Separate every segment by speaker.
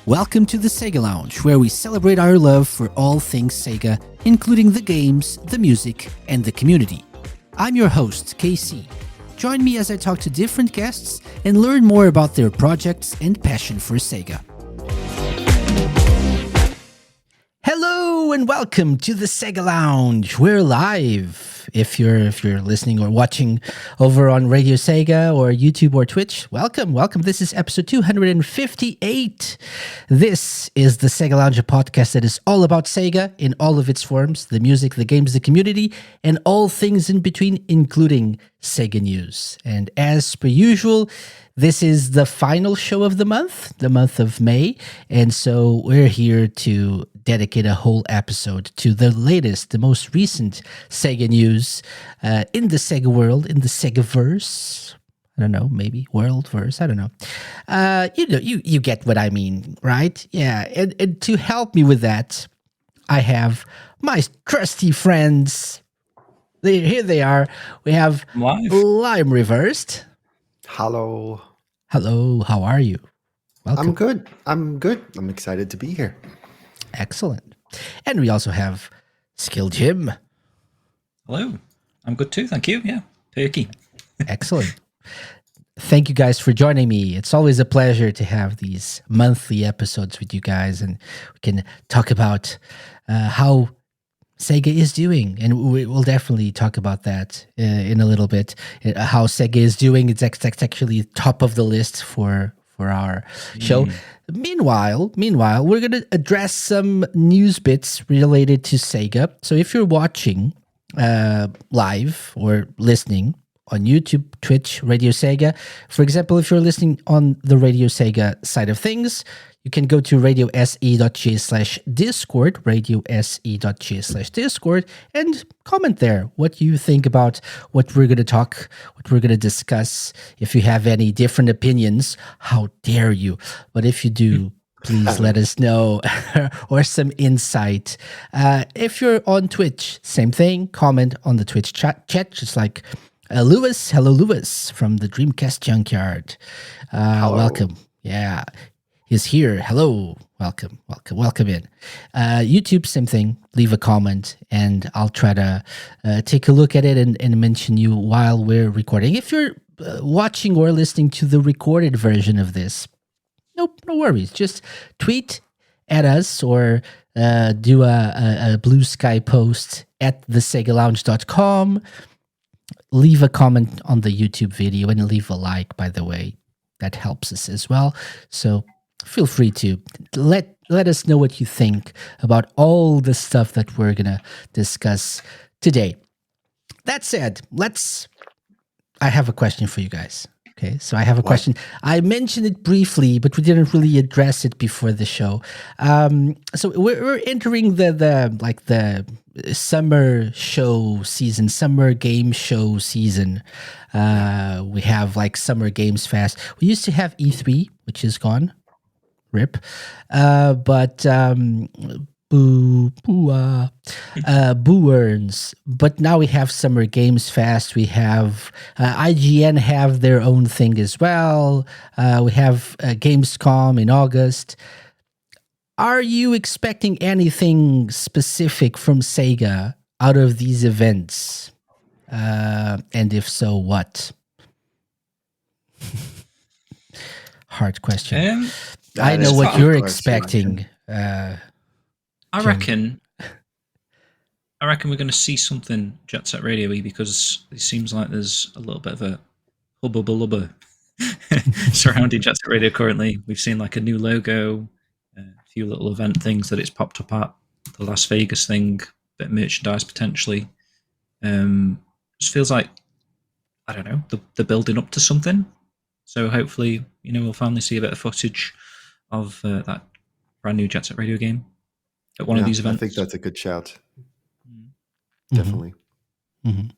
Speaker 1: Welcome to the SEGA Lounge, where we celebrate our love for all things SEGA, including the games, the music, and the community. I'm your host, KC. Join me as I talk to different guests and learn more about their projects and passion for SEGA. Hello and welcome to the SEGA Lounge. We're live. If you're listening or watching over on RadioSEGA or YouTube or Twitch, welcome. This is episode 258. This is the SEGA Lounge, a podcast that is all about SEGA in all of its forms, the music, the games, the community, and all things in between, including SEGA news. And as per usual, this is the final show of the month of May, and so we're here to dedicate a whole episode to the latest, the most recent SEGA news in the SEGA world, in the SEGAverse. I don't know, maybe worldverse. I don't know. You get what I mean, right? Yeah, and to help me with that, I have my trusty friends. Here they are. We have Lime Reversed.
Speaker 2: Hello.
Speaker 1: How are you? Welcome.
Speaker 2: I'm good. I'm excited to be here.
Speaker 1: Excellent. And we also have SkillJim.
Speaker 3: Hello. I'm good too, thank you. Yeah, perky.
Speaker 1: Excellent. Thank you guys for joining me. It's always a pleasure to have these monthly episodes with you guys, and we can talk about how SEGA is doing, and we'll definitely talk about that in a little bit. How SEGA is doing, it's actually top of the list for our show. Meanwhile, we're going to address some news bits related to SEGA. So if you're watching live or listening on YouTube, Twitch, RadioSEGA, for example, if you're listening on the RadioSEGA side of things, you can go to radiose.ga/discord, radiose.ga/discord, and comment there what you think about what we're going to discuss. If you have any different opinions, how dare you? But if you do, please let us know, or some insight. If you're on Twitch, same thing, comment on the Twitch chat just like Lewis. Hello, Lewis, from the Dreamcast Junkyard. Welcome. Yeah. Is here. Hello. Welcome in. YouTube, same thing. Leave a comment and I'll try to take a look at it and mention you while we're recording. If you're watching or listening to the recorded version of this, no worries. Just tweet at us or do a Blue Sky post at thesegalounge.com. Leave a comment on the YouTube video and leave a like, by the way. That helps us as well. So feel free to let us know what you think about all the stuff that we're going to discuss today. That said, I have a question for you guys. Okay, so I have a question. I mentioned it briefly, but we didn't really address it before the show. So we're entering the summer show season, summer game show season. We have like Summer Games Fest. We used to have E3, which is gone. Rip. But boo earns. But now we have Summer Games Fest. We have IGN have their own thing as well. We have Gamescom in August. Are you expecting anything specific from SEGA out of these events? And if so, what? Hard question. I know what you're expecting.
Speaker 3: I reckon we're going to see something Jet Set Radio-y, because it seems like there's a little bit of a hubba surrounding Jet Set Radio currently. We've seen like a new logo, a few little event things that it's popped up at, the Las Vegas thing, bit of merchandise potentially. Just feels like, I don't know, they're building up to something. So hopefully, we'll finally see a bit of footage of that brand new Jet Set Radio game at one of these events.
Speaker 2: I think that's a good shout.
Speaker 1: Mm-hmm.
Speaker 2: Definitely.
Speaker 1: Mm-hmm.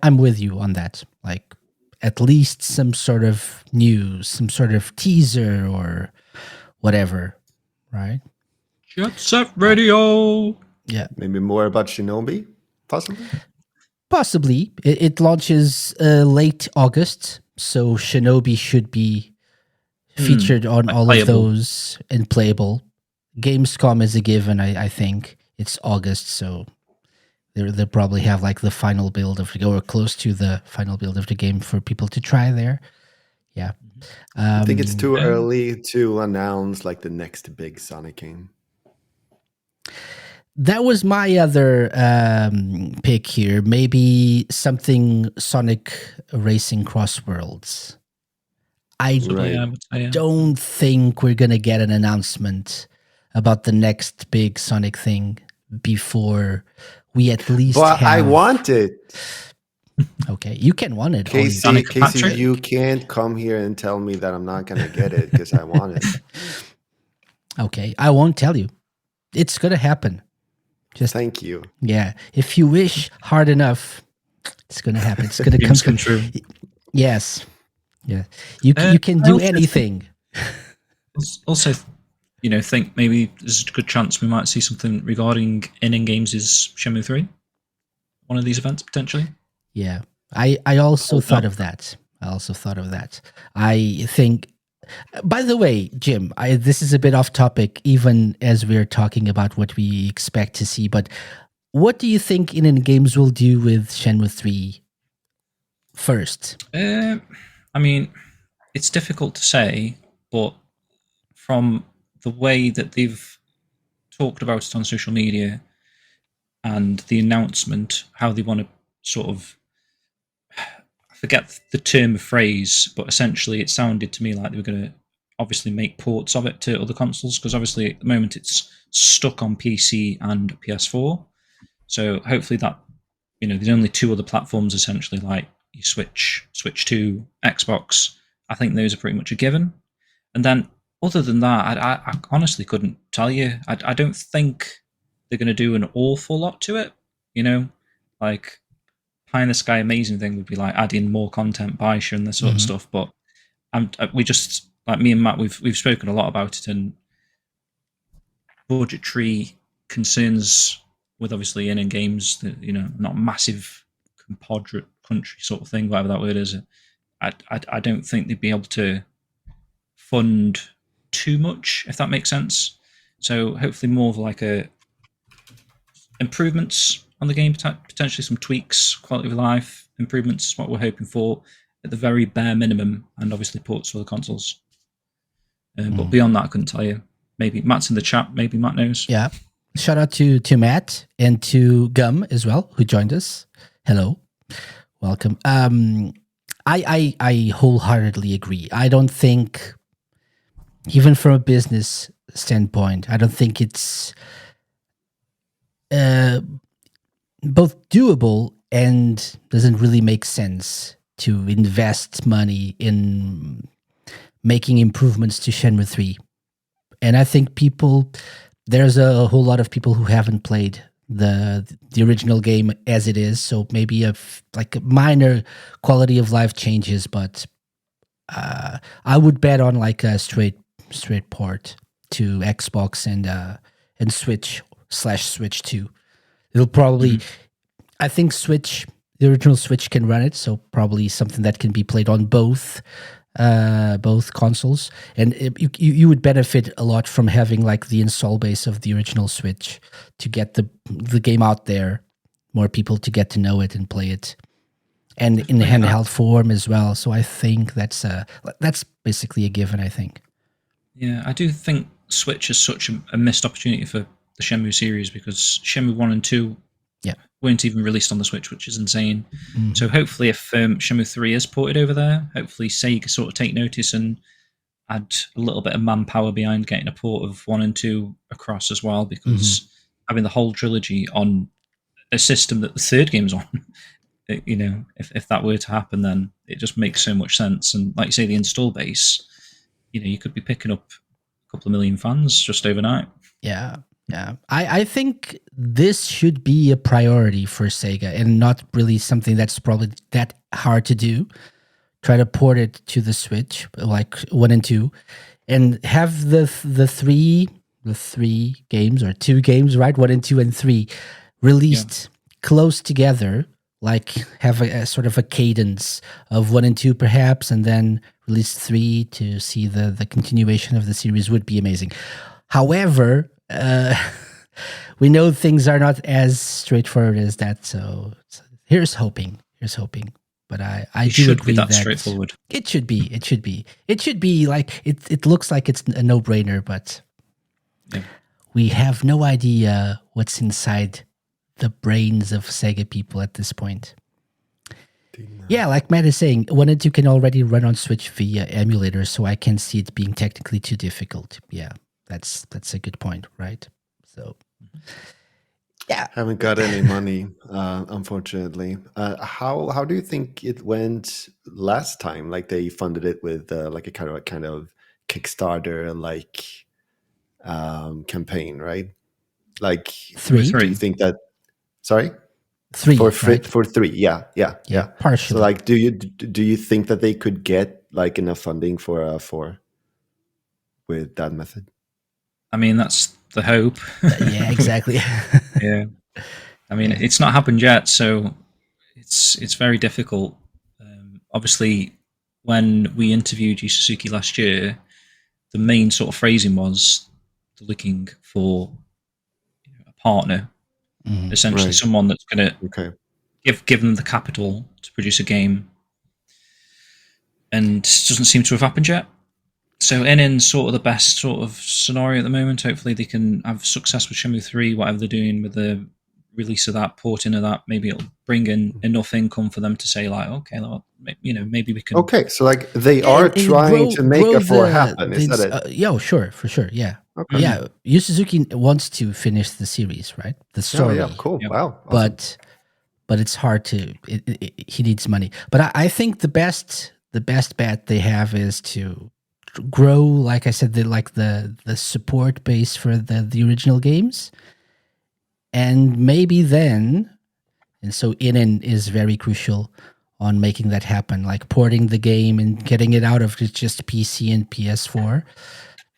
Speaker 1: I'm with you on that. Like, at least some sort of news, some sort of teaser or whatever, right?
Speaker 3: Jet Set Radio!
Speaker 1: Yeah.
Speaker 2: Maybe more about Shinobi, possibly?
Speaker 1: Possibly. It launches late August, so Shinobi should be featured on
Speaker 3: like
Speaker 1: all
Speaker 3: playable.
Speaker 1: of those and playable. Gamescom is a given. I think it's August, so they'll probably have like the final build of or close to the final build of the game for people to try there. Yeah.
Speaker 2: I think it's too
Speaker 3: Yeah.
Speaker 2: early to announce like the next big Sonic game.
Speaker 1: That was my other pick here. Maybe something Sonic Racing Cross Worlds. I
Speaker 2: Right.
Speaker 3: Yeah, I would say, yeah.
Speaker 1: don't think we're gonna get an announcement about the next big Sonic thing before we at least
Speaker 2: But
Speaker 1: have.
Speaker 2: I want it.
Speaker 1: Okay, you can want it. all you-
Speaker 2: Casey,
Speaker 3: Danica Patrick?
Speaker 2: you can't come here and tell me that I'm not gonna get it because I want it.
Speaker 1: Okay, I won't tell you. It's gonna happen. Just
Speaker 2: Thank you.
Speaker 1: yeah, if you wish hard enough, it's gonna happen. It's gonna come
Speaker 3: Dreams come
Speaker 1: true.
Speaker 3: true.
Speaker 1: Yes, yeah. You can
Speaker 3: I
Speaker 1: do
Speaker 3: also
Speaker 1: anything.
Speaker 3: Also, think maybe there's a good chance we might see something regarding in games is Shenmue 3. One of these events potentially.
Speaker 1: Yeah, I also
Speaker 3: Hold
Speaker 1: thought
Speaker 3: up.
Speaker 1: of that. I think. By the way, Jim, this is a bit off topic, even as we're talking about what we expect to see. But what do you think in games will do with Shenmue 3 first?
Speaker 3: I mean, it's difficult to say, but from the way that they've talked about it on social media and the announcement, how they want to sort of, I forget the term of phrase, but essentially it sounded to me like they were going to obviously make ports of it to other consoles, because obviously at the moment it's stuck on PC and PS4. So hopefully that, there's only two other platforms essentially, like you Switch 2, Xbox. I think those are pretty much a given. And then other than that, I honestly couldn't tell you. I don't think they're going to do an awful lot to it. Like pie in the sky amazing thing would be like adding more content, Baisha and this sort of stuff. But we just, like me and Matt, we've spoken a lot about it, and budgetary concerns with obviously in games that not massive compadre country sort of thing, whatever that word is. I don't think they'd be able to fund too much, if that makes sense. So hopefully more of like a improvements on the game, potentially some tweaks, quality of life improvements is what we're hoping for at the very bare minimum, and obviously ports for the consoles. But beyond that, I couldn't tell you. Maybe Matt's in the chat. Maybe Matt knows.
Speaker 1: Yeah. Shout out to Matt and to Gum as well, who joined us. Hello. Welcome. I wholeheartedly agree. I don't think, even from a business standpoint, I don't think it's both doable and doesn't really make sense to invest money in making improvements to Shenmue 3. And I think there's a whole lot of people who haven't played the original game as it is, so maybe like minor quality of life changes, but I would bet on like a straight port to Xbox and Switch/Switch 2. It'll probably, I think the original Switch can run it, so probably something that can be played on both consoles, and you would benefit a lot from having like the install base of the original Switch to get the game out there, more people to get to know it and play it, and in handheld form as well. So I think that's basically a given, I think.
Speaker 3: Yeah, I do think Switch is such a missed opportunity for the Shenmue series, because Shenmue 1 and 2 weren't even released on the Switch, which is insane. So hopefully if Shenmue 3 is ported over there, hopefully Sega sort of take notice and add a little bit of manpower behind getting a port of 1 and 2 across as well, because having the whole trilogy on a system that the third game's on, if that were to happen, then it just makes so much sense. And like you say, the install base, you could be picking up a couple of million fans just overnight.
Speaker 1: Yeah. I think this should be a priority for Sega, and not really something that's probably that hard to do. Try to port it to the Switch, like 1 and 2, and have the three games, or 2 games, right? 1 and 2 and 3 released close together like have a sort of a cadence of 1 and 2 perhaps, and then release 3 to see the continuation of the series would be amazing. However, we know things are not as straightforward as that. So here's hoping. But I
Speaker 3: It
Speaker 1: do
Speaker 3: should
Speaker 1: agree
Speaker 3: be that
Speaker 1: that
Speaker 3: straightforward.
Speaker 1: it should be. It should be like it looks like it's a no-brainer, but
Speaker 3: Yeah.
Speaker 1: we have no idea what's inside the brains of Sega people at this point. Yeah, like Matt is saying, 1 and 2 can already run on Switch via emulator, so I can see it being technically too difficult. Yeah, that's a good point, right? So, yeah.
Speaker 2: Haven't got any money, unfortunately. How do you think it went last time? Like they funded it with like a kind of Kickstarter like campaign, right? Like
Speaker 1: 3?
Speaker 2: do you think that? Sorry,
Speaker 1: 3 right?
Speaker 2: for 3, yeah.
Speaker 1: Partially.
Speaker 2: So like, do you think that they could get like enough funding for 4 with that method?
Speaker 3: I mean, that's the hope.
Speaker 1: Yeah, exactly.
Speaker 3: Yeah. I mean, it's not happened yet, so it's very difficult. Obviously, when we interviewed Yu Suzuki last year, the main sort of phrasing was looking for a partner, essentially
Speaker 2: Right.
Speaker 3: someone that's going to
Speaker 2: Okay.
Speaker 3: give them the capital to produce a game, and it doesn't seem to have happened yet. So in sort of the best sort of scenario at the moment, hopefully they can have success with Shenmue 3, whatever they're doing with the release of that, porting of that. Maybe it'll bring in enough income for them to say like, okay, well, maybe we can.
Speaker 2: Okay, so like they are trying to make a 4 happen. Is that it?
Speaker 1: Yeah, sure, for sure. Yeah.
Speaker 2: Okay.
Speaker 1: Yeah, Yu Suzuki wants to finish the series, right? The story.
Speaker 2: Oh, yeah, cool.
Speaker 3: Yep.
Speaker 2: Wow. Awesome.
Speaker 1: But it's hard to. He needs money. But I think the best bet they have is to grow, like I said, the support base for the original games, and maybe then, and so in is very crucial on making that happen, like porting the game and getting it out of just PC and PS4,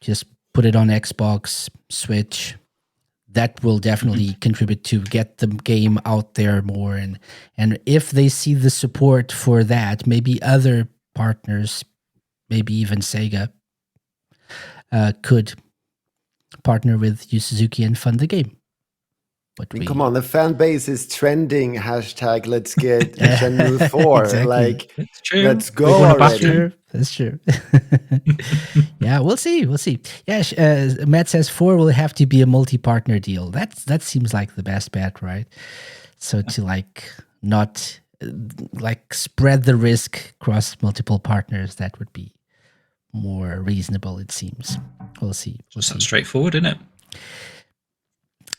Speaker 1: just put it on Xbox, Switch. That will definitely contribute to get the game out there more, and if they see the support for that, maybe other partners, maybe even Sega, could partner with Yu Suzuki and fund the game. But
Speaker 2: Come on, the fan base is trending. #, let's get Shenmue 4.
Speaker 1: Exactly.
Speaker 2: Like,
Speaker 3: It's true.
Speaker 2: let's
Speaker 3: We're
Speaker 2: go
Speaker 3: going to
Speaker 2: already.
Speaker 3: back them.
Speaker 1: That's true. Yeah, we'll see. Yeah, Matt says 4 will have to be a multi-partner deal. That seems like the best bet, right? So to like not like spread the risk across multiple partners, that would be more reasonable, it seems. We'll see.
Speaker 3: Just that straightforward, isn't it?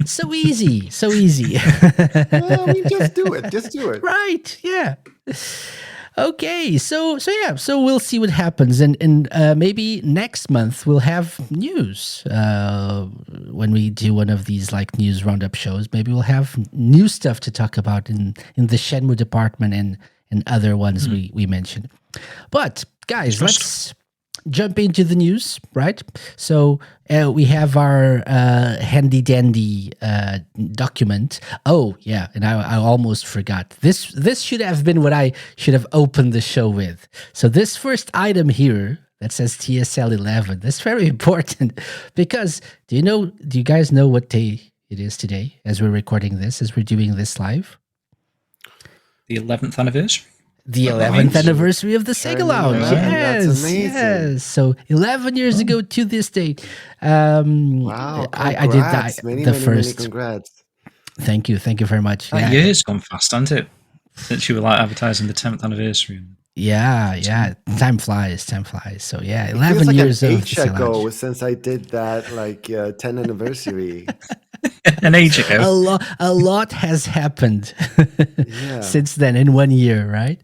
Speaker 1: So easy.
Speaker 2: I mean, just do it.
Speaker 1: Right. Yeah. Okay. So we'll see what happens, and maybe next month we'll have news. When we do one of these like news roundup shows, maybe we'll have new stuff to talk about in the Shenmue department and other ones we mentioned. But guys, let's jump into the news, right? So we have our handy dandy document. Oh yeah, and I almost forgot. This should have been what I should have opened the show with. So this first item here that says TSL 11. That's very important because do you guys know what day it is today as we're recording this, as we're doing this live?
Speaker 3: The 11th anniversary.
Speaker 1: The 11th anniversary of the SEGA Lounge.
Speaker 2: That's amazing.
Speaker 1: Yes. So 11 years ago to this date.
Speaker 2: Wow.
Speaker 1: I did that.
Speaker 2: Many
Speaker 1: first.
Speaker 2: congrats.
Speaker 1: Thank you very much.
Speaker 3: That year's gone fast, hasn't it? Since you were like advertising the 10th anniversary.
Speaker 1: Yeah. Time flies. So yeah, 11
Speaker 2: Feels like
Speaker 1: years
Speaker 2: an
Speaker 1: of
Speaker 2: age
Speaker 1: the SEGA
Speaker 2: ago
Speaker 1: Lounge.
Speaker 2: since I did that 10th anniversary.
Speaker 3: An age ago.
Speaker 1: A lot has happened since then in 1 year, right?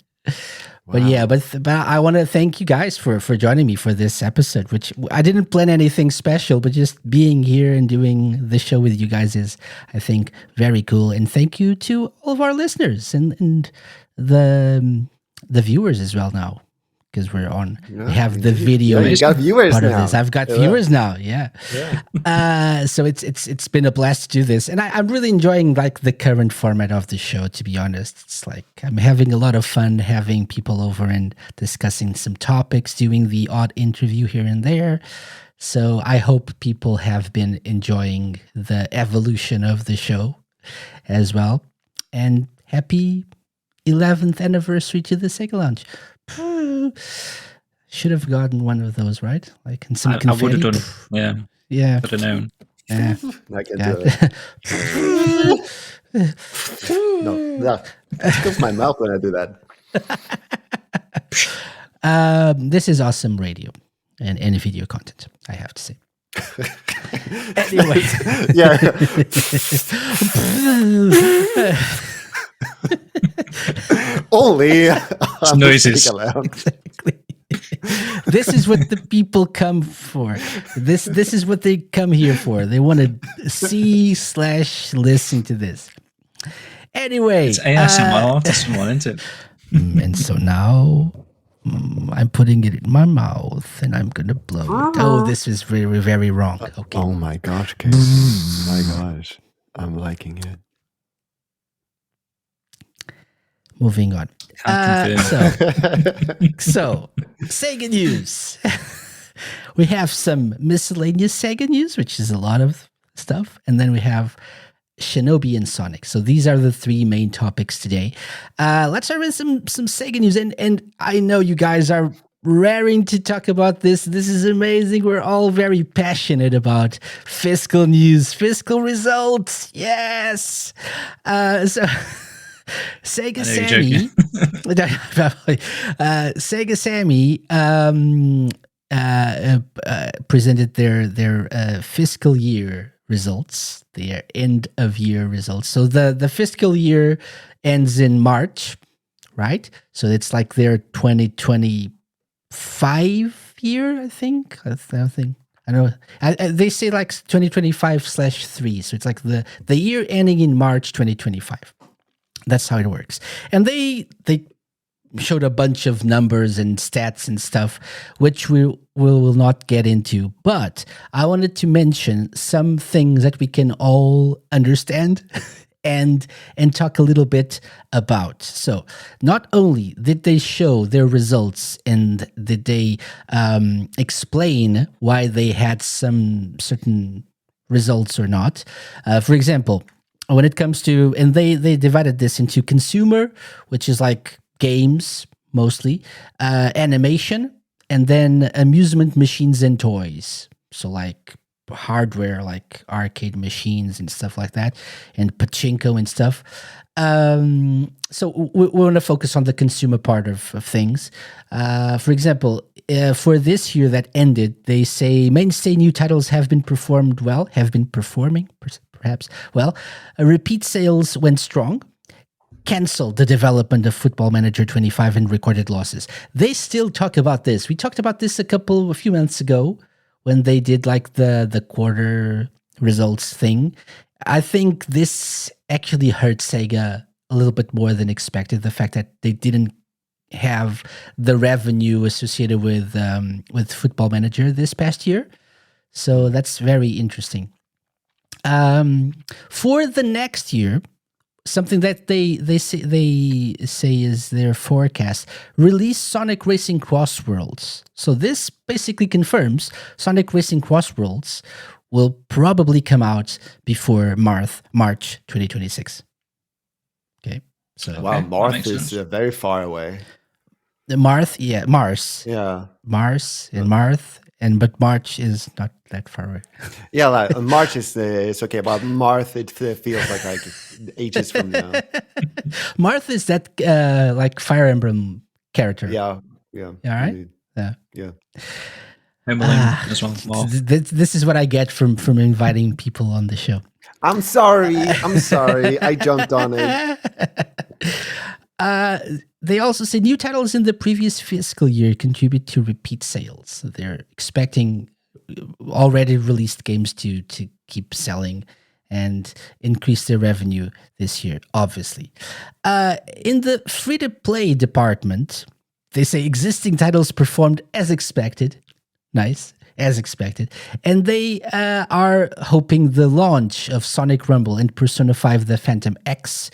Speaker 1: But yeah, but I want to thank you guys for joining me for this episode, which I didn't plan anything special, but just being here and doing the show with you guys is, I think, very cool. And thank you to all of our listeners and the viewers as well now. because we
Speaker 2: Yeah,
Speaker 1: have the
Speaker 2: indeed.
Speaker 1: video.
Speaker 2: Yeah, you got viewers
Speaker 1: part
Speaker 2: now.
Speaker 1: of this. I've got viewers now. Yeah. So it's been a blast to do this, and I'm really enjoying like the current format of the show. To be honest, it's like I'm having a lot of fun having people over and discussing some topics, doing the odd interview here and there. So I hope people have been enjoying the evolution of the show as well, and happy 11th anniversary to the SEGA Lounge. Should have gotten one of those, right? Like in some confetti.
Speaker 3: I would have done. Yeah.
Speaker 1: Yeah.
Speaker 3: Could have known.
Speaker 1: Yeah.
Speaker 2: I can do it. No, it tickles my mouth when I do that.
Speaker 1: This is awesome radio and video content, I have to say. Anyway.
Speaker 2: Yeah. Only on
Speaker 3: noises.
Speaker 2: SEGA Lounge.
Speaker 1: Exactly. This is what the people come for. This is what they come here for. They want to see/listen to this. Anyway,
Speaker 3: It's ASMR to someone, isn't it?
Speaker 1: and so now I'm putting it in my mouth and I'm gonna blow it. Oh, this is very, very wrong. Okay.
Speaker 2: Oh my gosh, Kate. My gosh. I'm liking it.
Speaker 1: Moving on. So SEGA news. We have some miscellaneous SEGA news, which is a lot of stuff, and then we have Shinobi and Sonic. So these are the three main topics today. Let's start with some SEGA news, and I know you guys are raring to talk about this. This is amazing. We're all very passionate about fiscal news, fiscal results. Yes. So. Sega Sammy, Sega Sammy presented their fiscal year results, their end of year results. So the fiscal year ends in March, right? So it's like their 2025 year, I think. I don't know. They say like 2025/3. So it's like the year ending in March 2025. That's how it works. And they showed a bunch of numbers and stats and stuff, which we will not get into. But I wanted to mention some things that we can all understand and talk a little bit about. So not only did they show their results and did they explain why they had some certain results or not. For example, when it comes to, and they divided this into consumer, which is like games mostly, animation, and then amusement machines and toys. So like hardware, like arcade machines and stuff like that, and pachinko and stuff. So we want to focus on the consumer part of things. For example, for this year that ended, they say mainstay new titles have been performing perhaps well. Repeat sales went strong. Canceled the development of Football Manager 25 and recorded losses. They still talk about this. We talked about this a few months ago when they did like the quarter results thing. I think this actually hurt Sega a little bit more than expected. The fact that they didn't have the revenue associated with Football Manager this past year. So that's very interesting. For the next year, something that they say is their forecast: release Sonic Racing Cross Worlds. So this basically confirms Sonic Racing Cross Worlds will probably come out before March 2026. Okay, so
Speaker 2: wow, Marth is
Speaker 3: sense.
Speaker 2: very far away.
Speaker 1: The Mars,
Speaker 2: Yeah,
Speaker 1: Mars and Marth, but March is not that far away.
Speaker 2: yeah. Like March is okay, but Marth it feels like ages from now.
Speaker 1: Marth is that like Fire Emblem character.
Speaker 2: Yeah.
Speaker 1: All right.
Speaker 2: Indeed.
Speaker 1: Yeah.
Speaker 3: As well. Wow.
Speaker 1: This is what I get from inviting people on the show.
Speaker 2: I'm sorry. I jumped on it.
Speaker 1: They also say new titles in the previous fiscal year contribute to repeat sales. So they're expecting already released games to keep selling and increase their revenue this year, obviously. In the free-to-play department, they say existing titles performed as expected. Nice, as expected. And they are hoping the launch of Sonic Rumble and Persona 5 The Phantom X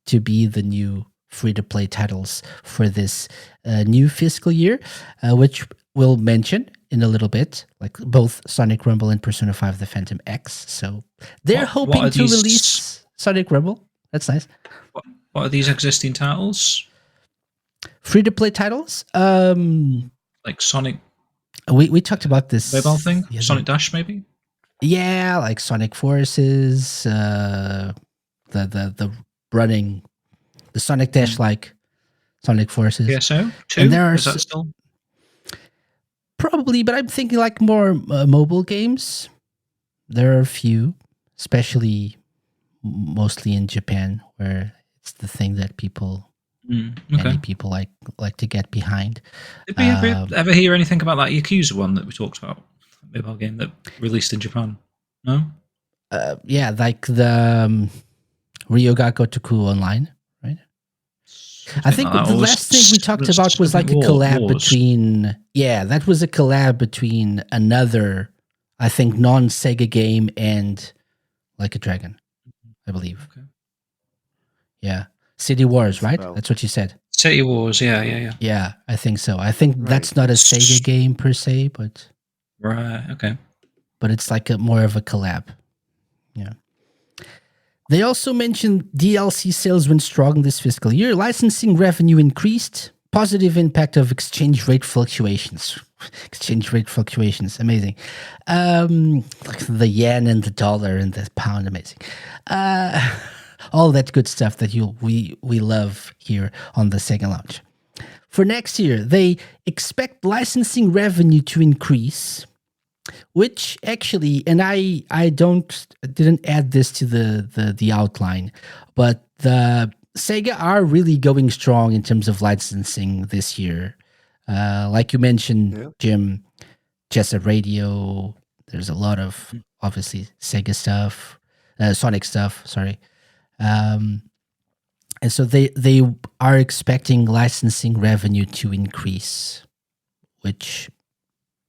Speaker 1: to be the new free-to-play titles for this new fiscal year, which we'll mention in a little bit, like both Sonic Rumble and Persona 5 The Phantom X. So they're hoping to release Sonic Rumble. That's nice.
Speaker 3: What are these existing titles?
Speaker 1: Free-to-play titles?
Speaker 3: Like Sonic...
Speaker 1: We talked about this
Speaker 3: mobile thing? Sonic Dash, maybe?
Speaker 1: Yeah, like Sonic Forces, the running, the Sonic Dash like Sonic Forces.
Speaker 3: PSO 2?
Speaker 1: And there are
Speaker 3: Is that still?
Speaker 1: Probably, but I'm thinking like more mobile games. There are a few, especially mostly in Japan, where it's the thing that many people like to get behind.
Speaker 3: Did we ever hear anything about that Yakuza one that we talked about? Mobile game that released in Japan? No?
Speaker 1: Yeah, like the Ryoga Gotoku Online, right? I think the last thing we talked about was like a collab between... Yeah, that was a collab between another, I think, non-Sega game and Like a Dragon, I believe. Okay. Yeah. City Wars, right? That's what you said.
Speaker 3: City Wars, yeah.
Speaker 1: Yeah, I think so. I think that's not a Sega game per se, but...
Speaker 3: Right, okay.
Speaker 1: But it's like more of a collab. Yeah. They also mentioned DLC sales went strong this fiscal year. Licensing revenue increased. Positive impact of exchange rate fluctuations. Amazing. Like the yen and the dollar and the pound, amazing. All that good stuff that we love here on the SEGA Lounge. For next year, they expect licensing revenue to increase, which actually, and I didn't add this to the outline, but the Sega are really going strong in terms of licensing this year. Like you mentioned, Jim, Jet Set Radio. There's a lot of obviously Sega stuff, Sonic stuff. Sorry. And so they are expecting licensing revenue to increase, which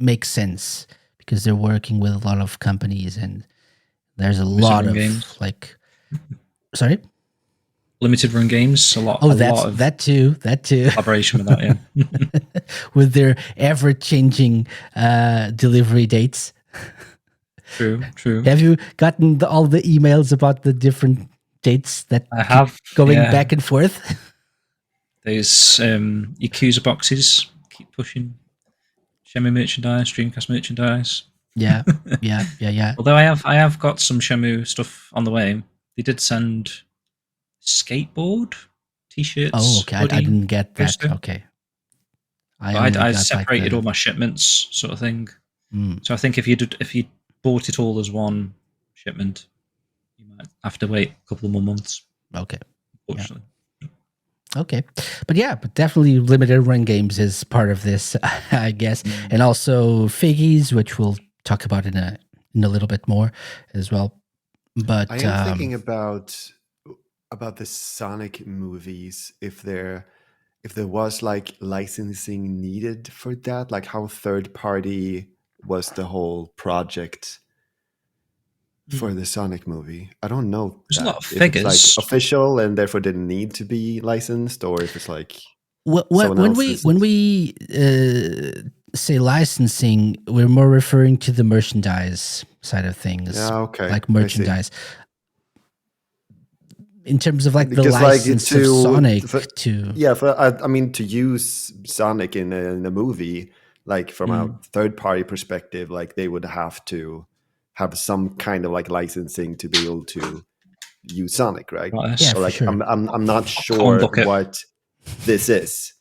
Speaker 1: makes sense because they're working with a lot of companies and there's a lot of games. Like, sorry?
Speaker 3: Limited run games, a lot.
Speaker 1: Oh, that too.
Speaker 3: Collaboration with that, yeah.
Speaker 1: With their ever-changing delivery dates.
Speaker 3: True.
Speaker 1: Have you gotten all the emails about the different dates that
Speaker 3: I have
Speaker 1: going back and forth?
Speaker 3: There's Yakuza boxes keep pushing Shenmue merchandise, Dreamcast merchandise.
Speaker 1: Yeah.
Speaker 3: Although I have got some Shenmue stuff on the way. They did send skateboard t-shirts.
Speaker 1: Oh, okay. I didn't get that.
Speaker 3: Poster.
Speaker 1: Okay.
Speaker 3: I separated all my shipments, sort of thing. So I think if you bought it all as one shipment, you might have to wait a couple more months.
Speaker 1: Okay.
Speaker 3: Unfortunately.
Speaker 1: Yeah. Okay. But definitely limited run games is part of this, I guess. And also FiGGYZ, which we'll talk about in a little bit more as well. But
Speaker 2: I am thinking about the Sonic movies, if there was like licensing needed for that, like how third party was the whole project for the Sonic movie. I don't know.
Speaker 3: There's a lot of
Speaker 2: if
Speaker 3: figures.
Speaker 2: it's like official and therefore didn't need to be licensed, or if it's like
Speaker 1: when we say licensing, we're more referring to the merchandise side of things.
Speaker 2: Yeah, okay.
Speaker 1: Like merchandise. In terms of like the license of Sonic
Speaker 2: to use Sonic in a movie, like from a third party perspective, like they would have to have some kind of like licensing to be able to use Sonic, right?
Speaker 1: Yeah,
Speaker 2: so like
Speaker 1: sure.
Speaker 2: I'm not sure what this is.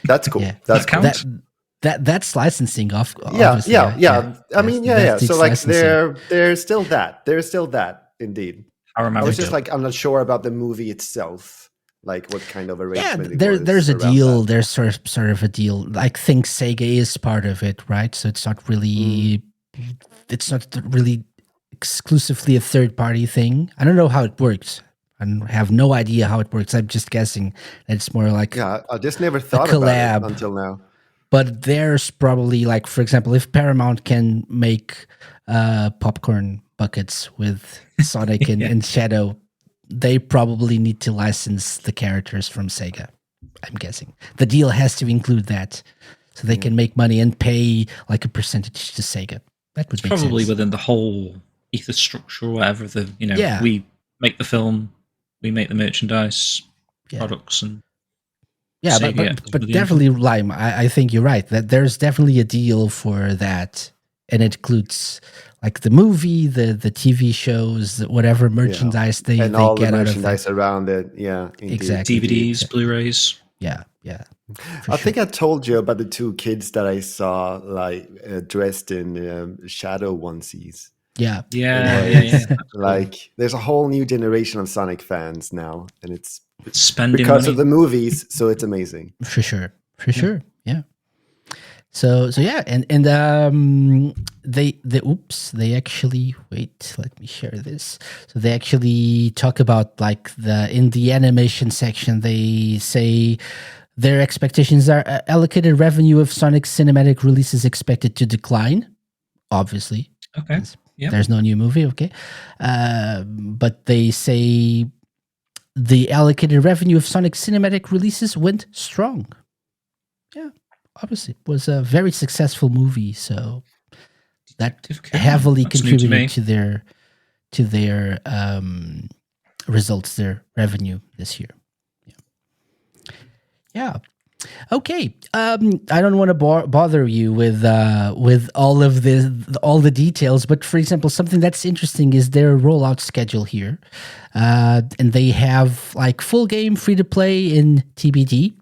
Speaker 2: That's cool.
Speaker 1: Yeah.
Speaker 2: That's cool.
Speaker 1: That's licensing off.
Speaker 2: Yeah. I mean, So like there's still that. There's still that indeed.
Speaker 3: I remember.
Speaker 2: It's just like I'm not sure about the movie itself, like what kind of arrangement.
Speaker 1: There's a deal. There's sort of a deal. I think Sega is part of it, right? So it's not really, exclusively a third party thing. I don't know how it works. I have no idea how it works. I'm just guessing that it's more like
Speaker 2: Yeah, I just never thought about
Speaker 1: collab.
Speaker 2: it until now.
Speaker 1: But there's probably like, for example, if Paramount can make popcorn buckets with Sonic and Shadow, they probably need to license the characters from Sega. I'm guessing the deal has to include that, so they can make money and pay like a percentage to Sega. That would make
Speaker 3: probably
Speaker 1: sense.
Speaker 3: within the whole ether structure or whatever. We make the film, we make the merchandise, products, and
Speaker 1: but definitely, Lime. I think you're right that there's definitely a deal for that, and it includes like the movie, the TV shows, whatever merchandise they
Speaker 2: all
Speaker 1: get
Speaker 2: the
Speaker 1: out of
Speaker 2: merchandise around it. Yeah, indeed.
Speaker 1: Exactly.
Speaker 3: DVDs, Blu-rays.
Speaker 1: Yeah.
Speaker 2: I think I told you about the two kids that I saw like dressed in shadow onesies.
Speaker 1: Yeah.
Speaker 2: Like there's a whole new generation of Sonic fans now, and it's
Speaker 3: spending
Speaker 2: because
Speaker 3: money
Speaker 2: of the movies, so it's amazing.
Speaker 1: For sure. Yeah. So yeah, and they actually wait. Let me share this. So they actually talk about like in the animation section. They say their expectations are allocated revenue of Sonic cinematic releases expected to decline. Obviously,
Speaker 3: okay. Yeah,
Speaker 1: there's no new movie. Okay, but they say the allocated revenue of Sonic cinematic releases went strong. Yeah. Obviously, it was a very successful movie, so that heavily contributed to their results, their revenue this year. Yeah. Okay. I don't want to bother you with all of all the details, but for example, something that's interesting is their rollout schedule here, and they have like full game, free to play in TBD.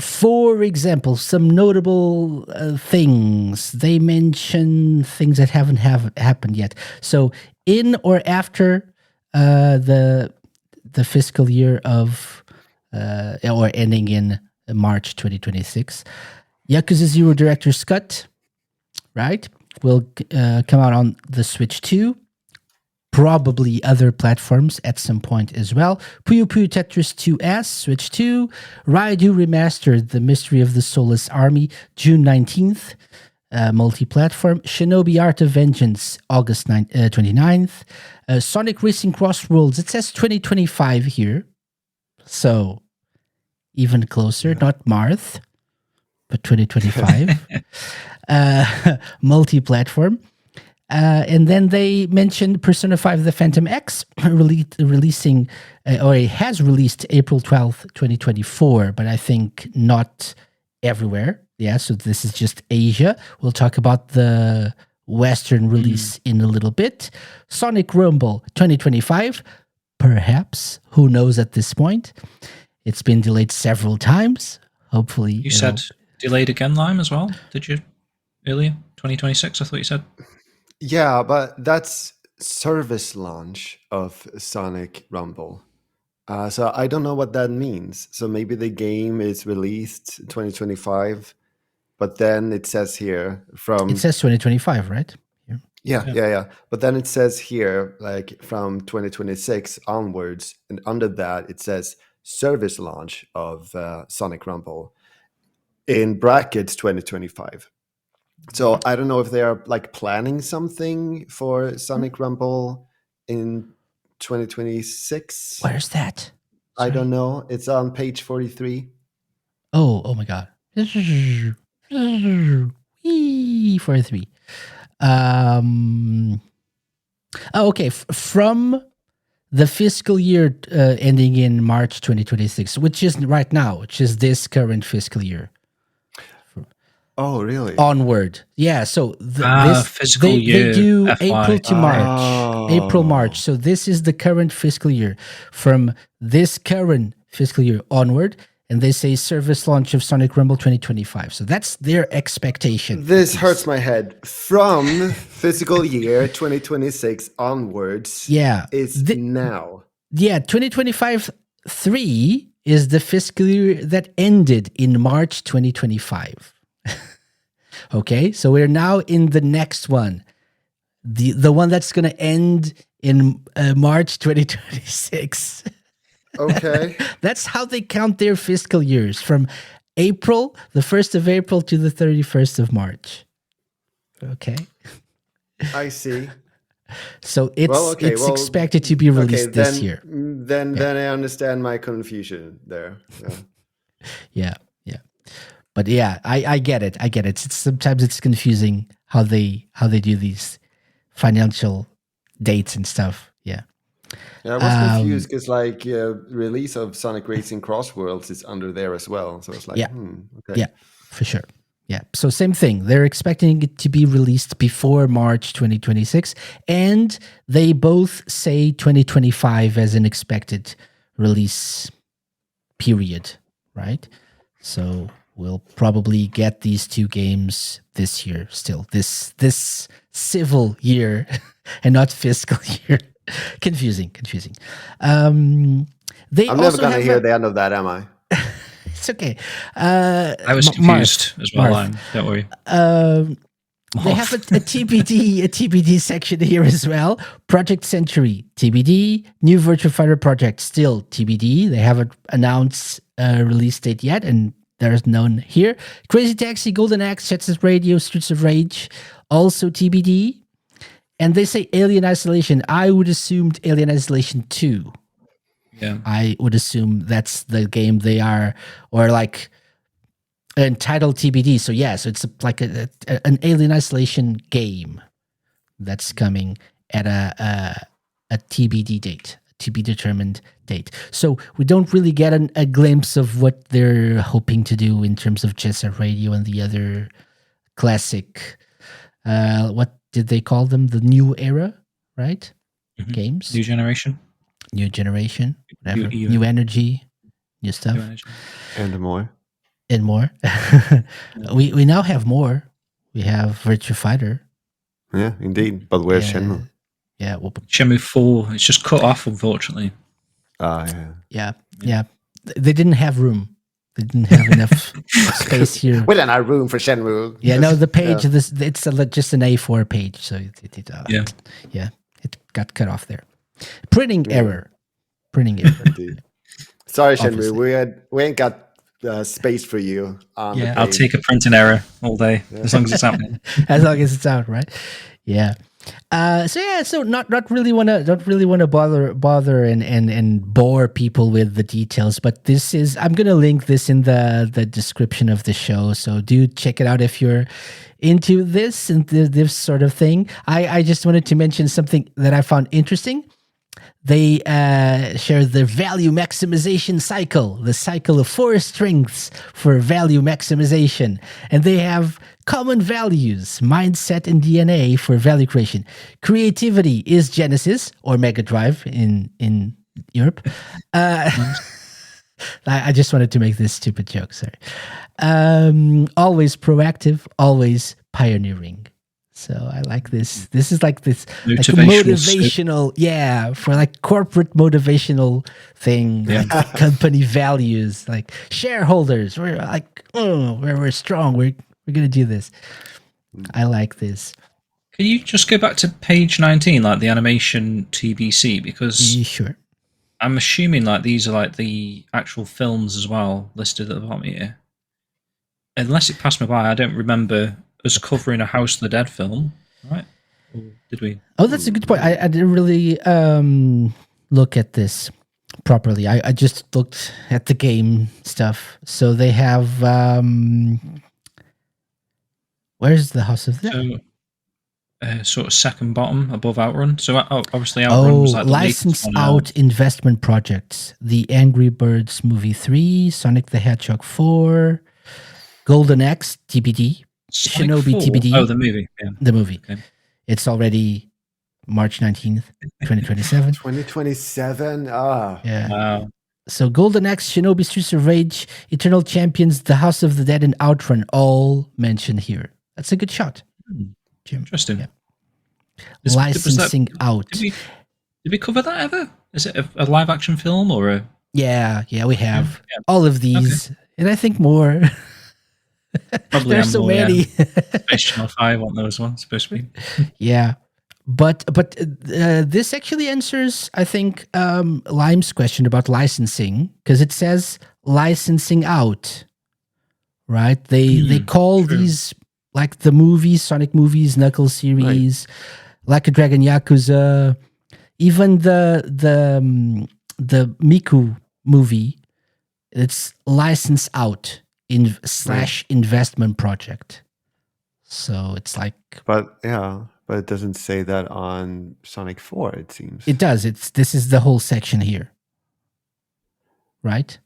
Speaker 1: For example, some notable things. They mention things that haven't happened yet. So, in or after the fiscal year of or ending in March 2026, Yakuza 0 Director's Cut, right, will come out on the Switch 2. Probably other platforms at some point as well. Puyo Puyo Tetris 2S, Switch 2. Raidu Remastered, The Mystery of the Soulless Army, June 19th, multi-platform. Shinobi Art of Vengeance, August 29th. Sonic Racing Crossworlds, it says 2025 here. So, even closer, not Marth, but 2025. Multi-platform. And then they mentioned Persona 5 The Phantom X releasing, or it has released April 12th, 2024, but I think not everywhere. Yeah, so this is just Asia. We'll talk about the Western release in a little bit. Sonic Rumble 2025, perhaps. Who knows at this point? It's been delayed several times. Hopefully.
Speaker 3: You said delayed again, Lime, as well, did you? Earlier? 2026, I thought you said.
Speaker 2: Yeah, but that's service launch of Sonic Rumble. So I don't know what that means. So maybe the game is released 2025, but then it says here from...
Speaker 1: It says 2025, right?
Speaker 2: Yeah. But then it says here, like from 2026 onwards, and under that it says service launch of Sonic Rumble in brackets 2025. So I don't know if they are like planning something for Sonic Rumble in 2026.
Speaker 1: Where's that?
Speaker 2: I don't know. It's on page 43.
Speaker 1: Oh my God. 43. Okay. From the fiscal year ending in March 2026, which is right now, which is this current fiscal year.
Speaker 2: Oh, really?
Speaker 1: Onward. Yeah, so
Speaker 3: fiscal year,
Speaker 1: they do
Speaker 3: FY.
Speaker 1: April to March. April, March. So this is the current fiscal year. From this current fiscal year onward, and they say service launch of Sonic Rumble 2025. So that's their expectation.
Speaker 2: This hurts my head. From fiscal year 2026 onwards, is now.
Speaker 1: Yeah, 2025-3 is the fiscal year that ended in March 2025. Okay, so we're now in the next one, the one that's going to end in March 2026.
Speaker 2: Okay.
Speaker 1: That's how they count their fiscal years, from April, the 1st of April to the 31st of March. Okay.
Speaker 2: I see.
Speaker 1: So it's
Speaker 2: Well, okay.
Speaker 1: it's
Speaker 2: Well,
Speaker 1: expected to be released this
Speaker 2: then,
Speaker 1: year.
Speaker 2: Then I understand my confusion there. Yeah.
Speaker 1: Yeah. But yeah, I get it. Sometimes it's confusing how they do these financial dates and stuff. Yeah.
Speaker 2: Yeah, I was confused because like release of Sonic Racing Cross Worlds is under there as well. So it's like,
Speaker 1: Yeah.
Speaker 2: okay.
Speaker 1: Yeah, for sure. Yeah. So same thing. They're expecting it to be released before March 2026. And they both say 2025 as an expected release period, right? So we'll probably get these two games this year still. This civil year and not fiscal year. Confusing.
Speaker 2: I'm never going to hear the end of that, am I?
Speaker 1: It's okay.
Speaker 3: I was confused as well. Don't worry.
Speaker 1: They have a TBD section here as well. Project Century, TBD. New Virtua Fighter project, still TBD. They haven't announced a release date yet, and there's none here. Crazy Taxi, Golden Axe, Jet Set Radio, Streets of Rage, also TBD. And they say Alien Isolation. I would assume Alien Isolation 2.
Speaker 3: Yeah.
Speaker 1: I would assume that's the game they are, or like entitled TBD. So yeah, so it's like an Alien Isolation game that's coming at a TBD date, to be determined date. So we don't really get a glimpse of what they're hoping to do in terms of Jet Set Radio and the other classic. What did they call them? The new era, right?
Speaker 3: Mm-hmm.
Speaker 1: Games.
Speaker 3: New generation,
Speaker 1: whatever. New energy, new stuff,
Speaker 3: new energy.
Speaker 2: And more.
Speaker 1: We now have more. We have Virtua Fighter.
Speaker 2: Yeah, indeed. But where's Shenmue?
Speaker 1: Yeah, well,
Speaker 3: Shenmue 4. It's just cut off, unfortunately.
Speaker 1: Yeah. They didn't have room. They didn't have enough space here.
Speaker 2: We don't have room for Shenmue.
Speaker 1: Yeah, no, the page, it's just an A4 page. So it got cut off there. Printing error.
Speaker 2: Indeed. Sorry,
Speaker 1: Obviously.
Speaker 2: Shenmue. We ain't got space for you.
Speaker 3: I'll take a printing error all day, as long as it's happening.
Speaker 1: As long as it's out, right? Yeah. So not really want to bother and bore people with the details, but I'm going to link this in the description of the show, so do check it out if you're into this and this sort of thing. I just wanted to mention something that I found interesting. They share the value maximization cycle, the cycle of 4 strengths for value maximization. And they have common values, mindset, and DNA for value creation. Creativity is Genesis, or Mega Drive in Europe. I just wanted to make this stupid joke, sorry. Always proactive, always pioneering. So I like this. This is like this motivational, for like corporate motivational thing, like company values, like shareholders. We're like, we're strong. We're gonna do this. I like this.
Speaker 3: Can you just go back to page 19, like the animation TBC? Because
Speaker 1: sure.
Speaker 3: I'm assuming like these are like the actual films as well listed at the bottom here. Unless it passed me by, I don't remember us covering a House of the Dead film, right? Or did we?
Speaker 1: Oh, that's a good point. I didn't really look at this properly. I just looked at the game stuff. So they have where's the House of the Dead?
Speaker 3: So, sort of second bottom above Outrun. So obviously Outrun was like the
Speaker 1: licensed
Speaker 3: latest one
Speaker 1: out investment projects: The Angry Birds Movie 3, Sonic the Hedgehog 4, Golden Axe TBD. Shinobi
Speaker 3: 4?
Speaker 1: TBD.
Speaker 3: Oh, the movie. Yeah.
Speaker 1: The movie.
Speaker 3: Okay.
Speaker 1: It's already March 19th, 2027.
Speaker 2: 2027?
Speaker 1: Yeah.
Speaker 3: Wow.
Speaker 1: So Golden Axe, Shinobi, Streets of Rage, Eternal Champions, The House of the Dead, and Outrun all mentioned here. That's a good shot, Jim.
Speaker 3: Interesting.
Speaker 1: Yeah.
Speaker 3: Was
Speaker 1: Licensing out.
Speaker 3: Did we cover that ever? Is it a live action film or a...
Speaker 1: Yeah, we have all of these. Okay. And I think more.
Speaker 3: Probably
Speaker 1: There's so many.
Speaker 3: Space Channel 5 on those ones, supposed to be.
Speaker 1: Yeah. But this actually answers, I think, Lime's question about licensing, because it says licensing out, right? They call
Speaker 3: true.
Speaker 1: these like the movies, Sonic movies, Knuckles series, Like a Dragon Yakuza, even the Miku movie. It's license out slash investment project. So it's like,
Speaker 2: But it doesn't say that on Sonic 4, it seems.
Speaker 1: it does. This is the whole section here, right?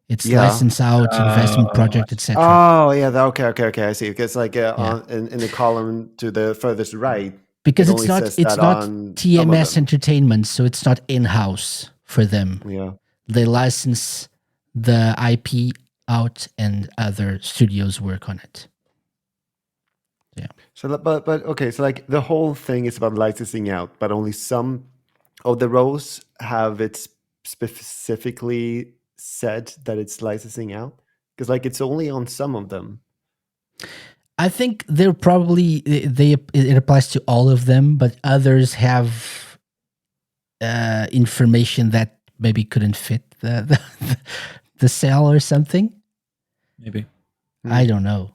Speaker 1: It's license out, investment project, etc.
Speaker 2: Oh, yeah. Okay. I see. Because like in the column to the furthest right,
Speaker 1: Because
Speaker 2: it
Speaker 1: it's
Speaker 2: only
Speaker 1: not
Speaker 2: says
Speaker 1: it's
Speaker 2: that
Speaker 1: not
Speaker 2: on some of
Speaker 1: TMS
Speaker 2: them.
Speaker 1: Entertainment, so it's not in-house for them.
Speaker 2: Yeah.
Speaker 1: They license the IP out, and other studios work on it. Yeah.
Speaker 2: So, but okay. So, like the whole thing is about licensing out, but only some of the roles have it specifically said that it's licensing out. Because like it's only on some of them.
Speaker 1: I think they're probably it applies to all of them, but others have information that maybe couldn't fit the cell or something.
Speaker 3: Maybe.
Speaker 1: I don't know.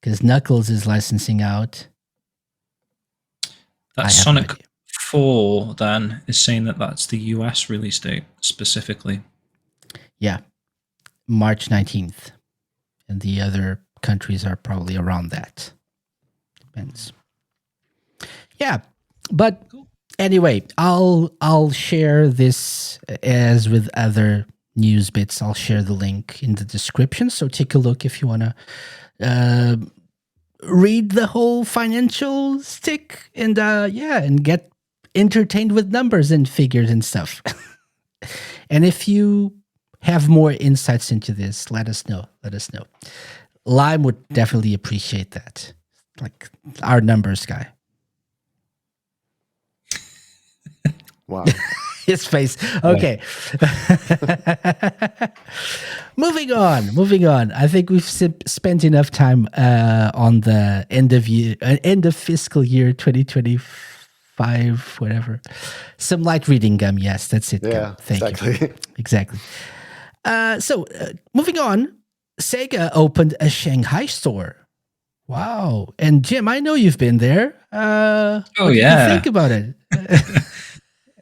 Speaker 1: Because Knuckles is licensing out.
Speaker 3: That Sonic 4 then is saying that that's the US release date specifically.
Speaker 1: Yeah, March 19th, and the other countries are probably around that. Depends. Yeah, but anyway, I'll share this as with other news bits. I'll share the link in the description, so take a look if you want to read the whole financial stick and and get entertained with numbers and figures and stuff. And if you have more insights into this, let us know. Lime would definitely appreciate that, like our numbers guy.
Speaker 2: Wow.
Speaker 1: His face. Okay. Moving on. I think we've spent enough time on the end of fiscal year 2025, whatever. Some light reading gum. Yes, that's it.
Speaker 2: Yeah,
Speaker 1: Gum. Thank
Speaker 2: exactly.
Speaker 1: you. Exactly. So moving on, SEGA opened a Shanghai store. Wow. And Jim, I know you've been there. What did you think about it?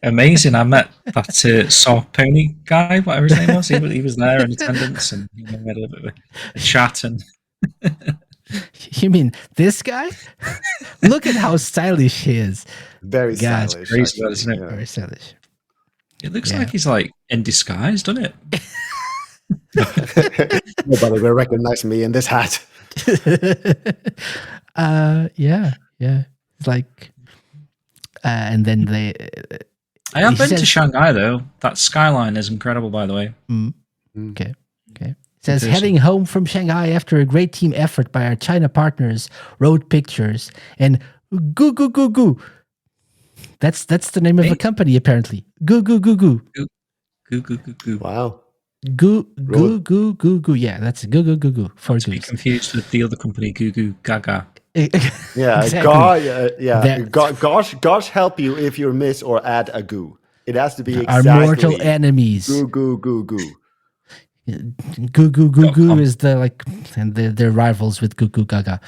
Speaker 3: Amazing. I met that Saw Pony guy, whatever his name was. He was there in attendance, and we had a little bit of a chat. And
Speaker 1: you mean this guy? Look at how stylish he is.
Speaker 2: Very stylish.
Speaker 3: Crazy, isn't it?
Speaker 1: Yeah. Very stylish.
Speaker 3: It looks like he's like in disguise, doesn't it?
Speaker 2: Nobody will recognize me in this hat.
Speaker 1: Yeah. It's like, and then they.
Speaker 3: I have been to Shanghai though. That skyline is incredible, by the way.
Speaker 1: Okay. It says heading home from Shanghai after a great team effort by our China partners, road pictures, and goo goo goo goo. That's the name of a company apparently. Goo goo goo goo.
Speaker 3: Goo goo goo goo.
Speaker 2: Wow.
Speaker 1: Goo goo goo goo goo. Yeah, that's goo goo goo goo for
Speaker 3: to be confused with the other company, Goo Goo Gaga.
Speaker 2: Yeah, exactly. Gosh help you if you miss or add a goo. It has to be exactly
Speaker 1: our mortal enemies.
Speaker 2: Goo goo goo goo.
Speaker 1: Goo goo goo goo is and they're rivals with Goo Goo Gaga.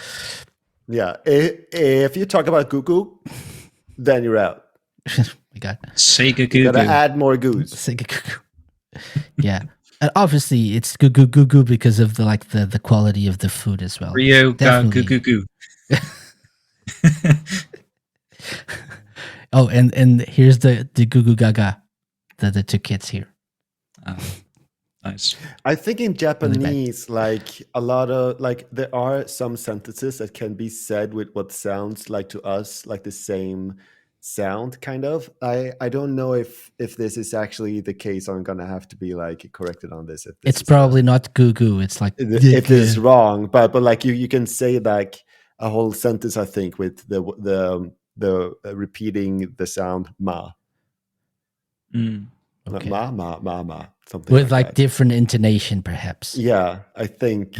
Speaker 2: Yeah, if you talk about Goo Goo, then you're out.
Speaker 1: We got
Speaker 3: SEGA Goo Goo.
Speaker 2: Gotta add more goos.
Speaker 1: SEGA Goo Goo. Yeah. Obviously, it's Goo Goo Goo Goo because of the quality of the food as well.
Speaker 3: Rio Goo Goo Goo.
Speaker 1: Oh, and here's the Goo Goo Gaga, the two kids here.
Speaker 3: Nice.
Speaker 2: I think in Japanese, like a lot of there are some sentences that can be said with what sounds like to us like the same sound, kind of. I don't know if this is actually the case. I'm gonna have to be corrected on this.
Speaker 1: It's probably not Goo Goo. It's like
Speaker 2: it is wrong, but like you can say like a whole sentence, I think, with the repeating the sound ma.
Speaker 1: Okay.
Speaker 2: Ma, something
Speaker 1: with
Speaker 2: like that.
Speaker 1: different intonation, perhaps.
Speaker 2: Yeah, I think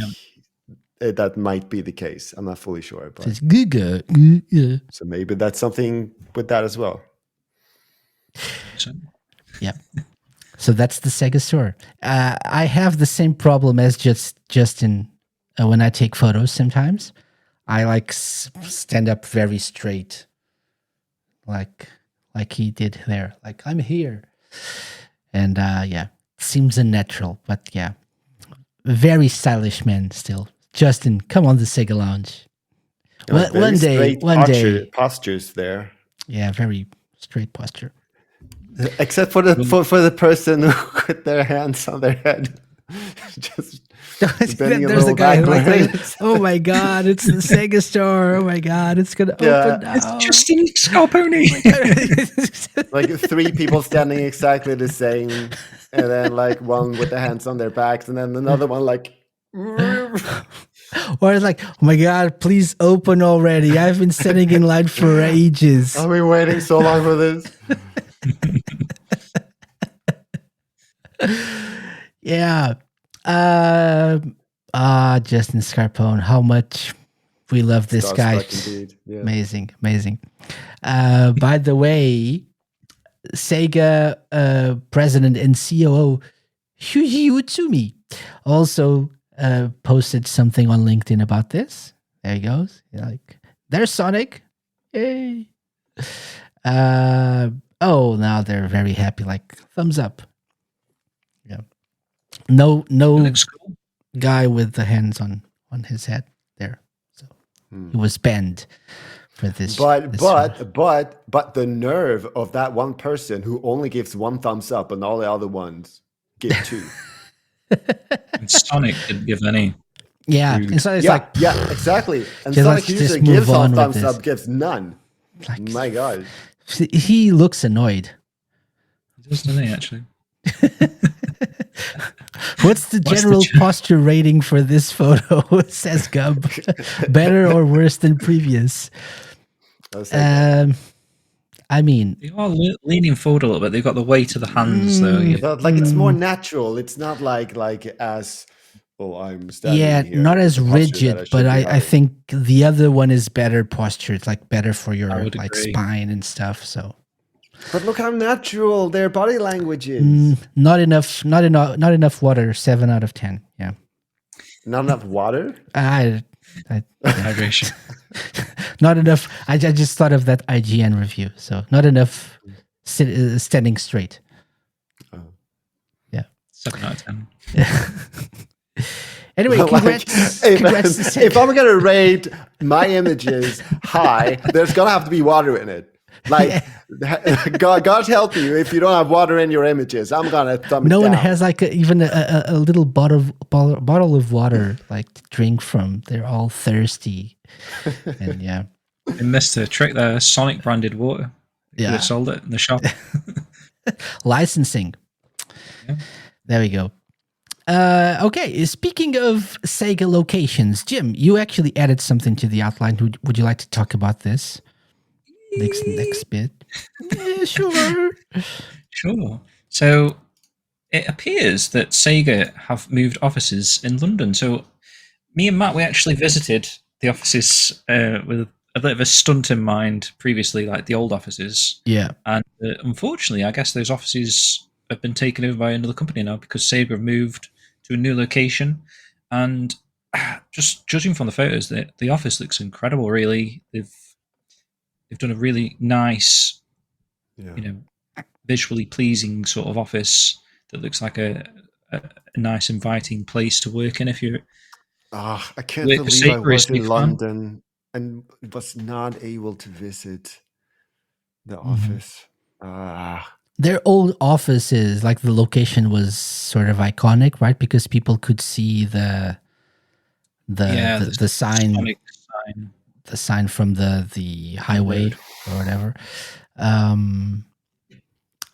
Speaker 2: that might be the case. I'm not fully sure, but
Speaker 1: It's GIGA.
Speaker 2: so maybe that's something with that as well.
Speaker 3: So,
Speaker 1: Yeah. So that's the Sega store. I have the same problem as Justin when I take photos. Sometimes I like stand up very straight, like he did there. Like I'm here, and yeah, seems unnatural, but yeah, very stylish man still. Justin, come on the Sega Lounge.
Speaker 2: Like
Speaker 1: One day,
Speaker 2: postures there.
Speaker 1: Yeah, very straight posture.
Speaker 2: Except for the person who put their hands on their head. Just bending a
Speaker 1: There's a
Speaker 2: little
Speaker 1: guy who like,
Speaker 2: backwards.
Speaker 1: oh my god, it's the Sega store. Oh my god, it's gonna open now.
Speaker 3: it's Justin Scarponi.
Speaker 2: Like 3 people standing exactly the same, and then like one with the hands on their backs, and then another one like.
Speaker 1: Or it's like, oh my god, please open already. I've been standing in line for ages.
Speaker 2: I've been waiting so long for this.
Speaker 1: Yeah. Justin Scarpone, how much we love this guy.
Speaker 2: Indeed. Yeah.
Speaker 1: Amazing. By the way, Sega president and COO Shuji Utsumi also posted something on LinkedIn about this. There he goes. Like, there's Sonic. Yay. Oh, now they're very happy. Like, thumbs up. Yeah. No
Speaker 3: Cool.
Speaker 1: guy with the hands on his head there. So he was banned for this.
Speaker 2: But the nerve of that one person who only gives 1 thumbs up and all the other ones give 2.
Speaker 3: And Sonic didn't give any.
Speaker 1: Yeah. And so it's like,
Speaker 2: yeah, exactly. And
Speaker 1: just
Speaker 2: Sonic
Speaker 1: let's
Speaker 2: usually
Speaker 1: just move
Speaker 2: gives
Speaker 1: on
Speaker 2: all
Speaker 1: with
Speaker 2: thumbs
Speaker 1: this.
Speaker 2: up, gives none.
Speaker 1: Like,
Speaker 2: My God.
Speaker 1: he looks annoyed.
Speaker 3: He does, doesn't he, actually?
Speaker 1: What's the general posture rating for this photo? Says Gub. Better or worse than previous? I mean,
Speaker 3: They are leaning forward a little bit. They've got the weight of the hands, though.
Speaker 2: Like it's more natural. It's not like as I'm standing here.
Speaker 1: Not as
Speaker 2: the posture
Speaker 1: rigid,
Speaker 2: that
Speaker 1: but
Speaker 2: should be
Speaker 1: I
Speaker 2: having.
Speaker 1: think the other one is better posture. It's like better for your
Speaker 3: would
Speaker 1: like
Speaker 3: agree.
Speaker 1: spine and stuff. So
Speaker 2: But look how natural their body language is.
Speaker 1: not enough water. 7 out of 10. Yeah.
Speaker 2: Not enough water.
Speaker 3: Hydration.
Speaker 1: Not enough. I just thought of that IGN review. So not enough standing straight.
Speaker 2: Oh.
Speaker 1: Yeah.
Speaker 3: 7 out of 10.
Speaker 1: Anyway, congrats.
Speaker 2: If I'm gonna rate my images high, there's gonna have to be water in it. Like, God help you if you don't have water in your images. I'm gonna thumb it
Speaker 1: No one
Speaker 2: down.
Speaker 1: has like even a little bottle of water like to drink from. They're all thirsty, and yeah,
Speaker 3: They missed a trick there. Sonic branded water. They could have sold it in the shop.
Speaker 1: Licensing.
Speaker 3: Yeah.
Speaker 1: There we go. Okay, speaking of Sega locations, Jim, you actually added something to the outline. Would you like to talk about this? Next bit. Yeah, sure.
Speaker 3: Sure. So it appears that Sega have moved offices in London. So me and Matt, we actually visited the offices with a bit of a stunt in mind previously, like the old offices.
Speaker 1: Yeah.
Speaker 3: And unfortunately, I guess those offices have been taken over by another company now because Sega have moved to a new location. And just judging from the photos, the office looks incredible, really. They've done a really nice, visually pleasing sort of office that looks like a nice, inviting place to work in. If you're,
Speaker 2: I can't believe I was in London and was not able to visit the office.
Speaker 1: Their old offices, like the location was sort of iconic, right? Because people could see the sign. The sign from the highway or whatever.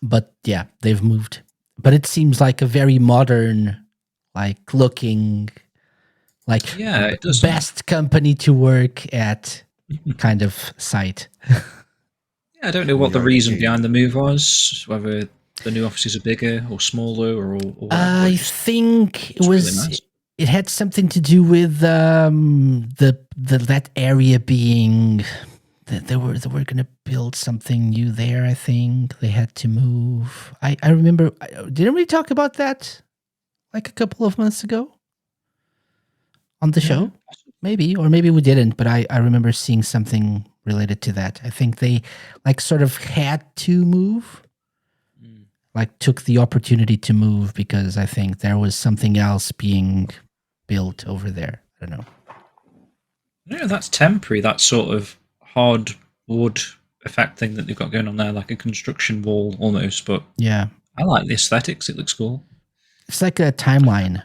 Speaker 1: But yeah, they've moved. But it seems like a very modern, like looking, like best company to work at kind of site.
Speaker 3: Yeah, I don't know what the reason behind the move was, whether the new offices are bigger or smaller or
Speaker 1: I think it was
Speaker 3: really nice.
Speaker 1: it had something to do with that area being. They were going to build something new there. I think they had to move. I remember. Didn't we talk about that like a couple of months ago on the show? Maybe, or maybe we didn't. But I remember seeing something related to that. I think they like sort of had to move, like took the opportunity to move because I think there was something else being built over there. I don't know.
Speaker 3: No, that's temporary. That sort of hard wood effect thing that they've got going on there, like a construction wall almost. But
Speaker 1: yeah,
Speaker 3: I like the aesthetics. It looks cool.
Speaker 1: It's like a timeline.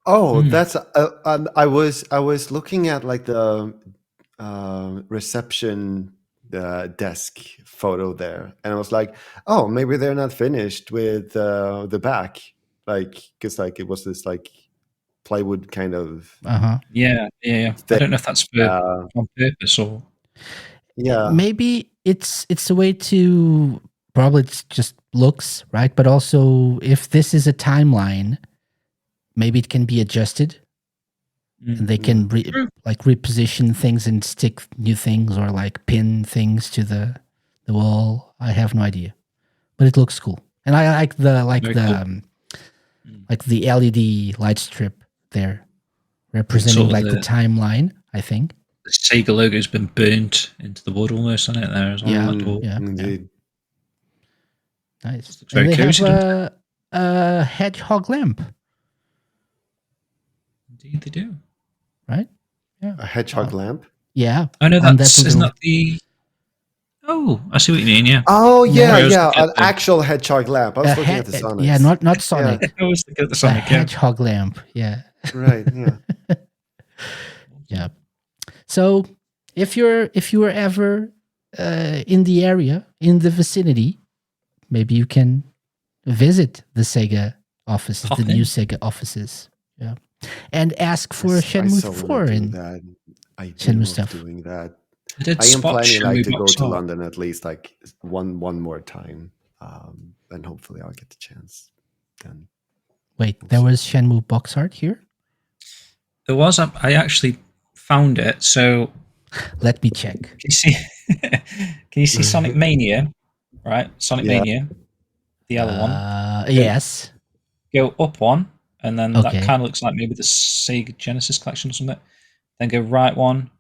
Speaker 2: Oh, that's I was looking at like the reception desk photo there, and I was like, oh, maybe they're not finished with the back, like because like it was this like plywood kind of.
Speaker 3: Yeah. I don't know if that's on purpose or.
Speaker 2: Yeah,
Speaker 1: maybe it's a way to probably it's just looks right, but also if this is a timeline, maybe it can be adjusted, and they can reposition things and stick new things or like pin things to the wall. I have no idea, but it looks cool, and I like the the LED light strip there, representing like the timeline. I think.
Speaker 3: The SEGA logo's been burnt into the wood almost on it there as well.
Speaker 1: Yeah.
Speaker 2: Indeed.
Speaker 1: Nice.
Speaker 3: Looks very
Speaker 1: and they
Speaker 3: cozy,
Speaker 1: have a hedgehog lamp.
Speaker 3: Indeed, they do.
Speaker 1: Right? Yeah.
Speaker 2: A hedgehog lamp?
Speaker 1: Yeah.
Speaker 3: I know isn't that the... Oh, I see what you mean, yeah.
Speaker 2: Oh, yeah. An actual hedgehog lamp. I was looking at the Sonic.
Speaker 1: Yeah, not Sonic.
Speaker 3: I was looking at the Sonic,
Speaker 1: hedgehog lamp, yeah.
Speaker 2: Right, yeah.
Speaker 1: Yeah. So if you were ever in the area, in the vicinity, maybe you can visit the SEGA offices, the new SEGA offices. Yeah. And ask for Shenmue 4 and
Speaker 2: Shenmue stuff. Doing that. I am planning like to go to London at least like one more time, and hopefully I'll get the chance. Then.
Speaker 1: Wait, there was Shenmue box art here?
Speaker 3: There was. I actually found it. So
Speaker 1: let me check.
Speaker 3: Can you see Sonic Mania? Right, Sonic Mania, the yellow one.
Speaker 1: Yes.
Speaker 3: Go up one, and then that kind of looks like maybe the Sega Genesis collection or something. Then go right one.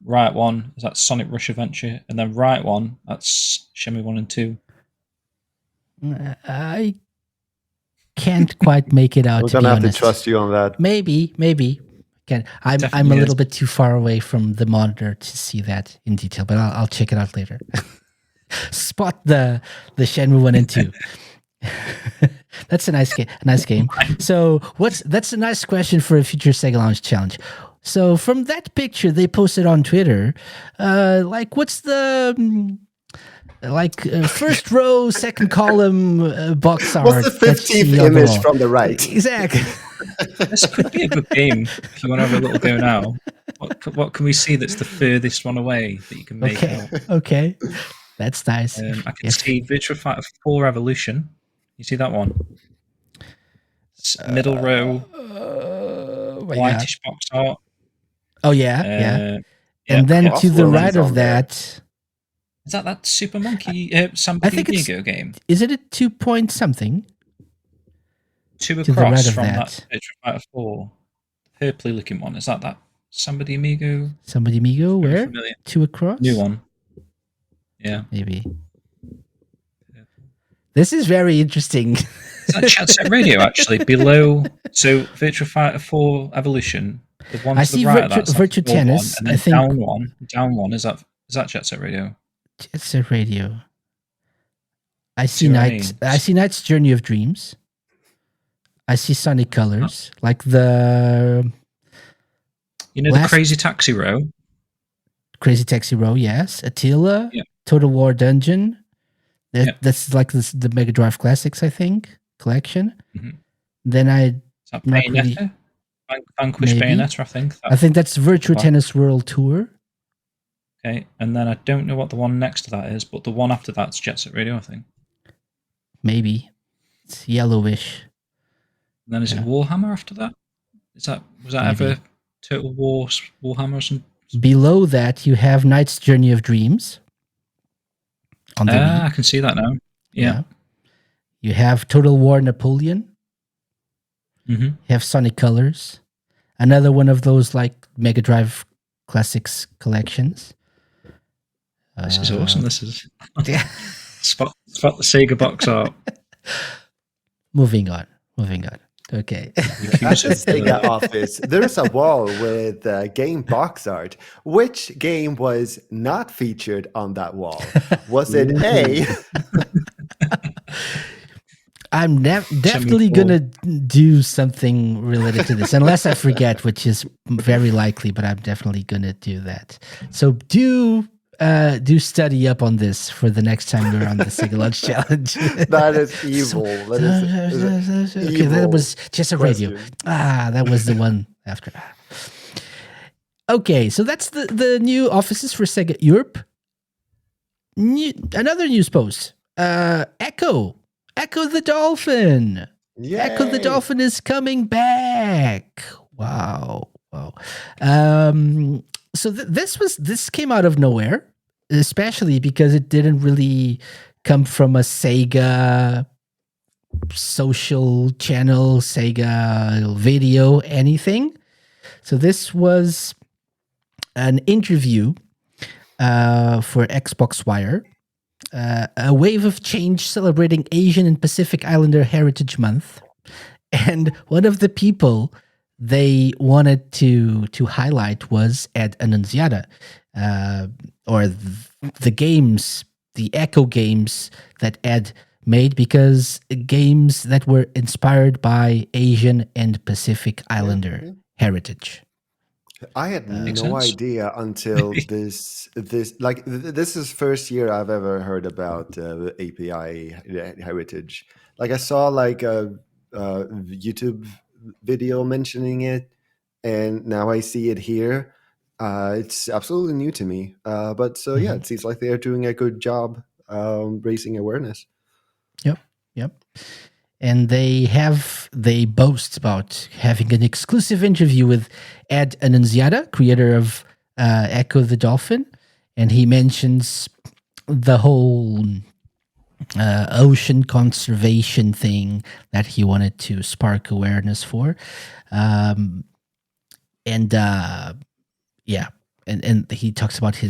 Speaker 3: Is that Sonic Rush Adventure? And then right one, that's Shenmue 1 and 2.
Speaker 1: I can't quite make it out.
Speaker 2: We're gonna have to trust you on that.
Speaker 1: Maybe. I'm a little bit too far away from the monitor to see that in detail, but I'll check it out later. Spot the Shenmue 1 and 2. That's a nice game. So that's a nice question for a future SEGA Lounge challenge. So from that picture they posted on Twitter, what's the first row, second column box art?
Speaker 2: What's the 15th image from the right?
Speaker 1: Exactly.
Speaker 3: This could be a good game if you want to have a little go now. What can we see that's the furthest one away that you can make out?
Speaker 1: Okay. That's nice.
Speaker 3: I can see Virtua Fighter 4 Evolution. You see that one? Middle row, whitish box art.
Speaker 1: Oh, yeah. And then to the right of that...
Speaker 3: Is that Super Monkey Somebody Amigo game?
Speaker 1: Is it a 2-point something?
Speaker 3: Two across from that Virtua Fighter 4. Purpley looking one. Is that Somebody Amigo?
Speaker 1: Somebody Amigo, where? Familiar. 2 across?
Speaker 3: New one. Yeah.
Speaker 1: Maybe. This is very interesting.
Speaker 3: Is that Chat Set Radio actually? Below, so Virtua Fighter 4 Evolution. The one to the right of that's
Speaker 1: Virtua Tennis.
Speaker 3: One, and I think down one is that Jet Set Radio?
Speaker 1: Jet Set Radio. I see Knight's Journey of Dreams. I see Sonic Colors, like the.
Speaker 3: The Crazy Taxi Row.
Speaker 1: Crazy Taxi Row, yes. Attila, Total War Dungeon. That's like the Mega Drive Classics, I think, collection.
Speaker 3: Mm-hmm.
Speaker 1: Then
Speaker 3: Is that Bayonetta? Vanquish Bayonetta, I think.
Speaker 1: I think that's Virtua Tennis World Tour.
Speaker 3: Okay, and then I don't know what the one next to that is, but the one after that's Jet Set Radio, I think.
Speaker 1: Maybe. It's yellowish.
Speaker 3: And then is it Warhammer after that? Was that
Speaker 1: Maybe.
Speaker 3: ever Total War Warhammer or something?
Speaker 1: Below that, you have Knight's Journey of Dreams on the Wii.
Speaker 3: I can see that now. Yeah.
Speaker 1: You have Total War Napoleon.
Speaker 3: Mm-hmm.
Speaker 1: You have Sonic Colors. Another one of those like Mega Drive Classics collections.
Speaker 3: This is awesome. This is
Speaker 1: Yeah.
Speaker 3: spot the Sega box art.
Speaker 1: Moving on. Okay.
Speaker 2: At the Sega office, there's a wall with game box art. Which game was not featured on that wall? Was it A?
Speaker 1: I'm definitely going to do something related to this, unless I forget, which is very likely, but I'm definitely going to do that. So do study up on this for the next time you're on the SEGA Lounge Challenge.
Speaker 2: That is evil.
Speaker 1: Okay, that was just a radio. That was the one after. Okay, so that's the new offices for SEGA Europe. Another news post. Ecco the Dolphin.
Speaker 2: Yay.
Speaker 1: Ecco the Dolphin is coming back. Wow. So this came out of nowhere, especially because it didn't really come from a Sega social channel, Sega video, anything. So this was an interview for Xbox Wire. A wave of change celebrating Asian and Pacific Islander Heritage Month. And one of the people they wanted to highlight was Ed Annunziata, or the games, the Ecco games that Ed made, because games that were inspired by Asian and Pacific Islander heritage.
Speaker 2: I had no idea until this is first year I've ever heard about API heritage. Like I saw like a YouTube video mentioning it, and now I see it here. It's absolutely new to me. But so yeah, it seems like they're doing a good job raising awareness.
Speaker 1: Yep. And they boast about having an exclusive interview with Ed Annunziata, creator of Ecco the Dolphin, and he mentions the whole ocean conservation thing that he wanted to spark awareness for, and he talks about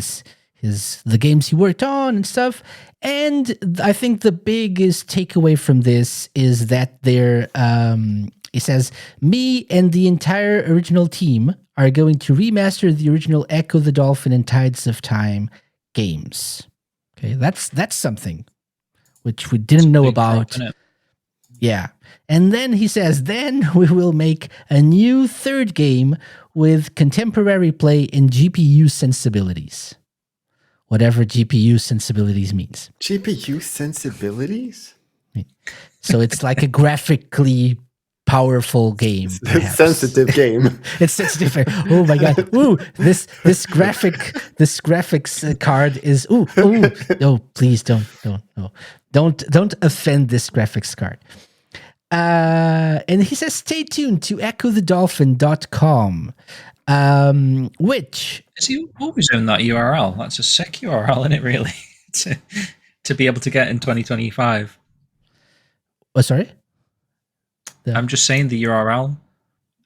Speaker 1: the games he worked on and stuff. And I think the biggest takeaway from this is that it says, me and the entire original team are going to remaster the original Ecco the Dolphin and Tides of Time games. Okay, that's something which we didn't know about. Yeah. And then he says, then we will make a new third game with contemporary play and GPU sensibilities. Whatever GPU sensibilities means.
Speaker 2: GPU sensibilities?
Speaker 1: So it's like a graphically powerful game.
Speaker 2: It's sensitive game.
Speaker 1: It's sensitive. Oh my god. Ooh, this graphics card is no, please don't offend this graphics card. And he says, stay tuned to echothedolphin.com. Which
Speaker 3: is he always own that URL? That's a sick URL, isn't it? Really, to be able to get in 2025.
Speaker 1: Oh, sorry.
Speaker 3: I'm just saying the URL.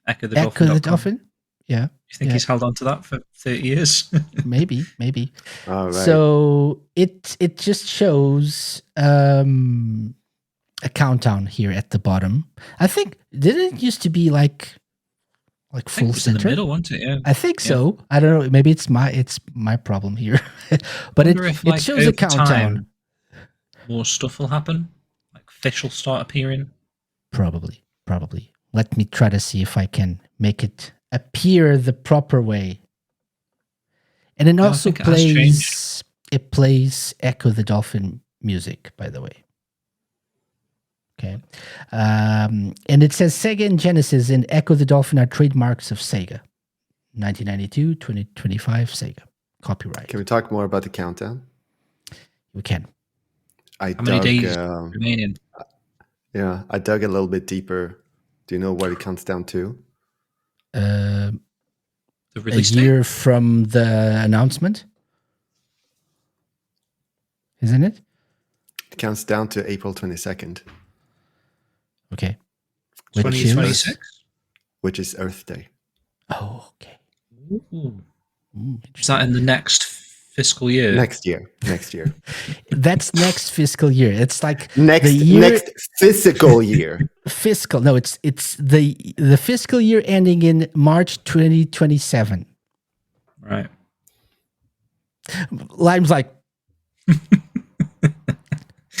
Speaker 3: Echo the
Speaker 1: Dolphin. Yeah.
Speaker 3: You think he's held on to that for 30 years?
Speaker 1: Maybe.
Speaker 2: All right.
Speaker 1: So it just shows a countdown here at the bottom. I think didn't it used to be like full center?
Speaker 3: In the middle, wasn't it? Yeah.
Speaker 1: I think so. I don't know. Maybe it's my problem here. But it shows a countdown.
Speaker 3: More stuff will happen. Like fish will start appearing.
Speaker 1: Probably. Let me try to see if I can make it appear the proper way. And it also plays Ecco the Dolphin music, by the way. Okay. And it says Sega and Genesis and Ecco the Dolphin are trademarks of Sega. 1992, 2025, Sega. Copyright.
Speaker 2: Can we talk more about the countdown?
Speaker 1: We can.
Speaker 3: How many days remaining?
Speaker 2: Yeah, I dug a little bit deeper. Do you know what it counts down to?
Speaker 1: Uh,
Speaker 3: The
Speaker 1: a
Speaker 3: release
Speaker 1: year
Speaker 3: date?
Speaker 1: from the announcement, isn't it?
Speaker 2: It counts down to April 22nd,
Speaker 1: Okay. Which
Speaker 3: 2026?
Speaker 2: which is Earth Day.
Speaker 1: Oh, okay.
Speaker 3: Ooh.
Speaker 1: Mm,
Speaker 3: Is that in the next fiscal year?
Speaker 2: Next year.
Speaker 1: That's next fiscal year. It's like the
Speaker 2: Next
Speaker 1: year
Speaker 2: physical year.
Speaker 1: fiscal. No, it's the fiscal year ending in March 2027.
Speaker 3: Right.
Speaker 1: Lime's like,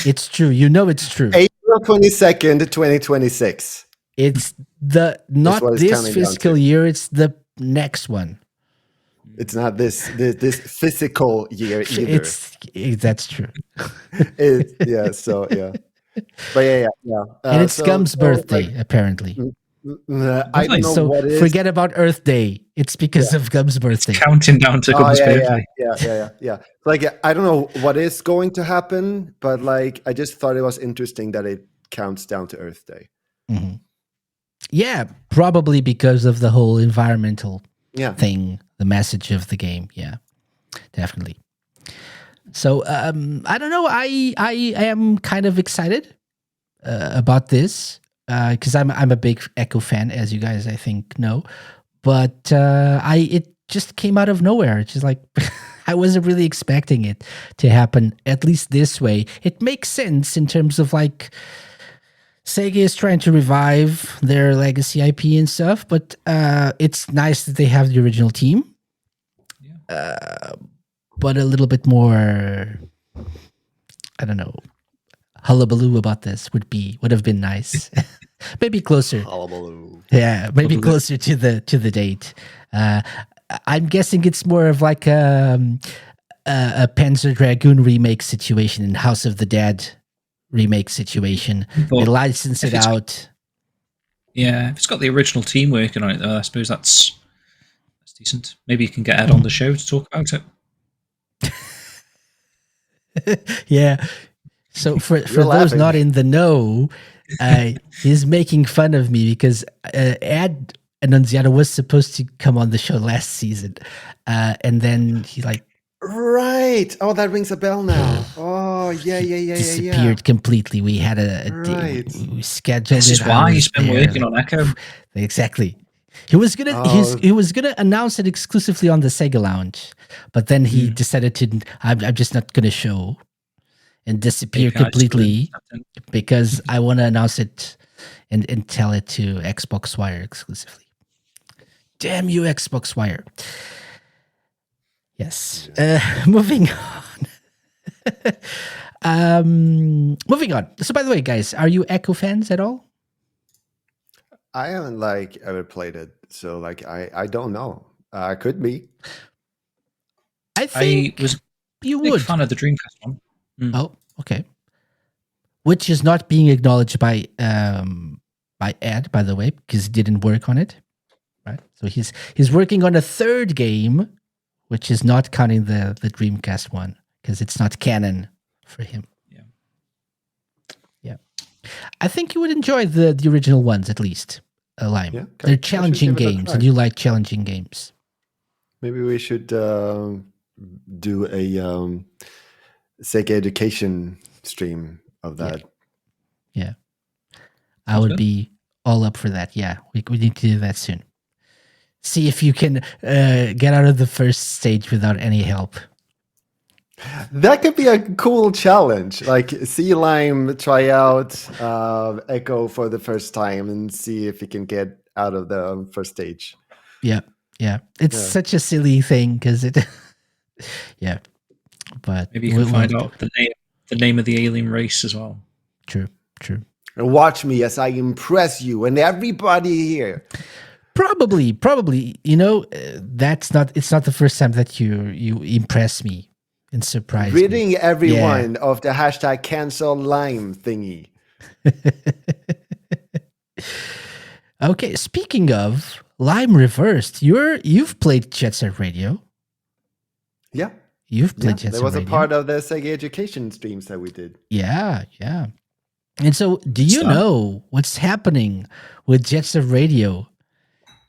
Speaker 1: it's true. You know it's true.
Speaker 2: April 22nd, 2026.
Speaker 1: It's not
Speaker 2: what it's
Speaker 1: this
Speaker 2: counting down
Speaker 1: fiscal
Speaker 2: to.
Speaker 1: year. It's the next one.
Speaker 2: It's not this physical year either.
Speaker 1: That's true.
Speaker 2: So yeah. But yeah.
Speaker 1: And it's Gum's birthday, apparently.
Speaker 2: I don't know
Speaker 1: So
Speaker 2: what it is.
Speaker 1: forget about Earth Day. It's because of Gum's birthday.
Speaker 3: Counting down to Gum's birthday.
Speaker 2: Yeah. Like, I don't know what is going to happen, but like, I just thought it was interesting that it counts down to Earth Day.
Speaker 1: Mm-hmm. Yeah, probably because of the whole environmental thing, the message of the game. Yeah, definitely. So I don't know. I am kind of excited about this because I'm a big Ecco fan, as you guys I think know. But it just came out of nowhere. It's just like I wasn't really expecting it to happen, at least this way. It makes sense in terms of like SEGA is trying to revive their legacy IP and stuff, but it's nice that they have the original team. But a little bit more, I don't know, hullabaloo about this would have been nice. Maybe closer.
Speaker 2: Hullabaloo.
Speaker 1: Yeah, maybe closer to the date. I'm guessing it's more of like a Panzer Dragoon remake situation and House of the Dead remake situation.
Speaker 3: But
Speaker 1: they license it out.
Speaker 3: Yeah, if it's got the original team working on it, though, I suppose that's decent. Maybe you can get Ed on the show to talk about
Speaker 1: it. Yeah. So for those not in the know, he's making fun of me because Ed Annunziata was supposed to come on the show last season, and then he
Speaker 2: right. Oh, that rings a bell now. Oh, yeah.
Speaker 1: Disappeared completely. We had a we scheduled.
Speaker 3: This is why he's been working on Ecco.
Speaker 1: Exactly. He was gonna announce it exclusively on the SEGA Lounge, but then he decided to. I'm just not gonna show, and disappear completely because I want to announce it and tell it to Xbox Wire exclusively. Damn you, Xbox Wire. Yes. Moving on. Moving on. So, by the way, guys, are you Ecco fans at all?
Speaker 2: I haven't ever played it, so I don't know. Could be.
Speaker 1: I think you would.
Speaker 3: Fan of the Dreamcast one.
Speaker 1: Oh, okay. Which is not being acknowledged by Ed, by the way, because he didn't work on it. Right. So he's working on a third game, which is not counting the Dreamcast one because it's not canon for him. Yeah. I think you would enjoy the original ones at least. Lime. Yeah, they're challenging games, and you like challenging games.
Speaker 2: Maybe we should do a SEGA education stream of that.
Speaker 1: Yeah. I would be all up for that. Yeah, we need to do that soon. See if you can get out of the first stage without any help.
Speaker 2: That could be a cool challenge. See Lime try out Ecco for the first time and see if he can get out of the first stage.
Speaker 1: Yeah. It's such a silly thing because it. Yeah, but
Speaker 3: maybe you can find out the name of the alien race as well.
Speaker 1: True.
Speaker 2: And watch me as I impress you and everybody here.
Speaker 1: Probably. You know, it's not the first time that you impress me. And surprise
Speaker 2: ridding
Speaker 1: me.
Speaker 2: Everyone of the hashtag cancel Lime thingy.
Speaker 1: Okay, speaking of Lime Reversed, you've played Jet Set Radio.
Speaker 2: Yeah.
Speaker 1: You've played Jet Set Radio.
Speaker 2: That was a part of the SEGA education streams that we did.
Speaker 1: Yeah. And so do you know what's happening with Jet Set Radio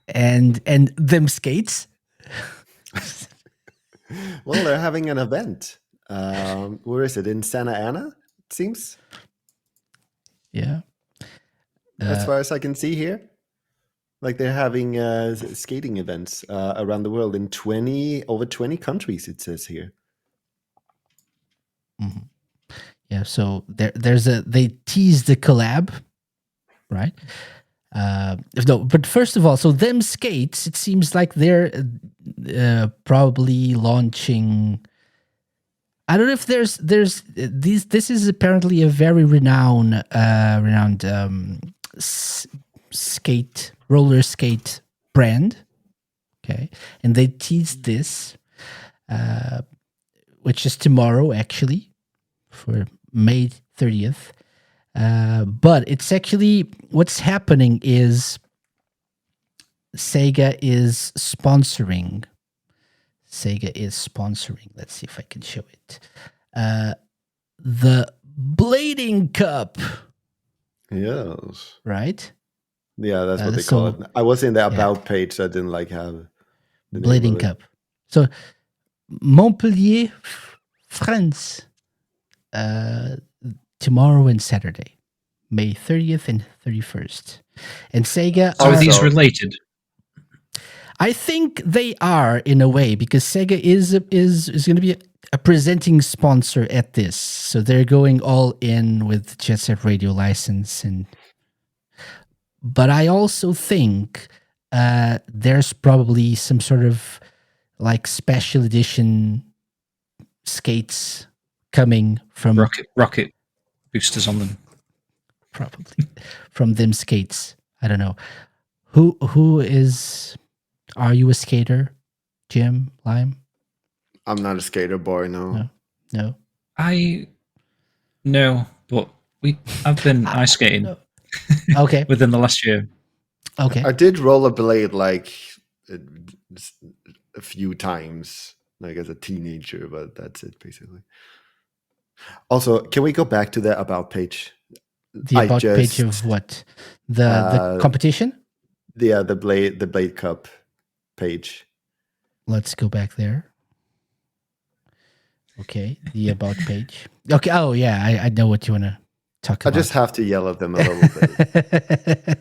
Speaker 1: and them skates.
Speaker 2: Well, they're having an event. Where is it? In Santa Ana, it seems.
Speaker 1: Yeah.
Speaker 2: As far as I can see here. Like they're having skating events around the world in over 20 countries, it says here.
Speaker 1: Mm-hmm. Yeah, so they tease the collab, right? No, but first of all, so them skates, it seems like they're probably launching. I don't know if there's these. This is apparently a very renowned roller skate brand. Okay, and they teased this, which is tomorrow actually, for May 30th. But it's actually what's happening is SEGA is sponsoring. Let's see if I can show it. The Blading Cup.
Speaker 2: Yes.
Speaker 1: Right?
Speaker 2: Yeah, that's what they call it. I was in the About page, so I didn't have the
Speaker 1: Blading Cup. So Montpellier, France. Tomorrow and Saturday, May 30th and 31st. And SEGA
Speaker 3: are these related?
Speaker 1: I think they are in a way, because SEGA is going to be a presenting sponsor at this. So they're going all in with Jet Set Radio license. But I also think there's probably some sort of like special edition skates coming from
Speaker 3: rocket boosters on them,
Speaker 1: probably from them skates. I don't know who is. Are you a skater, Jim Lime?
Speaker 2: I'm not a skater boy.
Speaker 1: No.
Speaker 3: No, but I've been ice skating.
Speaker 1: No. Okay.
Speaker 3: Within the last year.
Speaker 1: Okay.
Speaker 2: I did rollerblade like a few times, like as a teenager, but that's it basically. Also, can we go back to the About page?
Speaker 1: The About page of what? The competition?
Speaker 2: Yeah, the Blade Cup page.
Speaker 1: Let's go back there. Okay, the About page. Okay, oh yeah, I know what you want to talk about.
Speaker 2: I just have to yell at them a little bit.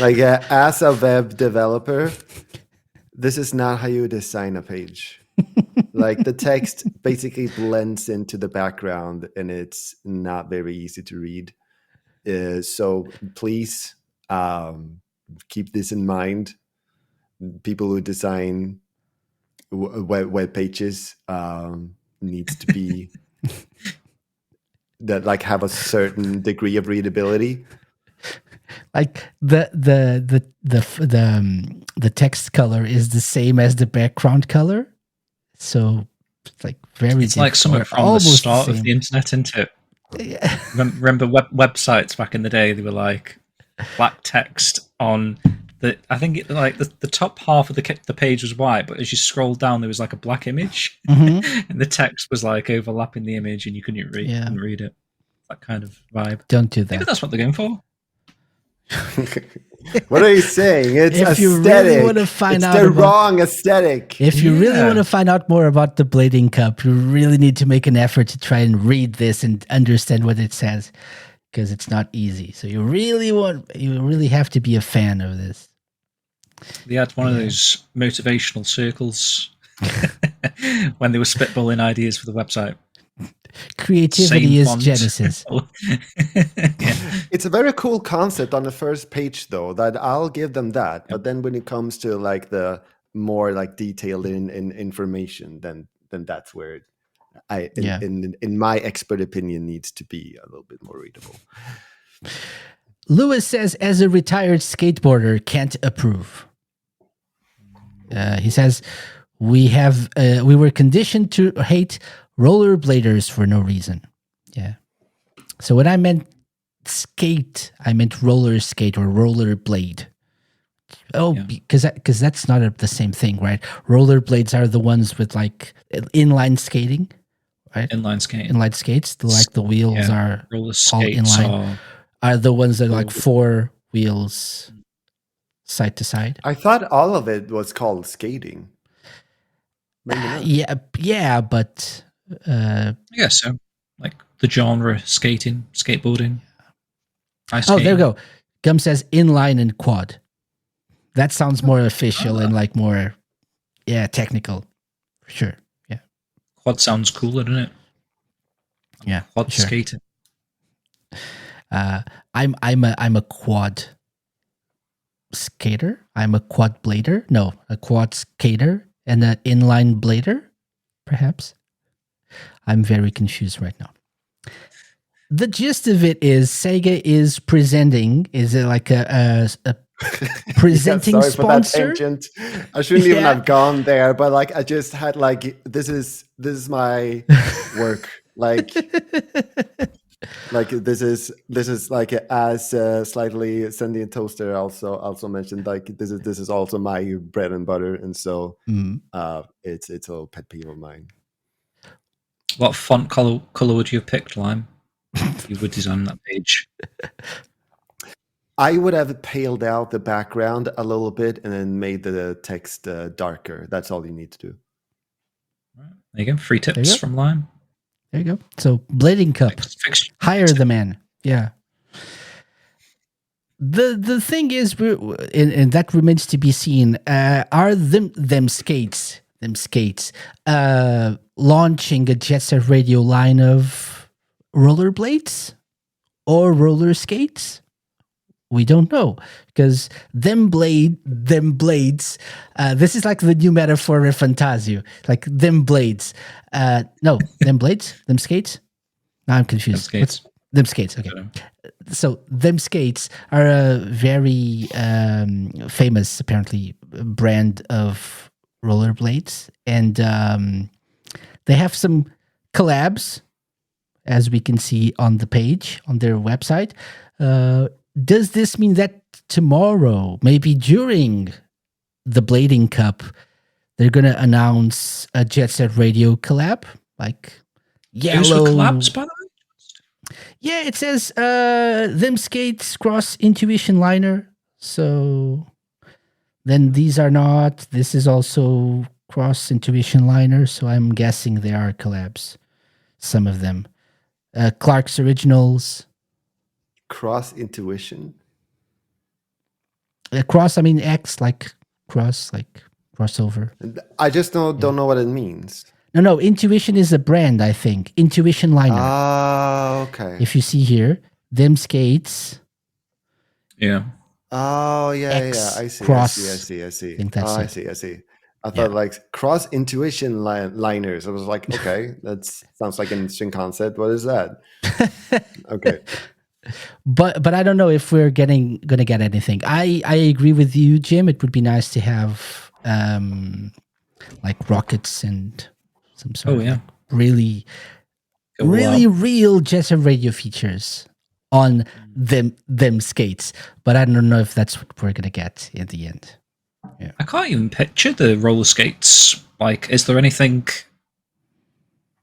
Speaker 2: Like, as a web developer, this is not how you design a page. Like, the text basically blends into the background, and it's not very easy to read. So please keep this in mind. People who design web pages needs to be that like have a certain degree of readability.
Speaker 1: Like the text color is the same as the background color, so it's like very.
Speaker 3: It's like something from the start of the internet, isn't it?
Speaker 1: Yeah.
Speaker 3: Remember websites back in the day? They were like black text on. I think the top half of the page was white, but as you scrolled down, there was like a black image, and the text was like overlapping the image, and you couldn't read it. That kind of vibe.
Speaker 1: Don't do that.
Speaker 3: Maybe that's what they're going for.
Speaker 2: What are you saying? It's
Speaker 1: if
Speaker 2: aesthetic.
Speaker 1: You really want to find
Speaker 2: it's the wrong aesthetic.
Speaker 1: If you really want to find out more about the Blading Cup, you really need to make an effort to try and read this and understand what it says, because it's not easy. So you really have to be a fan of this.
Speaker 3: They had one of those motivational circles when they were spitballing ideas for the website.
Speaker 1: Creativity is Genesis.
Speaker 2: It's a very cool concept on the first page, though. That I'll give them that. But then when it comes to like the more like detailed in information, then that's where in my expert opinion needs to be a little bit more readable.
Speaker 1: Lewis says, as a retired skateboarder, can't approve. He says, we were conditioned to hate rollerbladers for no reason. Yeah. So when I meant skate, I meant roller skate or rollerblade. Oh, because that's not the same thing, right? Rollerblades are the ones with like inline skating, right?
Speaker 3: Inline skating.
Speaker 1: Inline skates. The wheels are
Speaker 3: roller
Speaker 1: all inline. Are the ones that are like four wheels. side to side.
Speaker 2: I thought all of it was called skating. Maybe not.
Speaker 1: Yeah, but
Speaker 3: I guess so. Like the genre, skating, skateboarding. Ice
Speaker 1: there we
Speaker 3: skating.
Speaker 1: go. Gum says inline and quad. That sounds more official and like more, technical, for sure. Yeah,
Speaker 3: Quad sounds cooler, doesn't it?
Speaker 1: yeah.
Speaker 3: Quad
Speaker 1: sure.
Speaker 3: skater.
Speaker 1: I'm a quad skater. I'm a quad blader. No, a quad skater and an inline blader, perhaps. I'm very confused right now. The gist of it is SEGA is presenting. Is it like a presenting
Speaker 2: sorry for that
Speaker 1: sponsor?
Speaker 2: tangent. I shouldn't even have gone there, but like I just had like this is my work. Like this is like as slightly sentient toaster also mentioned, like this is also my bread and butter, and so it's a pet peeve of mine.
Speaker 3: What font color would you have picked, Lime? If you would design that page.
Speaker 2: I would have paled out the background a little bit and then made the text darker. That's all you need to do.
Speaker 3: Right. There you go. Free tips from Lime.
Speaker 1: There you go. So Blading Cup, hire the man. Yeah. The thing is, and that remains to be seen. Are them skates launching a Jet Set Radio line of rollerblades or roller skates? We don't know, because them blades. This is like the new metaphor of Fantasio. Like them blades. No, them blades. Them skates. Now I'm confused. Them skates. Okay. So them skates are a very famous, apparently, brand of rollerblades, and they have some collabs, as we can see on the page on their website. Does this mean that tomorrow, maybe during the Blading Cup, they're going to announce a Jet Set Radio collab? Like yellow
Speaker 3: collabs, by the way?
Speaker 1: Yeah, it says them skates cross intuition liner. So then these are not. This is also cross intuition liner. So I'm guessing they are collabs. Some of them. Clark's Originals.
Speaker 2: Cross intuition.
Speaker 1: Cross, I mean X, like cross, like crossover.
Speaker 2: I just don't know what it means.
Speaker 1: No, Intuition is a brand, I think. Intuition liner.
Speaker 2: Ah, okay.
Speaker 1: If you see here, them skates.
Speaker 3: Yeah.
Speaker 2: Oh, yeah,
Speaker 1: X
Speaker 2: yeah. I see.
Speaker 1: Cross.
Speaker 2: I see.
Speaker 1: I think that's
Speaker 2: I
Speaker 1: it.
Speaker 2: see. I thought like cross intuition liners. I was like, okay, that sounds like an interesting concept. What is that? Okay.
Speaker 1: But I don't know if we're gonna get anything. I agree with you, Jim. It would be nice to have like rockets and some sort of like really real Jet Set Radio features on them skates. But I don't know if that's what we're gonna get in the end. Yeah.
Speaker 3: I can't even picture the roller skates. Like, is there anything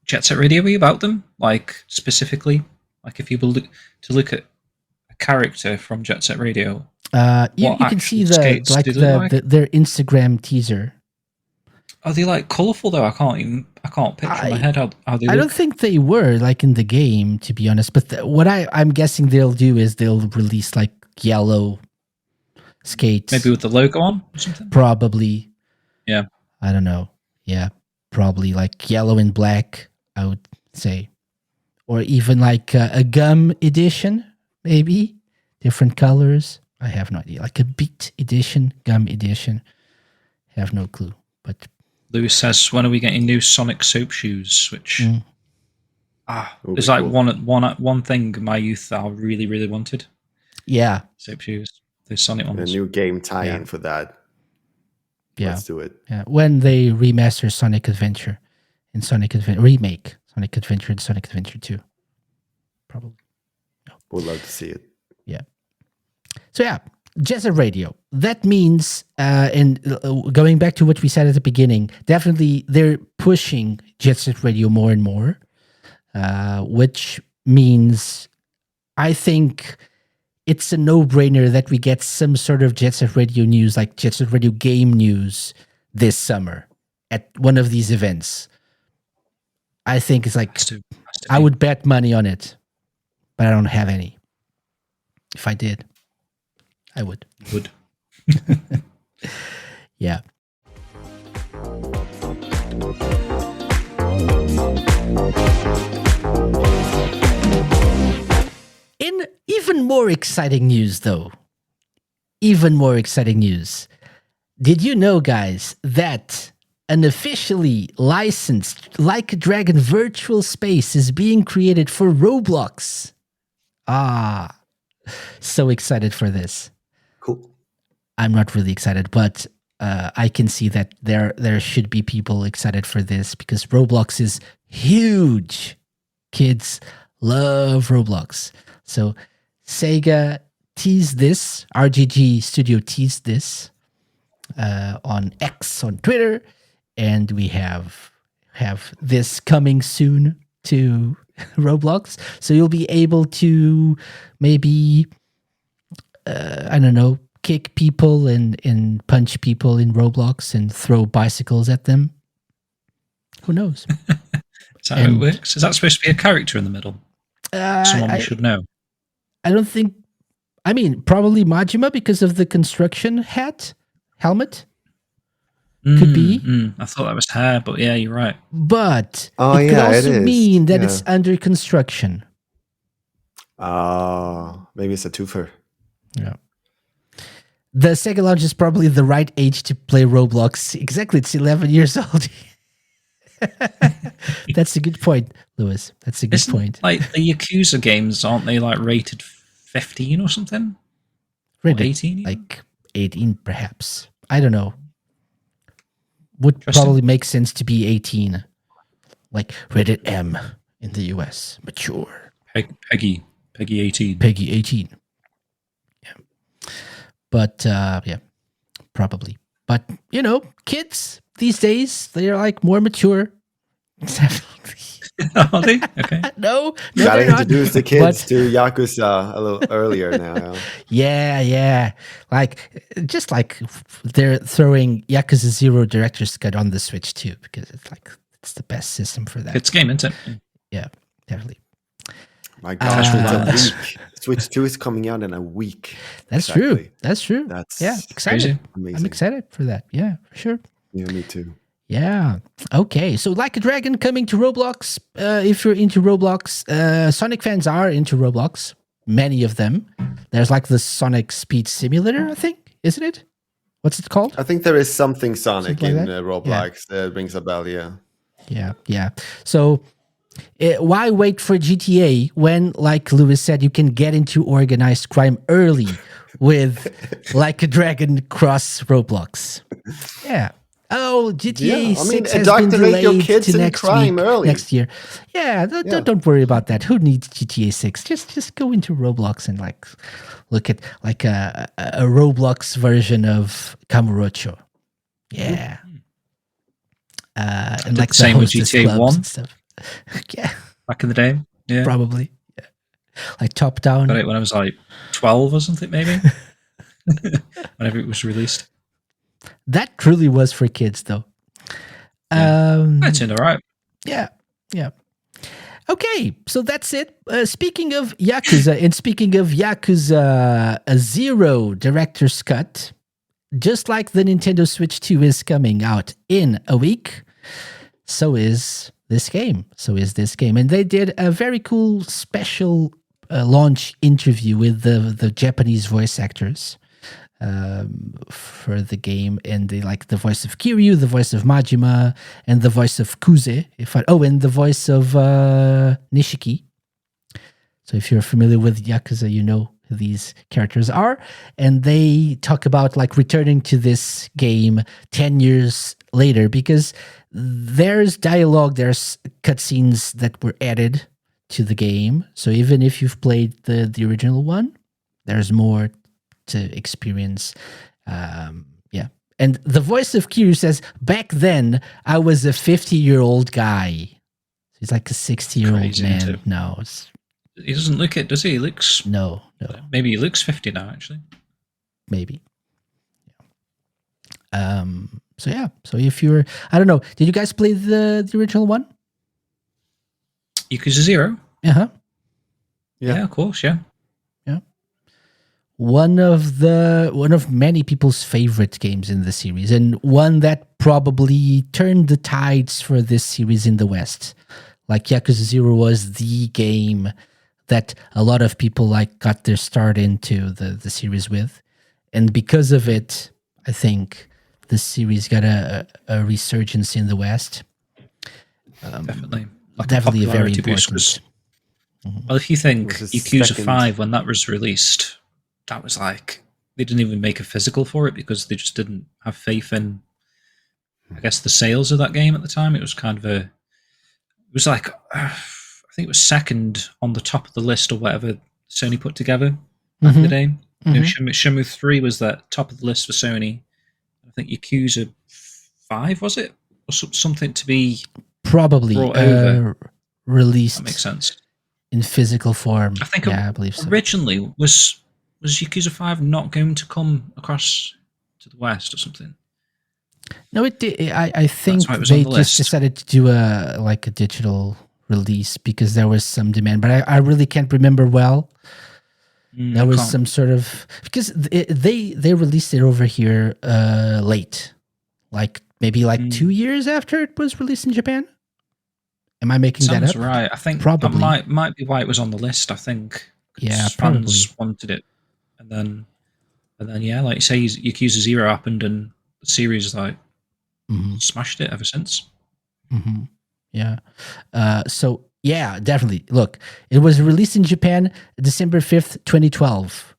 Speaker 3: Jet Set Radio-y about them? Like, specifically? Like, if you were to look at a character from Jet Set Radio,
Speaker 1: you can see their Instagram teaser.
Speaker 3: Are they like colourful though? I can't picture in my head how they look.
Speaker 1: I don't think they were like in the game, to be honest. But what I'm guessing they'll do is they'll release like yellow skates,
Speaker 3: maybe with the logo on or something.
Speaker 1: Probably.
Speaker 3: Yeah.
Speaker 1: I don't know. Yeah, probably like yellow and black, I would say. Or even like a gum edition, maybe. Different colors. I have no idea. Like a beat edition, gum edition. Have no clue. But
Speaker 3: Lewis says, when are we getting new Sonic soap shoes? Which is like cool. one thing in my youth that I really, really wanted.
Speaker 1: Yeah.
Speaker 3: Soap shoes. Those Sonic ones.
Speaker 2: A new game tie-in for that.
Speaker 1: Yeah.
Speaker 2: Let's do it.
Speaker 1: Yeah. When they remaster Sonic Adventure and remake Sonic Adventure and Sonic Adventure 2. Probably. No.
Speaker 2: Would love to see it.
Speaker 1: Yeah. So yeah, Jet Set Radio. That means, and going back to what we said at the beginning, definitely they're pushing Jet Set Radio more and more, which means I think it's a no-brainer that we get some sort of Jet Set Radio news, like Jet Set Radio game news this summer at one of these events. I think it's like, I would bet money on it, but I don't have any. If I did, I would. Yeah. In even more exciting news, though, did you know, guys, that an officially licensed Like a Dragon virtual space is being created for Roblox? So excited for this.
Speaker 2: Cool.
Speaker 1: I'm not really excited, but I can see that there should be people excited for this because Roblox is huge. Kids love Roblox. So SEGA teased this, RGG Studio teased this on X on Twitter, and we have this coming soon to Roblox. So you'll be able to maybe I don't know, kick people and punch people in Roblox and throw bicycles at them. Who knows?
Speaker 3: Is that how it works? Is that supposed to be a character in the middle? Someone we should know.
Speaker 1: I don't think. I mean, probably Majima because of the construction helmet. Could be.
Speaker 3: I thought that was hair, but yeah, you're right.
Speaker 1: But it could also mean that it's under construction.
Speaker 2: Maybe it's a twofer.
Speaker 1: Yeah. The SEGA Lounge is probably the right age to play Roblox. Exactly, it's 11 years old. That's a good point, Lewis. That's a good point.
Speaker 3: Like the Yakuza games, aren't they like rated 15 or something?
Speaker 1: Rated
Speaker 3: 18?
Speaker 1: Like 18, perhaps. I don't know. Would probably make sense to be 18. Like rated M in the US. Mature.
Speaker 3: Peggy 18.
Speaker 1: Peggy 18. Yeah. But, yeah, probably. But, you know, kids these days, they're like more mature.
Speaker 3: Are they? Okay.
Speaker 1: No,
Speaker 2: gotta introduce the kids to Yakuza a little earlier now.
Speaker 1: Yeah. Like, just like they're throwing Yakuza 0 Director's Cut on the Switch too, because it's the best system for that.
Speaker 3: It's game, isn't it?
Speaker 1: Yeah, definitely.
Speaker 2: My gosh, it's a week. Switch 2 is coming out in a week.
Speaker 1: That's true. That's excited.
Speaker 3: Crazy.
Speaker 1: Amazing. I'm excited for that. Yeah, for sure.
Speaker 2: Yeah, me too.
Speaker 1: Yeah. Okay. So, Like a Dragon coming to Roblox. If you're into Roblox, Sonic fans are into Roblox. Many of them. There's like the Sonic Speed Simulator, I think, isn't it? What's it called?
Speaker 2: I think there is something Sonic
Speaker 1: Something like
Speaker 2: in Roblox that rings a bell. Yeah.
Speaker 1: Yeah. So, why wait for GTA when, like Lewis said, you can get into organized crime early with Like a Dragon cross Roblox? Yeah. Oh, GTA 6 has been delayed to next year. Yeah, don't worry about that. Who needs GTA 6? Just go into Roblox and like look at like a Roblox version of Kamurocho. Yeah. And like the
Speaker 3: same with GTA 1
Speaker 1: and stuff. Yeah.
Speaker 3: Back in the day. Yeah.
Speaker 1: Probably. Yeah. Like top down.
Speaker 3: Got it when I was like 12 or something, maybe. Whenever it was released.
Speaker 1: That truly was for kids, though.
Speaker 3: That turned all right.
Speaker 1: Yeah. Okay, so that's it. Speaking of Yakuza, and speaking of Yakuza 0 Director's Cut, just like the Nintendo Switch 2 is coming out in a week, so is this game. And they did a very cool special launch interview with the Japanese voice actors for the game, and they like the voice of Kiryu, the voice of Majima, and the voice of Kuze. And the voice of Nishiki. So if you're familiar with Yakuza, you know who these characters are. And they talk about like returning to this game 10 years later, because there's dialogue, there's cutscenes that were added to the game. So even if you've played the original one, there's more to experience. And the voice of Kiryu says, back then I was a 50-year-old guy. He's like a 60-year-old man now.
Speaker 3: He doesn't look it, does he? He looks...
Speaker 1: No.
Speaker 3: Maybe he looks 50 now, actually.
Speaker 1: Maybe. So yeah. So if you're, I don't know, did you guys play the original one?
Speaker 3: Yakuza 0?
Speaker 1: Uh-huh.
Speaker 3: Yeah, of course, yeah.
Speaker 1: One of many people's favorite games in the series, and one that probably turned the tides for this series in the West. Like Yakuza 0 was the game that a lot of people like got their start into the series with. And because of it, I think the series got a resurgence in the West.
Speaker 3: Definitely. Like
Speaker 1: Definitely very
Speaker 3: popularity boost
Speaker 1: important.
Speaker 3: Well, if you think
Speaker 2: It was a
Speaker 3: Yakuza
Speaker 2: second-
Speaker 3: 5, when that was released, that was like, they didn't even make a physical for it because they just didn't have faith in, I guess, the sales of that game at the time. It was kind of it was like, I think it was second on the top of the list or whatever Sony put together back in the day. You know, Shenmue 3 was that top of the list for Sony. I think Yakuza 5, was it? Or something to be
Speaker 1: Probably
Speaker 3: brought over.
Speaker 1: released
Speaker 3: That makes sense.
Speaker 1: in physical form.
Speaker 3: I think
Speaker 1: I believe so.
Speaker 3: originally was Yakuza 5 not going to come across to the West or something?
Speaker 1: No, it did. I think
Speaker 3: why it was on
Speaker 1: they
Speaker 3: the
Speaker 1: just
Speaker 3: list.
Speaker 1: decided to do a digital release because there was some demand, but I really can't remember well. There was some sort of, because they released it over here late, like maybe 2 years after it was released in Japan. Am I making that
Speaker 3: Sounds
Speaker 1: up?
Speaker 3: right. I think
Speaker 1: Probably.
Speaker 3: that might be why it was on the list. I think.
Speaker 1: Yeah,
Speaker 3: Fans
Speaker 1: probably.
Speaker 3: wanted it, and then yeah, like you say, Yakuza 0 happened, and the series like smashed it ever since.
Speaker 1: Yeah. So yeah, definitely. Look, it was released in Japan December 5th, 2012.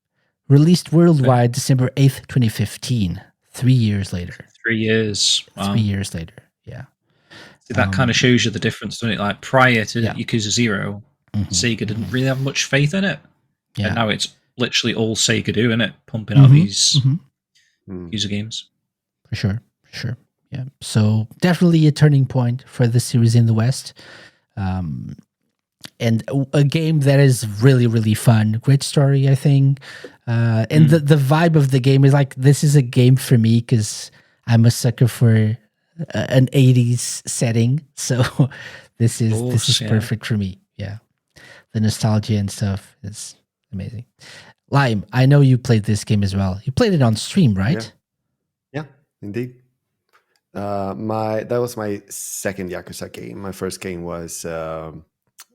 Speaker 1: Released worldwide December 8th, 2015. 3 years later.
Speaker 3: 3 years. Wow.
Speaker 1: 3 years later. Yeah.
Speaker 3: See, that kind of shows you the difference, doesn't it? Like prior to Yakuza 0, Sega didn't really have much faith in it.
Speaker 1: Yeah.
Speaker 3: And now it's literally all Sega do, isn't it? Pumping out these Yakuza games.
Speaker 1: For sure. Yeah. So definitely a turning point for the series in the West. And a game that is really, really fun. Great story, I think. And the vibe of the game is like, this is a game for me because I'm a sucker for an 80s setting. So this is perfect for me. Yeah. The nostalgia and stuff is amazing. Lime, I know you played this game as well. You played it on stream, right?
Speaker 2: Yeah, indeed. That was my second Yakuza game. My first game was Like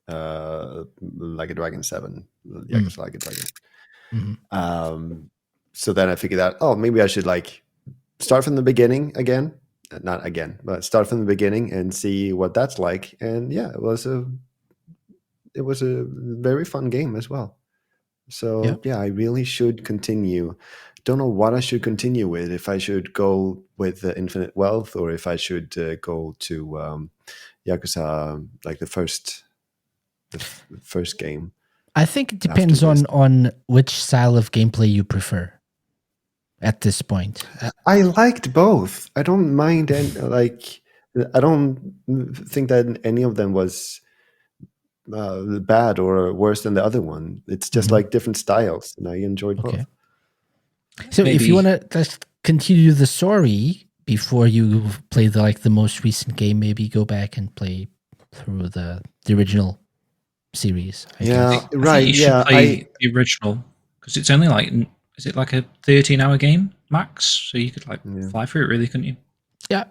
Speaker 2: a Dragon 7. Yakuza Like a Dragon. So then I figured out, maybe I should start from the beginning again. Not again, but start from the beginning and see what that's like. And yeah, it was a very fun game as well. So yeah, I really should continue. Don't know what I should continue with. If I should go with Infinite Wealth, or if I should go to Yakuza, like the first game.
Speaker 1: I think it depends on which style of gameplay you prefer at this point.
Speaker 2: I liked both. I don't mind I don't think that any of them was bad or worse than the other one. It's just like different styles, and I enjoyed both.
Speaker 1: So if you want to just continue the story before you play the most recent game, maybe go back and play through the original series.
Speaker 3: I think you should play the original because it's only is it like a 13-hour game max? So you could fly through it, really, couldn't you?
Speaker 1: Yeah.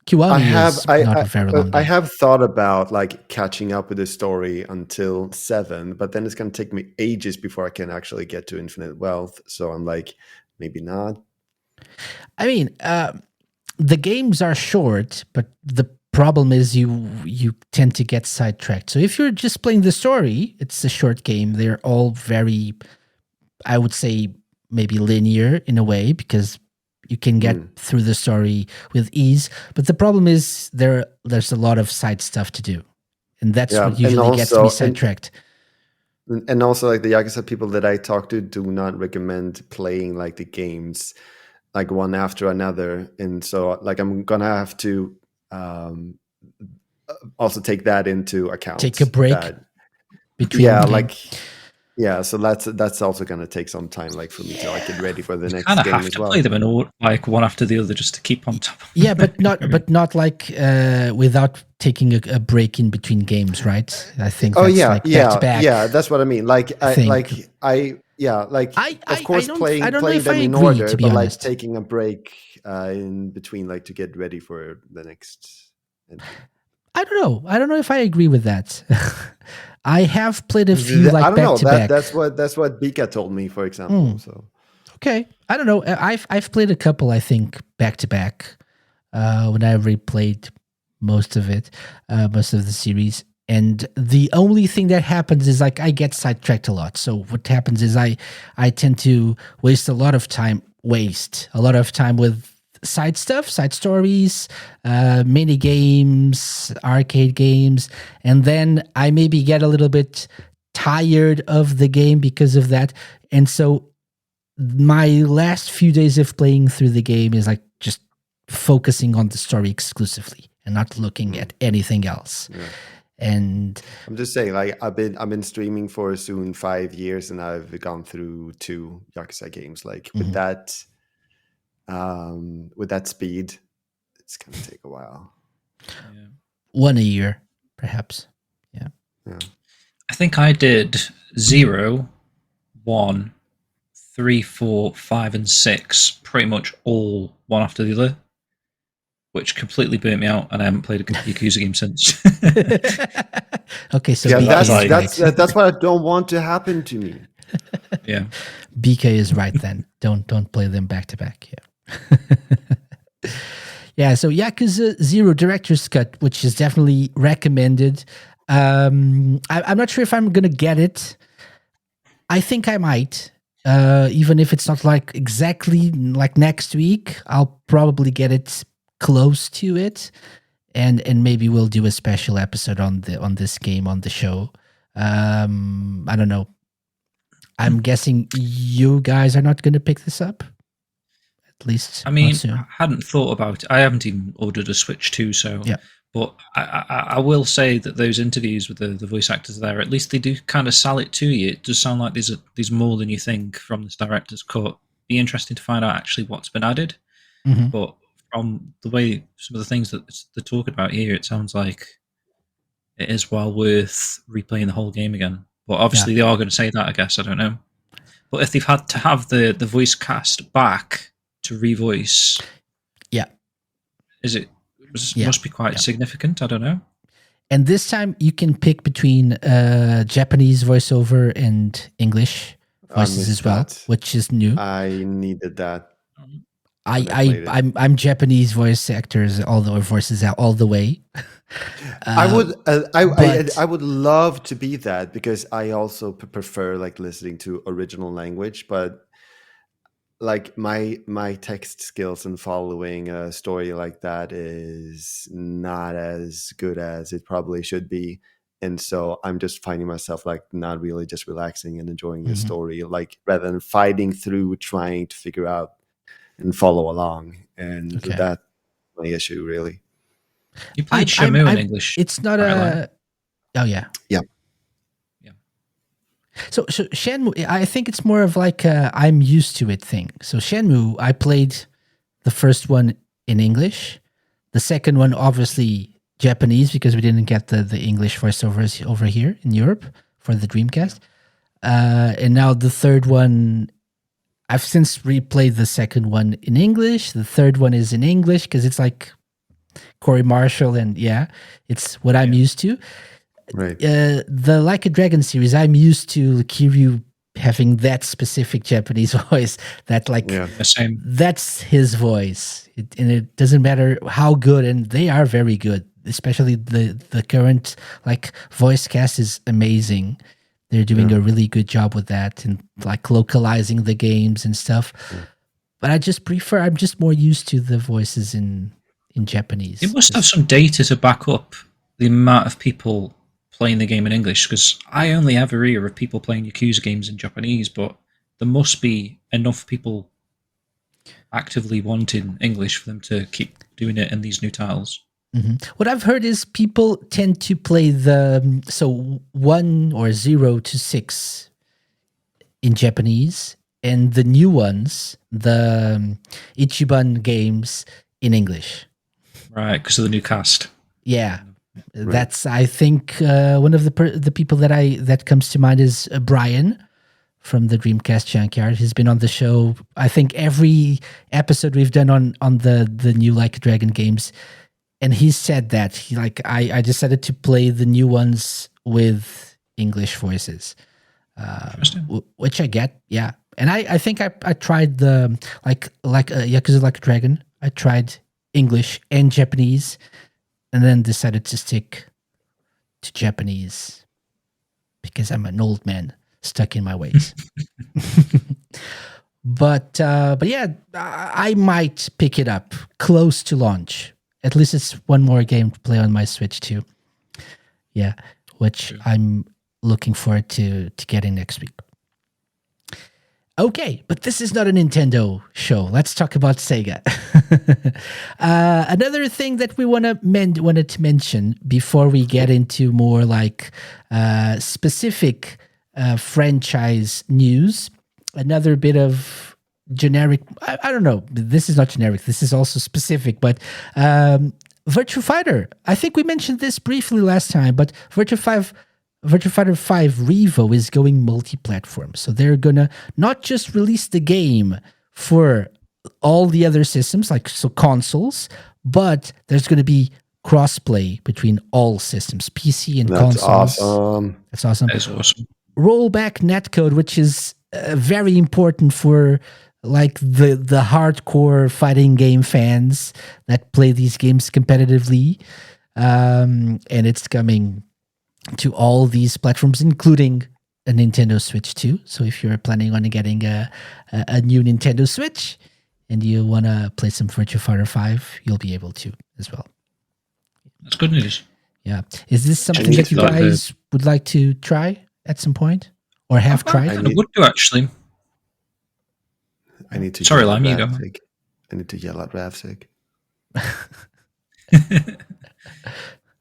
Speaker 1: Kiwami is not a very long game.
Speaker 2: I have thought about catching up with the story until 7, but then it's going to take me ages before I can actually get to Infinite Wealth. So I'm maybe not.
Speaker 1: I mean, the games are short, but the problem is you tend to get sidetracked. So if you're just playing the story, it's a short game. They're all very, I would say, maybe linear in a way, because you can get through the story with ease. But the problem is there's a lot of side stuff to do. And that's what usually gets me sidetracked.
Speaker 2: And also, the Yakuza people that I talk to do not recommend playing the games one after another. And so I'm going to have to also take that into account.
Speaker 1: Take a break. between.
Speaker 2: Yeah, like so that's also gonna take some time, like for me to like get ready for the next
Speaker 3: Kind of
Speaker 2: game
Speaker 3: have
Speaker 2: as
Speaker 3: to
Speaker 2: well.
Speaker 3: play them in order, like one after the other, just to keep on top.
Speaker 1: Yeah, but not like without taking a break in between games, right? I think that's like back to back.
Speaker 2: Yeah, that's what I mean. Like of course
Speaker 1: I don't know
Speaker 2: playing
Speaker 1: if I
Speaker 2: them in
Speaker 1: agree,
Speaker 2: order,
Speaker 1: to be
Speaker 2: but like
Speaker 1: honest.
Speaker 2: taking a break in between, like to get ready for the next entry.
Speaker 1: I don't know if I agree with that. I have played a few
Speaker 2: I
Speaker 1: like
Speaker 2: don't
Speaker 1: back
Speaker 2: know.
Speaker 1: to back.
Speaker 2: That's what Bika told me, for example. So
Speaker 1: Okay, I don't know. I've played a couple, I think, back to back. When I replayed most of it, most of the series, and the only thing that happens is like I get sidetracked a lot. So what happens is I tend to waste a lot of time with side stuff, side stories, mini games, arcade games, and then I maybe get a little bit tired of the game because of that. And so my last few days of playing through the game is like just focusing on the story exclusively and not looking at anything else.
Speaker 2: yeah.
Speaker 1: And
Speaker 2: I'm just saying, like I've been streaming for soon 5 years, and I've gone through 2 Yakuza games. Like with that speed, it's gonna take a while.
Speaker 3: Yeah.
Speaker 1: one a year, perhaps. Yeah.
Speaker 3: I think I did 0, 1, 3, 4, 5, and 6 pretty much all one after the other, which completely burnt me out, and I haven't played a Yakuza game since.
Speaker 1: Okay, so
Speaker 2: Yeah,
Speaker 1: BK
Speaker 2: that's
Speaker 1: is right.
Speaker 2: that's what I don't want to happen to me.
Speaker 3: Yeah.
Speaker 1: BK is right then. Don't play them back to back. Yeah. Yeah, so Yakuza 0 Director's Cut, which is definitely recommended. I'm not sure if I'm gonna get it. I think I might. Even if it's not like exactly like next week, I'll probably get it close to it, and maybe we'll do a special episode on this game on the show. I don't know. I'm guessing you guys are not going to pick this up, at least.
Speaker 3: I mean,
Speaker 1: not soon.
Speaker 3: I hadn't thought about it. I haven't even ordered a Switch 2, so
Speaker 1: Yeah.
Speaker 3: But I will say that those interviews with the voice actors there, at least they do kind of sell it to you. It does sound like there's more than you think from this director's cut. Be interesting to find out actually what's been added.
Speaker 1: Mhm.
Speaker 3: But from the way some of the things that they're talking about here, it sounds like it is well worth replaying the whole game again. But obviously they are going to say that, I guess. I don't know. But if they've had to have the voice cast back to revoice,
Speaker 1: Yeah.
Speaker 3: must be quite significant. I don't know.
Speaker 1: And this time you can pick between Japanese voiceover and English voices as well, which is new.
Speaker 2: I needed that.
Speaker 1: I'm Japanese voice actors, voices out all the way.
Speaker 2: I would love to be that, because I also prefer like listening to original language, but like my text skills and following a story like that is not as good as it probably should be. And so I'm just finding myself like not really just relaxing and enjoying the story, like rather than fighting through trying to figure out and follow along. And that's my issue, really.
Speaker 3: You played Shamu in English.
Speaker 1: It's not a... Oh, yeah.
Speaker 2: Yeah.
Speaker 1: So Shenmue, I think it's more of like a I'm used to it thing. So Shenmue, I played the first one in English. The second one, obviously, Japanese, because we didn't get the English voiceovers over here in Europe for the Dreamcast. And now the third one, I've since replayed the second one in English. The third one is in English because it's like Corey Marshall, and it's what I'm used to.
Speaker 2: Right.
Speaker 1: The Like a Dragon series, I'm used to Kiryu having that specific Japanese voice. That that's his voice, and it doesn't matter how good, and they are very good. Especially the current like voice cast is amazing. They're doing a really good job with that and like localizing the games and stuff. But I'm just more used to the voices in Japanese.
Speaker 3: It must have some data to back up the amount of people playing the game in English, because I only ever hear of people playing Yakuza games in Japanese, but there must be enough people actively wanting English for them to keep doing it in these new titles.
Speaker 1: What I've heard is people tend to play the 1 or 0 to 6 in Japanese, and the new ones, the Ichiban games, in English.
Speaker 3: Right, because of the new cast.
Speaker 1: Yeah, that's, I think, one of the people that comes to mind is Brian from the Dreamcast Junkyard. He's been on the show, I think, every episode we've done on the new Like a Dragon games. And he said that I decided to play the new ones with English voices, which I get, yeah. And I think I tried the Yakuza Like a Dragon. I tried English and Japanese, and then decided to stick to Japanese because I'm an old man stuck in my ways. But yeah, I might pick it up close to launch. At least it's one more game to play on my Switch too. Yeah, which I'm looking forward to getting next week. Okay, but this is not a Nintendo show. Let's talk about Sega. Another thing that we wanted to mention before we get into more like specific franchise news. Another bit of generic, I don't know, this is not generic, this is also specific, but Virtua Fighter, I think we mentioned this briefly last time, but Virtua Fighter 5 Revo is going multi-platform, so they're gonna not just release the game for all the other systems, consoles, but there's gonna be crossplay between all systems, PC and consoles. That's awesome.
Speaker 3: That's awesome.
Speaker 1: Rollback netcode, which is very important for like the hardcore fighting game fans that play these games competitively, and it's coming to all these platforms, including a Nintendo Switch too. So if you're planning on getting a new Nintendo Switch and you want to play some Virtua Fighter 5, you'll be able to as well.
Speaker 3: That's good news.
Speaker 1: Yeah. Is this something that you guys would like to try at some point or have tried?
Speaker 3: I would do, actually.
Speaker 2: I need to.
Speaker 3: Sorry, Lime, you go.
Speaker 2: I need to yell at RadioSEGA.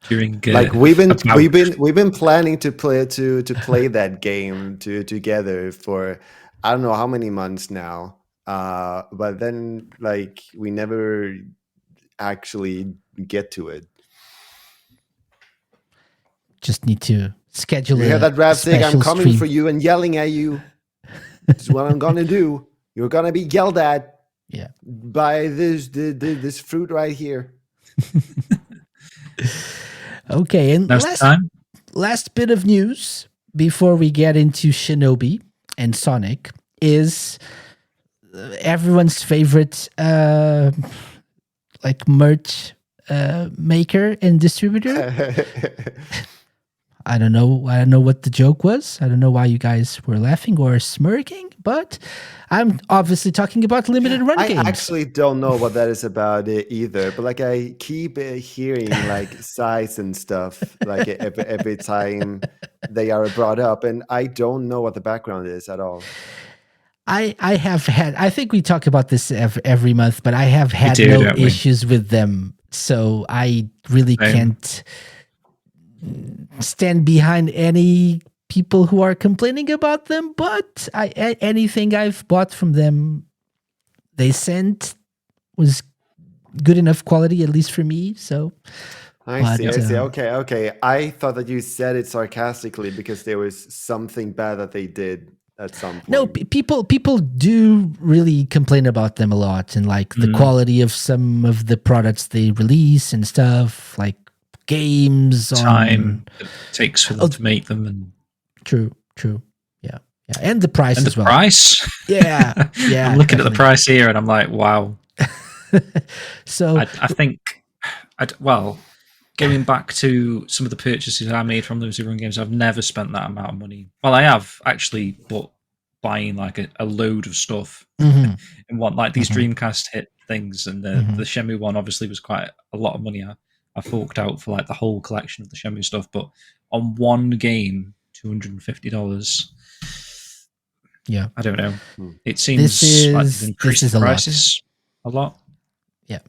Speaker 3: During
Speaker 2: like we've been planning to play that game together for I don't know how many months now. But then like we never actually get to it.
Speaker 1: Just need to schedule.
Speaker 2: You hear that, RadioSEGA? I'm coming for you and yelling at you. This is what I'm gonna do. You're gonna be yelled at.
Speaker 1: Yeah.
Speaker 2: By this fruit right here.
Speaker 1: Okay, and last bit of news before we get into Shinobi and Sonic is everyone's favorite merch maker and distributor. I don't know what the joke was. I don't know why you guys were laughing or smirking, but I'm obviously talking about limited run games.
Speaker 2: I actually don't know what that is about either, but like I keep hearing like size and stuff like every time they are brought up, and I don't know what the background is at all.
Speaker 1: I have had, I think we talk about this every month, but I have had no issues with them, so I really can't stand behind any people who are complaining about them, but anything I've bought from them, they sent was good enough quality, at least for me. So
Speaker 2: I see. Okay. I thought that you said it sarcastically because there was something bad that they did at some point.
Speaker 1: No, people do really complain about them a lot, and like the quality of some of the products they release and stuff, like games
Speaker 3: time it takes for them to make them, and
Speaker 1: true, yeah, and the price
Speaker 3: and
Speaker 1: as well.
Speaker 3: Price,
Speaker 1: yeah.
Speaker 3: I'm looking at the price here, and I'm like, wow.
Speaker 1: So
Speaker 3: I think, going back to some of the purchases I made from those run games, I've never spent that amount of money. Well, I have actually, but buying like a load of stuff and what like these Dreamcast hit things, and the Shenmue one obviously was quite a lot of money. I forked out for like the whole collection of the Shenmue stuff, but on one game, $250.
Speaker 1: Yeah,
Speaker 3: I don't know. It seems like they've increased the prices a lot.
Speaker 1: Yeah,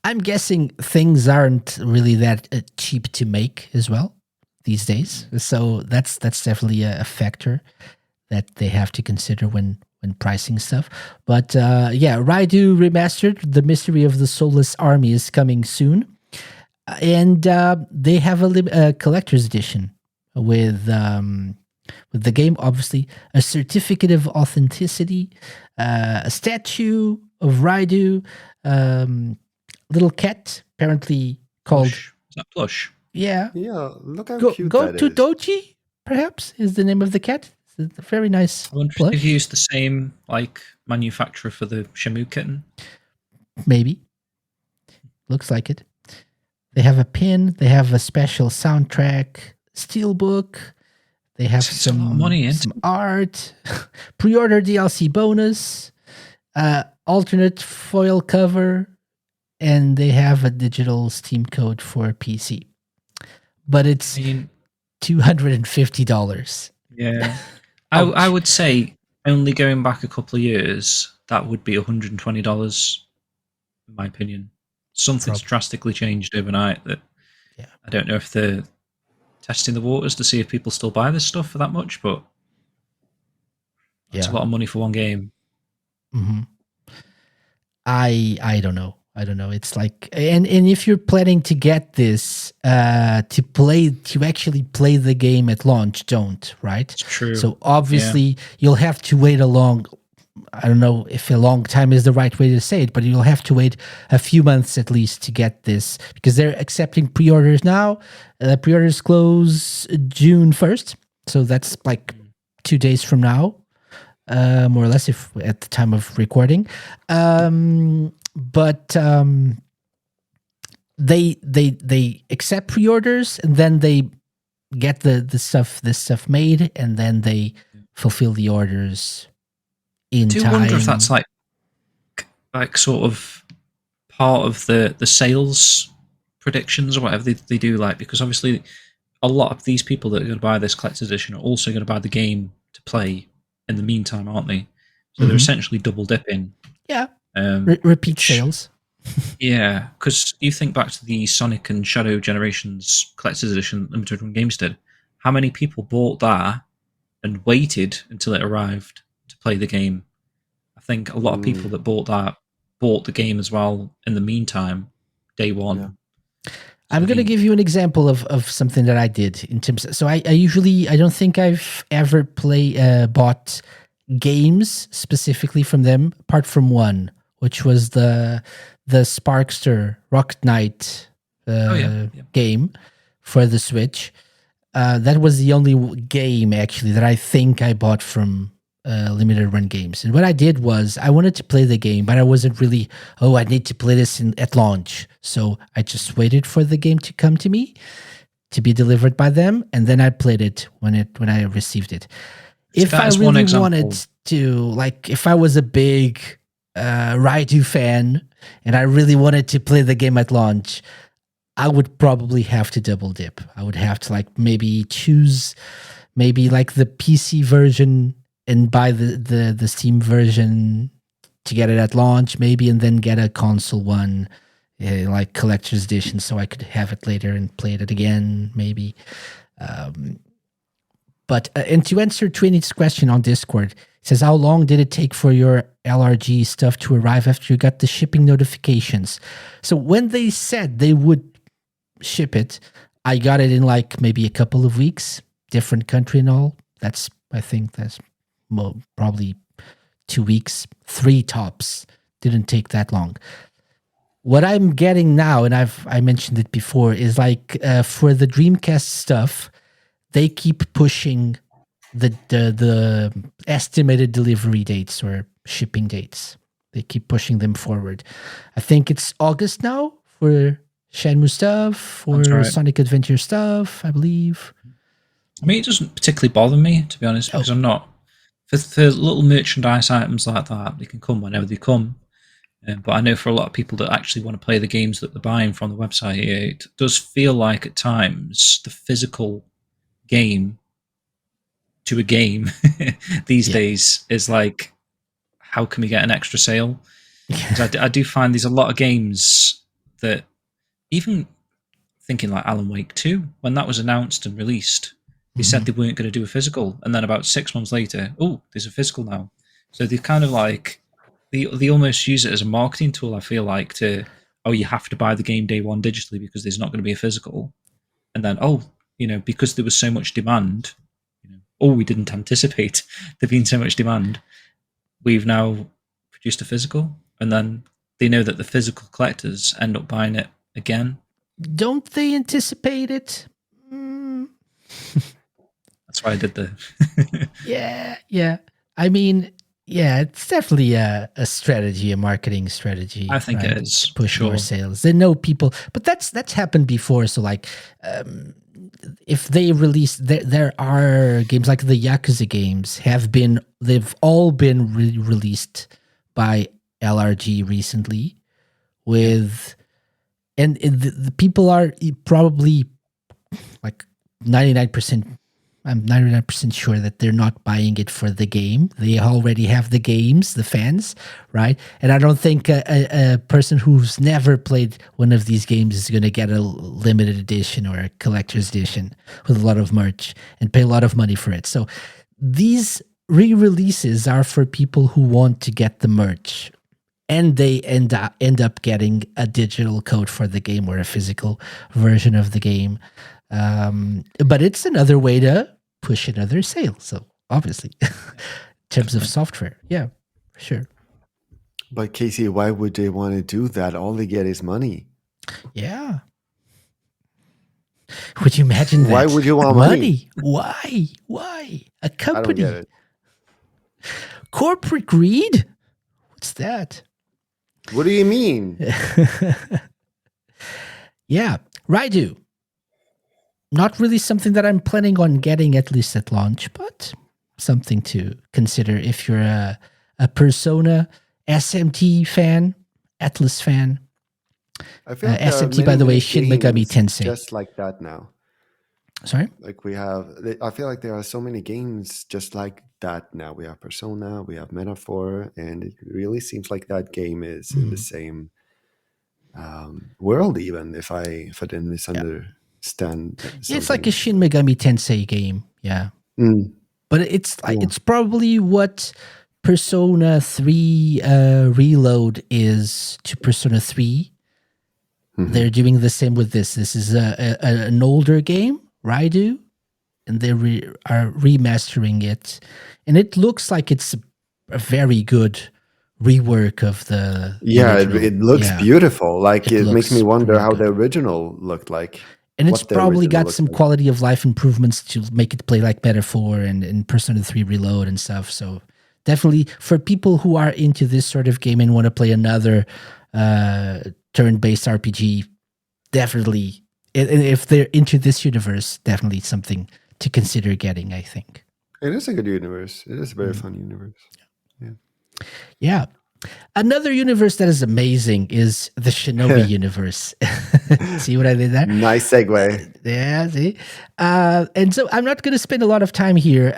Speaker 1: I'm guessing things aren't really that cheap to make as well these days. So that's definitely a factor that they have to consider when pricing stuff. But Raidu Remastered, The Mystery of the Soulless Army is coming soon. And they have a collector's edition with the game, obviously, a certificate of authenticity, a statue of Raidu, little cat, apparently called...
Speaker 3: Plush. Is that Plush?
Speaker 1: Yeah.
Speaker 2: Yeah, look how cute
Speaker 1: Go
Speaker 2: that
Speaker 1: to
Speaker 2: is.
Speaker 1: Doji, perhaps, is the name of the cat. It's a very nice
Speaker 3: I wonder
Speaker 1: plush.
Speaker 3: if they've used the same manufacturer for the Shamu kitten.
Speaker 1: Maybe. Looks like it. They have a pin. They have a special soundtrack, steelbook. They have some,
Speaker 3: a lot of money,
Speaker 1: some art, pre-order DLC bonus, alternate foil cover, and they have a digital Steam code for PC. But it's $250.
Speaker 3: Yeah. I would say, only going back a couple of years, that would be $120, in my opinion. Something's drastically changed overnight that I don't know if they're testing the waters to see if people still buy this stuff for that much, but it's a lot of money for one game.
Speaker 1: Mm-hmm. I don't know. It's like, and if you're planning to get this to actually play the game at launch, don't, right?
Speaker 3: It's true.
Speaker 1: So obviously you'll have to wait I don't know if a long time is the right way to say it, but you'll have to wait a few months at least to get this, because they're accepting pre-orders now. Pre-orders close June 1st. So that's like 2 days from now, more or less, if at the time of recording. But they accept pre-orders, and then they get this stuff made, and then they fulfill the orders in time.
Speaker 3: I do wonder if that's like sort of part of the sales predictions or whatever they do, because obviously a lot of these people that are going to buy this collector's edition are also going to buy the game to play in the meantime, aren't they? So they're essentially double dipping.
Speaker 1: Yeah. Repeat sales.
Speaker 3: Yeah, because you think back to the Sonic and Shadow Generations collector's edition limited run games did. How many people bought that and waited until it arrived to play the game? I think a lot of people that bought that bought the game as well in the meantime, day one.
Speaker 1: Yeah. I'm going to give you an example of something that I did in terms of, so I don't think I've ever bought games specifically from them, apart from one, which was the Sparkster Rocket Knight game for the Switch. That was the only game actually that I think I bought from limited run games. And what I did was I wanted to play the game, but I wasn't really, I need to play this at launch. So I just waited for the game to come to me, to be delivered by them, and then I played it when I received it. If I really wanted to, like, if I was a big Raidu fan and I really wanted to play the game at launch, I would probably have to double dip. I would have to maybe choose the PC version and buy the Steam version to get it at launch, maybe, and then get a console one, like collector's edition, so I could have it later and play it again, maybe. But and to answer Trinity's question on Discord, it says, how long did it take for your LRG stuff to arrive after you got the shipping notifications? So when they said they would ship it, I got it in maybe a couple of weeks, different country and all. I think that's probably 2 weeks, 3 tops. Didn't take that long. What I'm getting now, and I mentioned it before, is for the Dreamcast stuff, they keep pushing the estimated delivery dates or shipping dates. They keep pushing them forward. I think it's August now for Shenmue stuff, for Sonic Adventure stuff, I believe.
Speaker 3: I mean, it doesn't particularly bother me, to be honest, because I'm not... For little merchandise items like that, they can come whenever they come. But I know for a lot of people that actually want to play the games that they're buying from the website, it does feel like at times the physical game to a game these days is how can we get an extra sale? Because I do find there's a lot of games that even thinking like Alan Wake 2, when that was announced and released, they said they weren't going to do a physical, and then about 6 months later, oh, there's a physical now. So they kind of like they almost use it as a marketing tool. I feel like you have to buy the game day one digitally because there's not going to be a physical, and then because there was so much demand, we didn't anticipate there being so much demand. We've now produced a physical, and then they know that the physical collectors end up buying it again.
Speaker 1: Don't they anticipate it?
Speaker 3: That's why I did the.
Speaker 1: Yeah. I mean, yeah, it's definitely a strategy, a marketing strategy.
Speaker 3: I think it is.
Speaker 1: To push more sales. They know people, but that's happened before. So like, if they release, there are games like the Yakuza games they've all been released by LRG recently, and the people are probably like 99%. I'm 99% sure that they're not buying it for the game. They already have the games, the fans, right? And I don't think a person who's never played one of these games is going to get a limited edition or a collector's edition with a lot of merch and pay a lot of money for it. So these re-releases are for people who want to get the merch, and they end up getting a digital code for the game or a physical version of the game. But it's another way to push another sale. So obviously, in terms of software, yeah, for sure.
Speaker 2: But Casey, why would they want to do that? All they get is money.
Speaker 1: Yeah. Would you imagine that?
Speaker 2: Why would you want money?
Speaker 1: Why? A company.
Speaker 2: I don't get it.
Speaker 1: Corporate greed? What's that?
Speaker 2: What do you mean?
Speaker 1: Yeah. Raidu. Not really something that I'm planning on getting, at least at launch, but something to consider if you're a Persona SMT fan, Atlas fan.
Speaker 2: I feel like
Speaker 1: SMT, by the way, Shin Megami Tensei.
Speaker 2: Just like that now.
Speaker 1: Sorry?
Speaker 2: Like I feel like there are so many games just like that now. We have Persona, we have Metaphor, and it really seems like that game is in the same world, even if I didn't misunderstand.
Speaker 1: Yeah, it's like a Shin Megami Tensei game, yeah. But it's probably what Persona 3 Reload is to Persona 3. They're doing the same with this. This is an older game, Raidu, and they are remastering it. And it looks like it's a very good rework of the original.
Speaker 2: It looks beautiful. Like it makes me wonder how the original looked like.
Speaker 1: And it's probably got some quality of life improvements to make it play like Metaphor and Persona 3 Reload and stuff. So definitely for people who are into this sort of game and want to play another turn-based RPG, definitely, if they're into this universe, definitely something to consider getting, I think.
Speaker 2: It is a good universe. It is a very fun universe.
Speaker 1: Yeah. Another universe that is amazing is the Shinobi universe. See what I did there?
Speaker 2: Nice segue.
Speaker 1: Yeah, see? And so I'm not going to spend a lot of time here.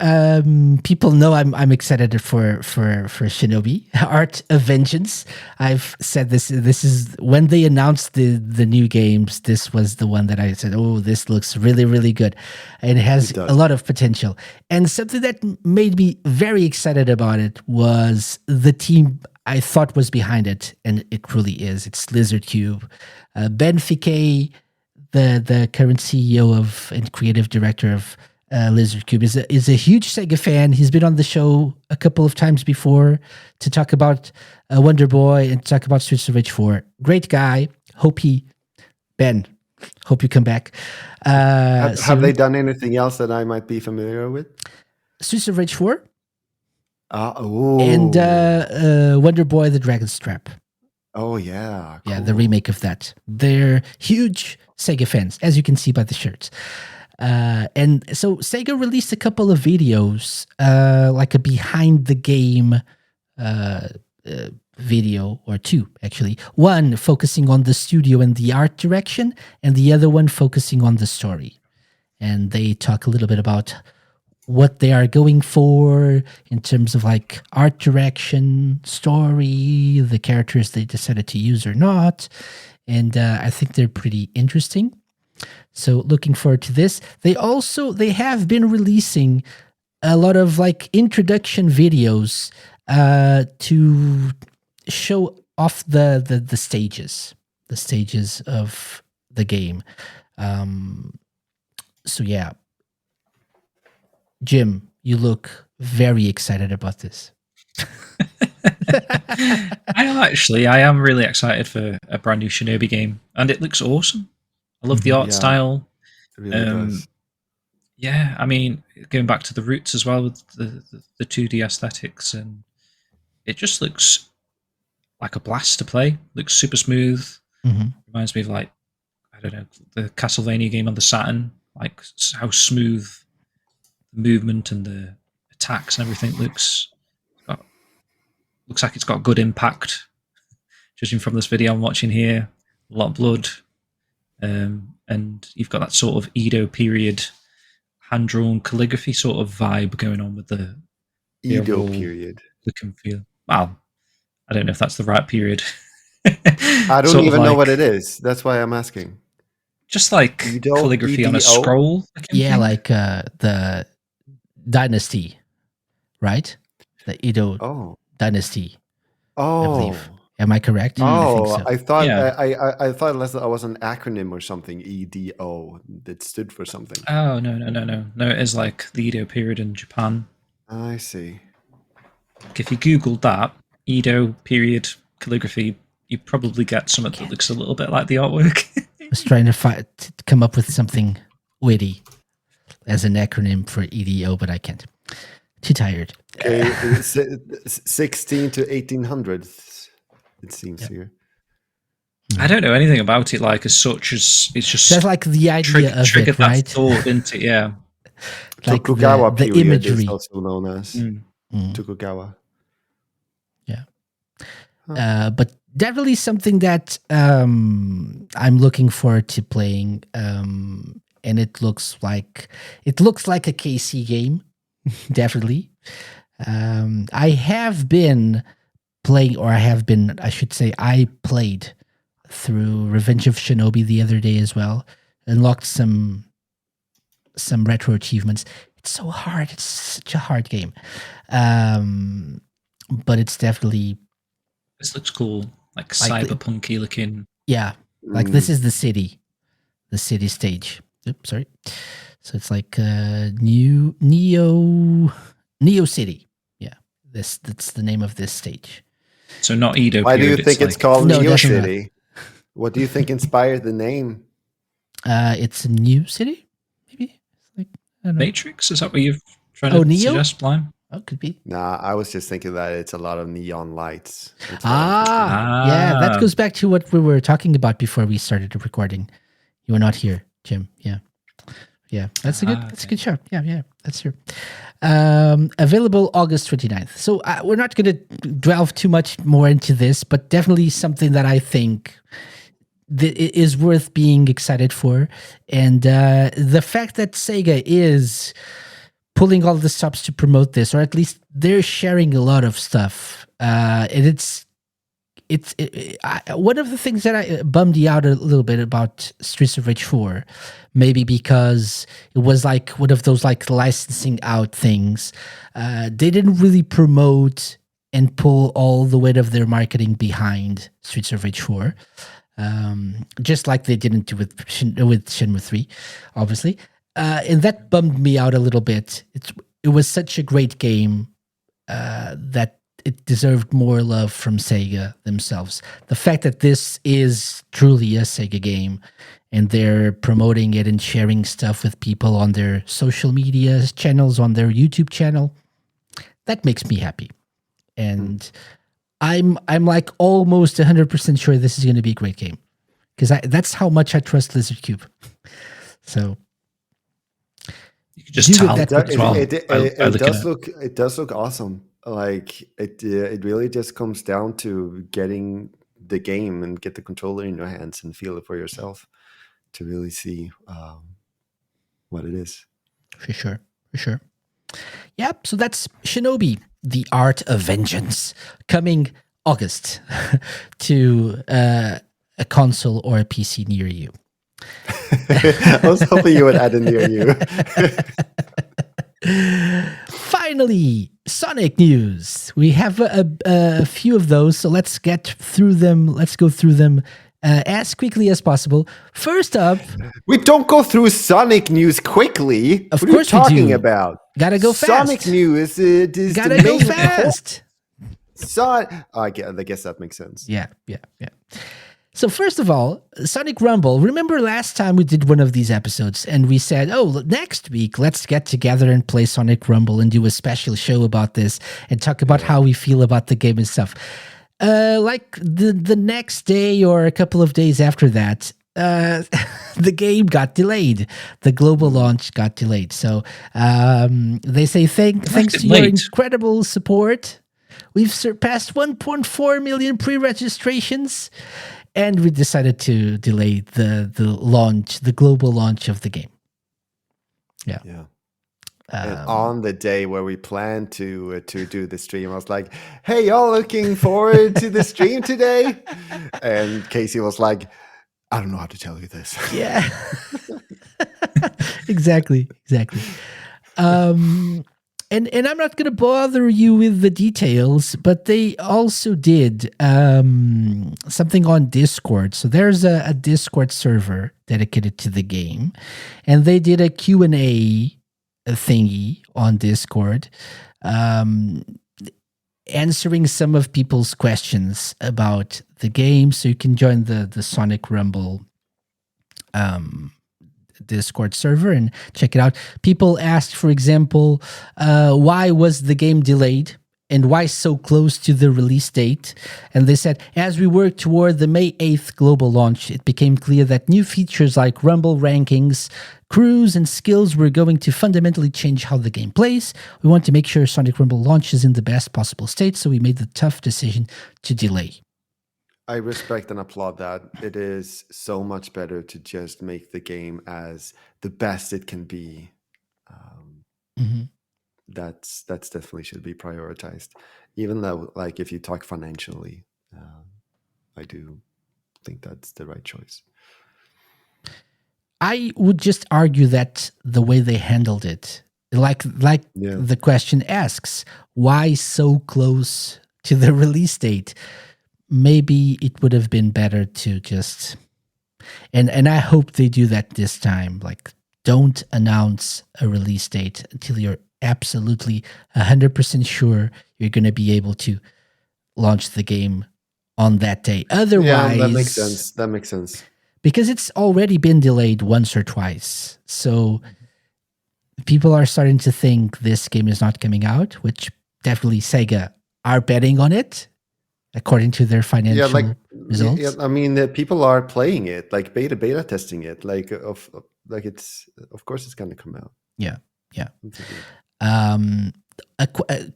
Speaker 1: People know I'm excited for Shinobi, Art of Vengeance. I've said this is when they announced the new games, this was the one that I said, oh, this looks really, really good. And it has a lot of potential. And something that made me very excited about it was the team I thought was behind it, and it really is. It's Lizard Cube. Ben Fiquet, the current CEO and creative director of Lizard Cube, is a huge Sega fan. He's been on the show a couple of times before to talk about Wonder Boy and talk about Streets of Rage 4. Great guy. Hope you come back.
Speaker 2: Have they done anything else that I might be familiar with?
Speaker 1: Streets of Rage 4?
Speaker 2: And
Speaker 1: Wonder Boy, the Dragon's Trap.
Speaker 2: Oh, yeah.
Speaker 1: Cool. Yeah, the remake of that. They're huge Sega fans, as you can see by the shirts. And so Sega released a couple of videos, like a behind the game video, or two, actually. One focusing on the studio and the art direction, and the other one focusing on the story. And they talk a little bit about what they are going for in terms of like art direction, story, the characters they decided to use or not, and I think they're pretty interesting. So looking forward to this. They have been releasing a lot of like introduction videos to show off the stages of the game. So yeah, Jim, you look very excited about this.
Speaker 3: I am really excited for a brand new Shinobi game, and it looks awesome. I love the art
Speaker 2: Yeah.
Speaker 3: style.
Speaker 2: It really does.
Speaker 3: Yeah, I mean, going back to the roots as well with the 2D aesthetics, and it just looks like a blast to play. Looks super smooth. Reminds me of like, I don't know, the Castlevania game on the Saturn. Like how smooth the movement and the attacks and everything looks. Looks like it's got good impact. Judging from this video I'm watching here, a lot of blood, and you've got that sort of Edo period hand-drawn calligraphy sort of vibe going on with the
Speaker 2: Edo period
Speaker 3: look and feel. Well, I don't know if that's the right period.
Speaker 2: I don't even know what it is. That's why I'm asking.
Speaker 3: Just like
Speaker 2: Edo,
Speaker 3: calligraphy on a
Speaker 2: EDO?
Speaker 3: scroll.
Speaker 1: Yeah, like the dynasty, right? The Edo dynasty. I believe. Am I correct? I think so.
Speaker 2: I thought
Speaker 3: Yeah.
Speaker 2: I thought unless it was an acronym or something, EDO, that stood for something.
Speaker 3: Oh no! It is like the Edo period in Japan.
Speaker 2: I see.
Speaker 3: Like if you Googled that Edo period calligraphy, you probably get something that looks a little bit like the artwork.
Speaker 1: I was trying to come up with something witty as an acronym for EDO, but I can't. Too tired.
Speaker 2: Okay, 16 to 1800s. It seems here.
Speaker 3: I don't know anything about it like as such as it's just
Speaker 1: That's like the idea of
Speaker 3: triggered
Speaker 1: it, right?
Speaker 3: that thought into yeah.
Speaker 1: Like
Speaker 2: Tokugawa
Speaker 1: the
Speaker 2: period
Speaker 1: imagery.
Speaker 2: is also known as Tokugawa.
Speaker 1: Yeah. But definitely something that I'm looking forward to playing. And it looks like a KC game, definitely. I have been playing, or I played through Revenge of Shinobi the other day as well. Unlocked some retro achievements. It's so hard. It's such a hard game. But it's definitely...
Speaker 3: This looks cool. Like cyberpunky looking.
Speaker 1: Yeah. Like this is the city stage. Oops, sorry. So it's like Neo City. Yeah. That's the name of this stage.
Speaker 3: So not Edo.
Speaker 2: Why
Speaker 3: period,
Speaker 2: do you think it's
Speaker 3: like,
Speaker 2: called
Speaker 1: No,
Speaker 2: Neo
Speaker 1: definitely
Speaker 2: City? What do you think inspired the name?
Speaker 1: It's a new city, maybe. It's like, I don't know.
Speaker 3: Matrix? Is that what you're trying to
Speaker 1: Neo?
Speaker 3: suggest, Lime?
Speaker 1: Oh, could be.
Speaker 2: Nah, I was just thinking that it's a lot of neon lights. That's what
Speaker 1: Yeah, that goes back to what we were talking about before we started recording. You were not here, Jim. Yeah, that's a good shot. Yeah, that's true. Available August 29th. So we're not going to delve too much more into this, but definitely something that I think is worth being excited for. And the fact that SEGA is pulling all the stops to promote this, or at least they're sharing a lot of stuff. And it's one of the things that I bummed you out a little bit about Streets of Rage 4, maybe because it was like one of those like licensing out things. They didn't really promote and pull all the weight of their marketing behind Streets of Rage 4, just like they didn't do with Shenmue 3, obviously. And that bummed me out a little bit. It was such a great game that it deserved more love from SEGA themselves. The fact that this is truly a SEGA game and they're promoting it and sharing stuff with people on their social media channels, on their YouTube channel, that makes me happy. And I'm like almost 100% sure this is going to be a great game, because that's how much I trust Lizard Cube. So
Speaker 3: you can just tell
Speaker 2: it,
Speaker 3: as well.
Speaker 2: it does look awesome. Like it really just comes down to getting the game and get the controller in your hands and feel it for yourself to really see what it is.
Speaker 1: For sure. Yep. So that's Shinobi, The Art of Vengeance, coming August to a console or a PC near you.
Speaker 2: I was hoping you would add a near you.
Speaker 1: Finally, Sonic news. We have a few of those, so let's get through them. Let's go through them as quickly as possible. First up,
Speaker 2: we don't go through Sonic news quickly.
Speaker 1: Of
Speaker 2: what
Speaker 1: course
Speaker 2: are you
Speaker 1: we
Speaker 2: talking
Speaker 1: do.
Speaker 2: about?
Speaker 1: Gotta go fast.
Speaker 2: Sonic news is
Speaker 1: Gotta
Speaker 2: the
Speaker 1: go
Speaker 2: main
Speaker 1: fast.
Speaker 2: I guess that makes sense.
Speaker 1: Yeah. So first of all, Sonic Rumble. Remember last time we did one of these episodes and we said, oh, next week, let's get together and play Sonic Rumble and do a special show about this and talk about how we feel about the game and stuff. Like the next day or a couple of days after that, the game got delayed. The global launch got delayed. So they say thanks to your incredible support, we've surpassed 1.4 million pre-registrations. And we decided to delay the launch, the global launch of the game. Yeah.
Speaker 2: And on the day where we planned to do the stream, I was like, "Hey, y'all, looking forward to the stream today?" And Casey was like, "I don't know how to tell you this."
Speaker 1: Yeah. Exactly. And I'm not going to bother you with the details, but they also did something on Discord. So there's a Discord server dedicated to the game, and they did a Q&A thingy on Discord, answering some of people's questions about the game. So you can join the Sonic Rumble Discord server and check it out. People asked, for example, why was the game delayed and why so close to the release date? And they said, as we work toward the May 8th global launch, it became clear that new features like Rumble rankings, crews, and skills were going to fundamentally change how the game plays. We want to make sure Sonic Rumble launches in the best possible state, so we made the tough decision to delay.
Speaker 2: I respect and applaud that. It is so much better to just make the game as the best it can be. That's definitely should be prioritized. Even though, like, if you talk financially, I do think that's the right choice.
Speaker 1: I would just argue that the way they handled it, like the question asks, why so close to the release date? Maybe it would have been better to just, and I hope they do that this time. Like, don't announce a release date until you're absolutely 100% sure you're going to be able to launch the game on that day. Otherwise,
Speaker 2: that makes sense.
Speaker 1: Because it's already been delayed once or twice. So people are starting to think this game is not coming out, which definitely SEGA are betting on it. According to their financial results.
Speaker 2: Yeah, I mean, people are playing it, like beta testing it, it's of course it's going to come out.
Speaker 1: Yeah. A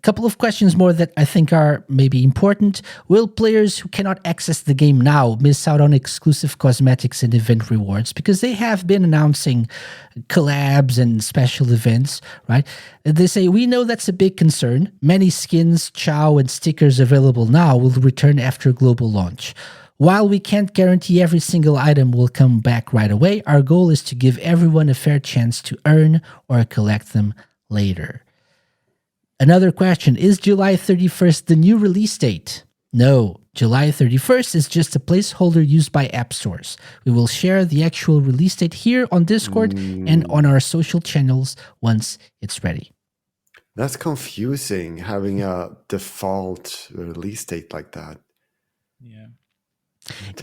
Speaker 1: couple of questions more that I think are maybe important. Will players who cannot access the game now miss out on exclusive cosmetics and event rewards? Because they have been announcing collabs and special events, right? They say, we know that's a big concern. Many skins, chow, and stickers available now will return after global launch. While we can't guarantee every single item will come back right away, our goal is to give everyone a fair chance to earn or collect them later. Another question, is July 31st the new release date? No, July 31st is just a placeholder used by app stores. We will share the actual release date here on Discord and on our social channels once it's ready.
Speaker 2: That's confusing, having a default release date like that.
Speaker 3: Yeah.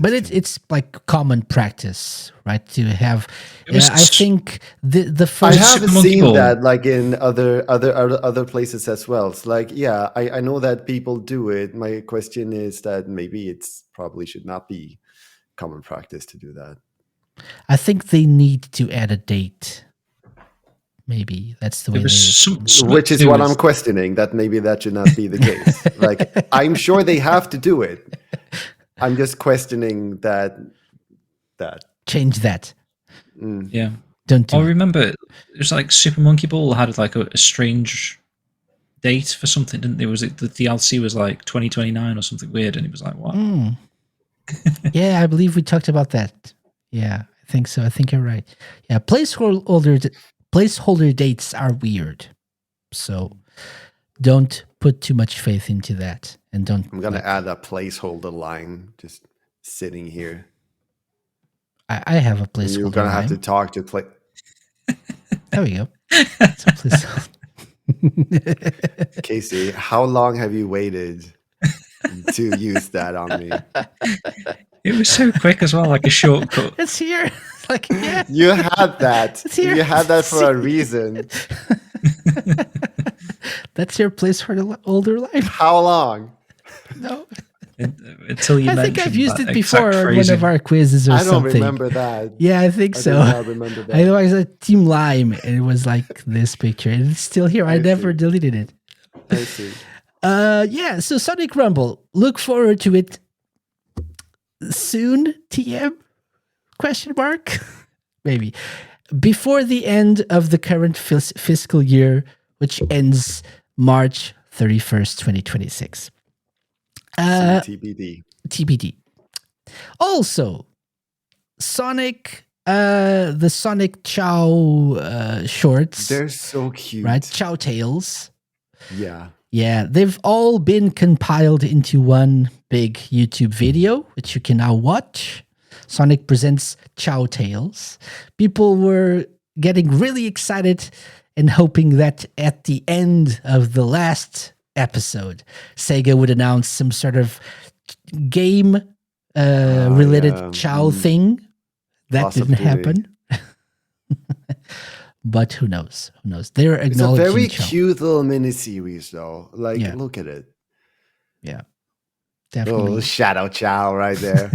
Speaker 1: But it's like common practice, right? To have, I think the first.
Speaker 2: I have seen that like in other places as well. It's like, yeah, I know that people do it. My question is that maybe it's probably should not be common practice to do that.
Speaker 1: I think they need to add a date. Maybe that's the way.
Speaker 2: Which is what I'm questioning. That maybe that should not be the case. Like, I'm sure they have to do it. I'm just questioning that.
Speaker 1: Change that.
Speaker 3: Yeah.
Speaker 1: Don't do
Speaker 3: I remember it was like Super Monkey Ball had like a strange date for something, didn't there? Was it the DLC was like 2029 or something weird, and it was like, what?
Speaker 1: Yeah, I believe we talked about that. Yeah, I think so. I think you're right. Yeah, placeholder dates are weird. So don't put too much faith into that, and don't.
Speaker 2: I'm gonna add a placeholder line just sitting here.
Speaker 1: I have a
Speaker 2: And
Speaker 1: placeholder
Speaker 2: you're gonna have to
Speaker 1: line.
Speaker 2: talk to play.
Speaker 1: There we go. So
Speaker 2: Casey, how long have you waited to use that on me?
Speaker 3: It was so quick as well, like a shortcut.
Speaker 1: It's here. Like, yeah.
Speaker 2: You had that.
Speaker 1: It's here.
Speaker 2: You had that for a reason.
Speaker 1: That's your placeholder line?
Speaker 2: How long?
Speaker 1: No.
Speaker 3: Until you
Speaker 1: I
Speaker 3: mentioned
Speaker 1: think I've used
Speaker 3: that
Speaker 1: it before
Speaker 3: exact
Speaker 1: on one
Speaker 3: phrasing.
Speaker 1: of our quizzes or
Speaker 2: I don't
Speaker 1: something.
Speaker 2: remember that.
Speaker 1: Yeah, I think
Speaker 2: I
Speaker 1: so.
Speaker 2: do not remember that.
Speaker 1: I know I was at Team Lime and it was like this picture. And it's still here. I never
Speaker 2: see.
Speaker 1: deleted it.
Speaker 2: I see.
Speaker 1: Yeah, so Sonic Rumble. Look forward to it soon, TM? Question mark? Maybe. Before the end of the current fiscal year, which ends March 31st, 2026.
Speaker 2: TBD.
Speaker 1: TBD. Also, Sonic, the Sonic Chow shorts.
Speaker 2: They're so cute.
Speaker 1: Right? Chow Tales.
Speaker 2: Yeah.
Speaker 1: Yeah, they've all been compiled into one big YouTube video, which you can now watch. Sonic Presents Chow Tales. People were getting really excited and hoping that at the end of the last episode, Sega would announce some sort of game related Chow thing. That didn't happen. But who knows? Who knows? They're acknowledging
Speaker 2: It's a very
Speaker 1: Chow.
Speaker 2: cute little mini-series, though. Like, look at it.
Speaker 1: Yeah. Definitely.
Speaker 2: Oh, Shadow Chow right there.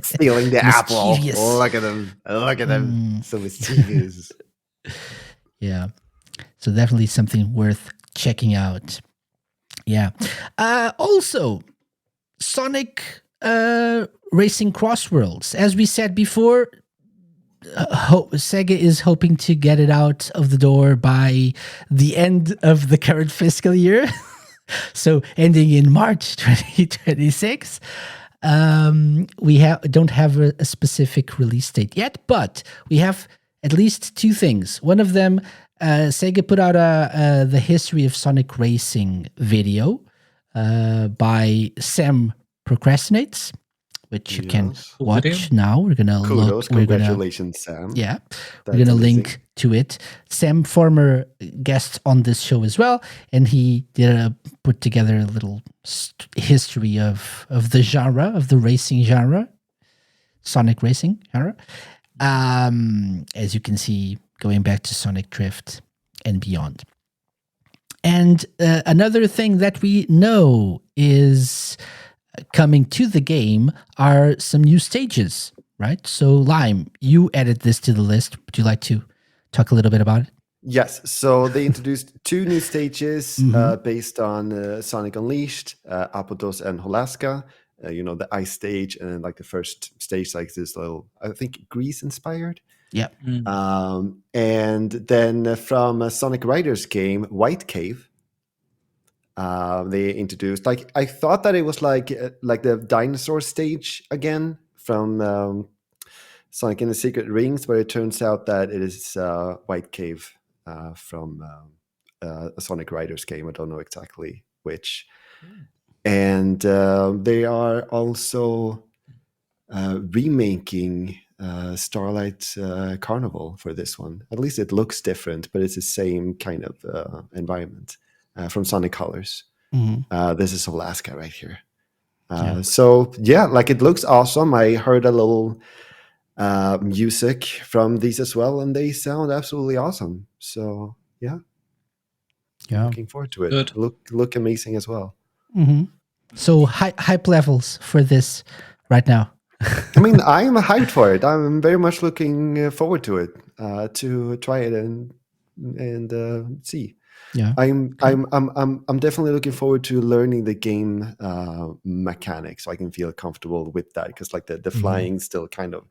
Speaker 2: Stealing the apple. Look at him. Look at him. So mischievous.
Speaker 1: Yeah. So definitely something worth checking out. Yeah. Also, Sonic Racing Crossworlds. As we said before, Sega is hoping to get it out of the door by the end of the current fiscal year. So ending in March 2026. We don't have a specific release date yet, but we have at least two things. One of them, Sega put out the history of Sonic Racing video by Sam Procrastinates, which you can watch now. We're gonna
Speaker 2: Kudos, congratulations, Sam.
Speaker 1: Yeah, we're gonna link to it. Sam, former guest on this show as well, and he did put together a little history of the genre, of the racing genre, Sonic racing genre. As you can see, going back to Sonic Drift and beyond. And another thing that we know is coming to the game are some new stages, right? So, Lime, you added this to the list. Would you like to talk a little bit about it?
Speaker 2: Yes. So they introduced two new stages based on Sonic Unleashed, Apotos and Holaska. The ice stage, and then like the first stage, like this little, I think, Grease inspired.
Speaker 1: Yeah.
Speaker 2: And then from a Sonic Riders game, White Cave, they introduced, like, I thought that it was like the dinosaur stage again from Sonic and the Secret Rings, but it turns out that it is White Cave from a Sonic Riders game. I don't know exactly which. And they are also remaking Starlight Carnival for this one. At least it looks different, but it's the same kind of environment from Sonic Colors. This is Alaska right here. So yeah, like, it looks awesome. I heard a little music from these as well, and they sound absolutely awesome. So yeah, looking forward to it.
Speaker 3: Good.
Speaker 2: Look amazing as well.
Speaker 1: So hype levels for this right now.
Speaker 2: I mean, I'm hyped for it. I'm very much looking forward to it, to try it and see.
Speaker 1: Yeah,
Speaker 2: I'm definitely looking forward to learning the game mechanics, so I can feel comfortable with that, because like the flying still kind of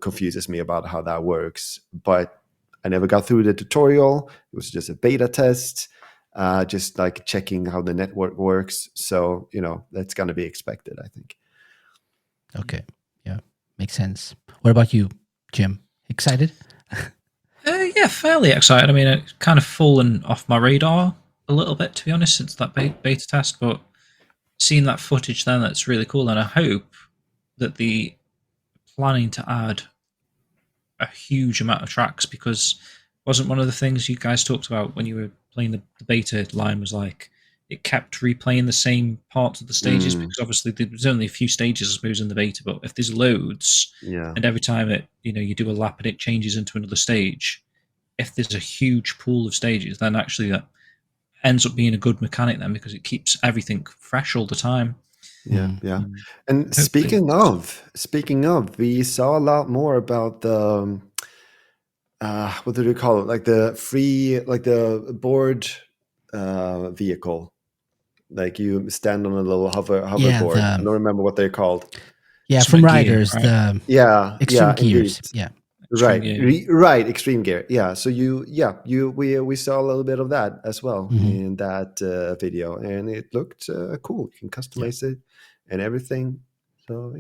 Speaker 2: confuses me about how that works. But I never got through the tutorial. It was just a beta test, just like checking how the network works. So that's going to be expected, I think.
Speaker 1: Okay. Yeah. Makes sense. What about you, Jim? Excited?
Speaker 3: Yeah, fairly excited. I mean, it's kind of fallen off my radar a little bit, to be honest, since that beta test. But seeing that footage then, that's really cool. And I hope that the planning to add a huge amount of tracks, because wasn't one of the things you guys talked about when you were playing the beta line was like it kept replaying the same parts of the stages, because obviously there was only a few stages I suppose in the beta, but if there's loads and every time it you do a lap and it changes into another stage, if there's a huge pool of stages, then actually that ends up being a good mechanic then, because it keeps everything fresh all the time.
Speaker 2: Yeah. And speaking of, we saw a lot more about the what do they call it? Like the board vehicle. Like you stand on a little hoverboard. I don't remember what they're called.
Speaker 1: Yeah, from Riders,
Speaker 3: right?
Speaker 1: The extreme gears.
Speaker 2: Indeed.
Speaker 1: Yeah.
Speaker 2: Right, extreme gear. Yeah, so we saw a little bit of that as well in that video, and it looked cool. You can customize it and everything. So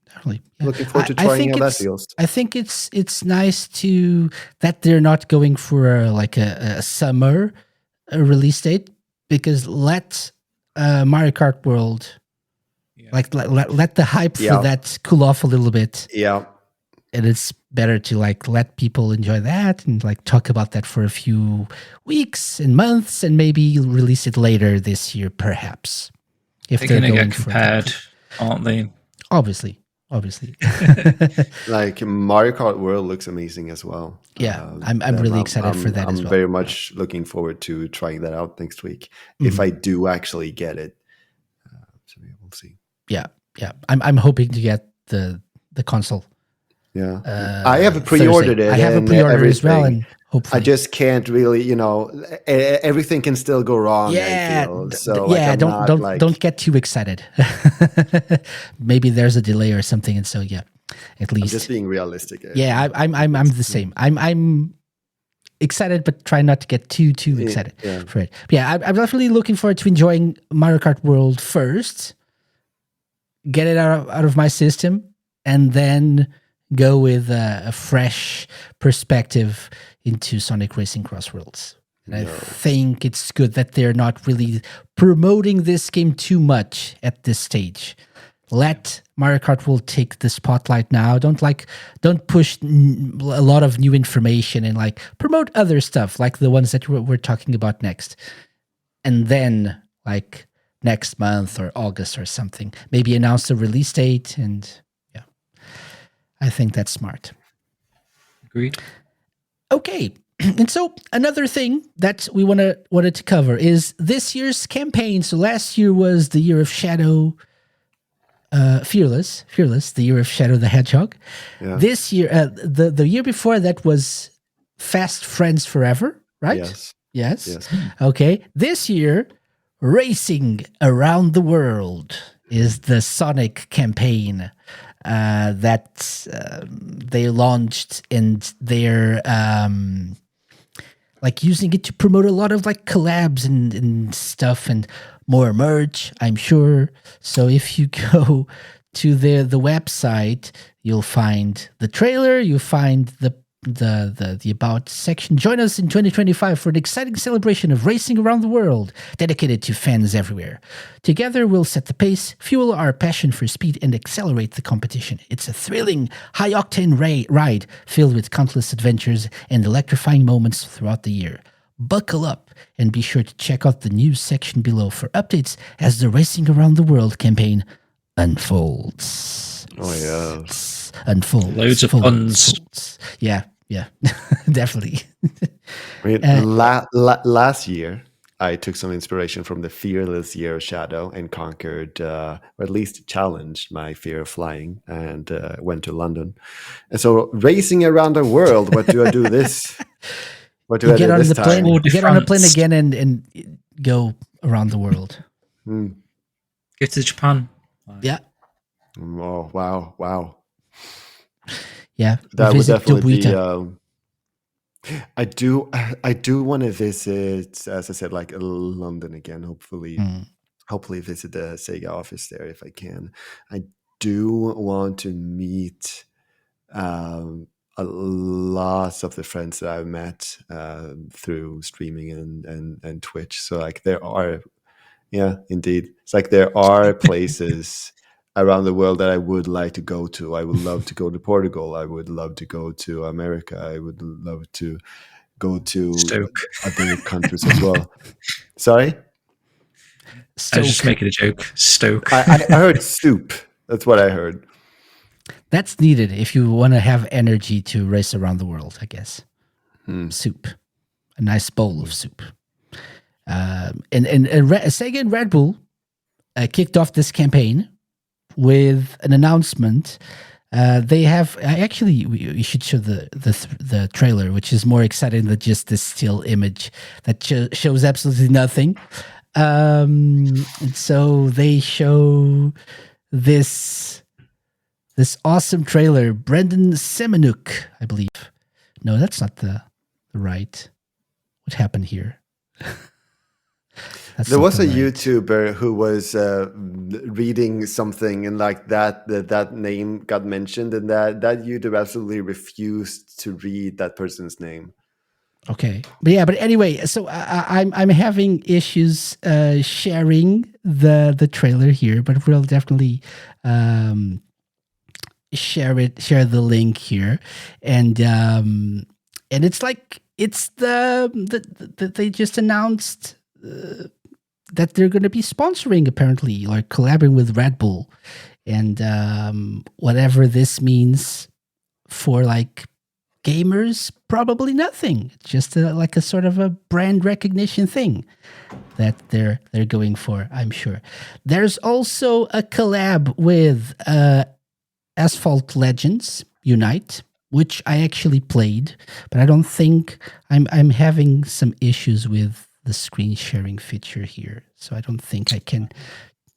Speaker 1: Definitely. Yeah.
Speaker 2: Looking forward to trying how that feels.
Speaker 1: I think it's nice that they're not going for a summer release date, because let Mario Kart World let the hype for that cool off a little bit.
Speaker 2: Yeah.
Speaker 1: And it's better to let people enjoy that and talk about that for a few weeks and months, and maybe release it later this year, perhaps. If
Speaker 3: they're going to get compared, aren't they?
Speaker 1: Obviously.
Speaker 2: Like Mario Kart World looks amazing as well.
Speaker 1: Yeah, I'm really excited for that as well.
Speaker 2: I'm very much looking forward to trying that out next week, if I do actually get it. So we'll see.
Speaker 1: Yeah. I'm hoping to get the console.
Speaker 2: Yeah, I have pre-ordered it.
Speaker 1: I have a pre-order as well, and hopefully
Speaker 2: I just can't really, everything can still go wrong.
Speaker 1: Yeah,
Speaker 2: I feel. So
Speaker 1: don't get too excited. Maybe there's a delay or something, and so at least
Speaker 2: I'm just being realistic.
Speaker 1: Yeah, I'm the same. I'm excited, but try not to get too excited for it. But yeah, I'm definitely looking forward to enjoying Mario Kart World first, get it out of my system, and then go with a fresh perspective into Sonic Racing Cross Worlds. And I think it's good that they're not really promoting this game too much at this stage. Let Mario Kart World take the spotlight now. Don't push a lot of new information, and promote other stuff like the ones that we're talking about next. And then next month or August or something, maybe announce the release date, and I think that's smart.
Speaker 3: Agreed.
Speaker 1: Okay. And so another thing that we wanted to cover is this year's campaign. So last year was the year of Shadow, Fearless, the year of Shadow the Hedgehog.
Speaker 2: Yeah.
Speaker 1: This year, the year before that was Fast Friends Forever, right? Yes. Okay. This year, Racing Around the World is the Sonic campaign that they launched, and they're using it to promote a lot of collabs and stuff, and more merch, I'm sure. So if you go to the website, you'll find the trailer, you'll find the About section. Join us in 2025 for an exciting celebration of racing around the world, dedicated to fans everywhere. Together, we'll set the pace, fuel our passion for speed, and accelerate the competition. It's a thrilling, high-octane ride filled with countless adventures and electrifying moments throughout the year. Buckle up and be sure to check out the news section below for updates as the Racing Around the World campaign unfolds.
Speaker 2: Oh, yes.
Speaker 1: Unfolds.
Speaker 3: Loads of puns.
Speaker 1: Yeah, definitely.
Speaker 2: I mean, last year, I took some inspiration from the fearless year of Shadow and conquered, or at least challenged my fear of flying, and went to London. And so, racing around the world, what do I do this? What do I do this time?
Speaker 1: You get on a plane again and go around the world.
Speaker 3: Go to Japan.
Speaker 1: Yeah.
Speaker 2: Oh, wow.
Speaker 1: Yeah,
Speaker 2: that would definitely be. I do want to visit, as I said, London again. Hopefully visit the SEGA office there if I can. I do want to meet a lot of the friends that I've met through streaming and Twitch. So like there are, yeah, indeed, it's like there are places around the world that I would like to go to. I would love to go to Portugal. I would love to go to America. I would love to go to
Speaker 3: Stoke.
Speaker 2: other countries as well. Sorry?
Speaker 3: I was just making a joke. Stoke.
Speaker 2: I heard soup. That's what I heard.
Speaker 1: That's needed if you want to have energy to race around the world, I guess. Soup. A nice bowl of soup. Sega and Red Bull kicked off this campaign with an announcement. They have we should show the trailer, which is more exciting than just this still image that shows absolutely nothing. And so they show this awesome trailer. Brendan Semenuk, I believe. No, that's not the right. What happened here?
Speaker 2: There was a YouTuber who was reading something, and like that name got mentioned, and that YouTuber absolutely refused to read that person's name.
Speaker 1: Okay, but anyway, so I'm having issues sharing the trailer here, but we'll definitely share the link here, and it's like it's they just announced. That they're going to be sponsoring, apparently, like collaborating with Red Bull, and whatever this means for like gamers, probably nothing. It's just like a sort of a brand recognition thing that they're going for, I'm sure. There's also a collab with Asphalt Legends Unite, which I actually played, but I don't think I'm having some issues with the screen sharing feature here, so I don't think I can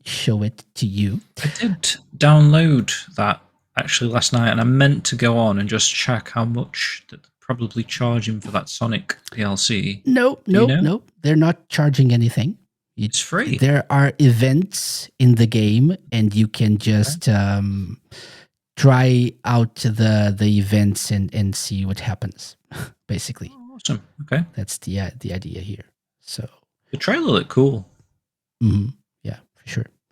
Speaker 1: show it to you.
Speaker 3: I did download that actually last night, and I meant to go on and just check how much that they're probably charging for that Sonic DLC.
Speaker 1: No, they're not charging anything.
Speaker 3: It's free.
Speaker 1: There are events in the game, and you can just try out the events and see what happens. Basically,
Speaker 3: awesome. Okay,
Speaker 1: that's the idea here. So
Speaker 3: the trailer looked cool.
Speaker 1: Mm-hmm. Yeah, for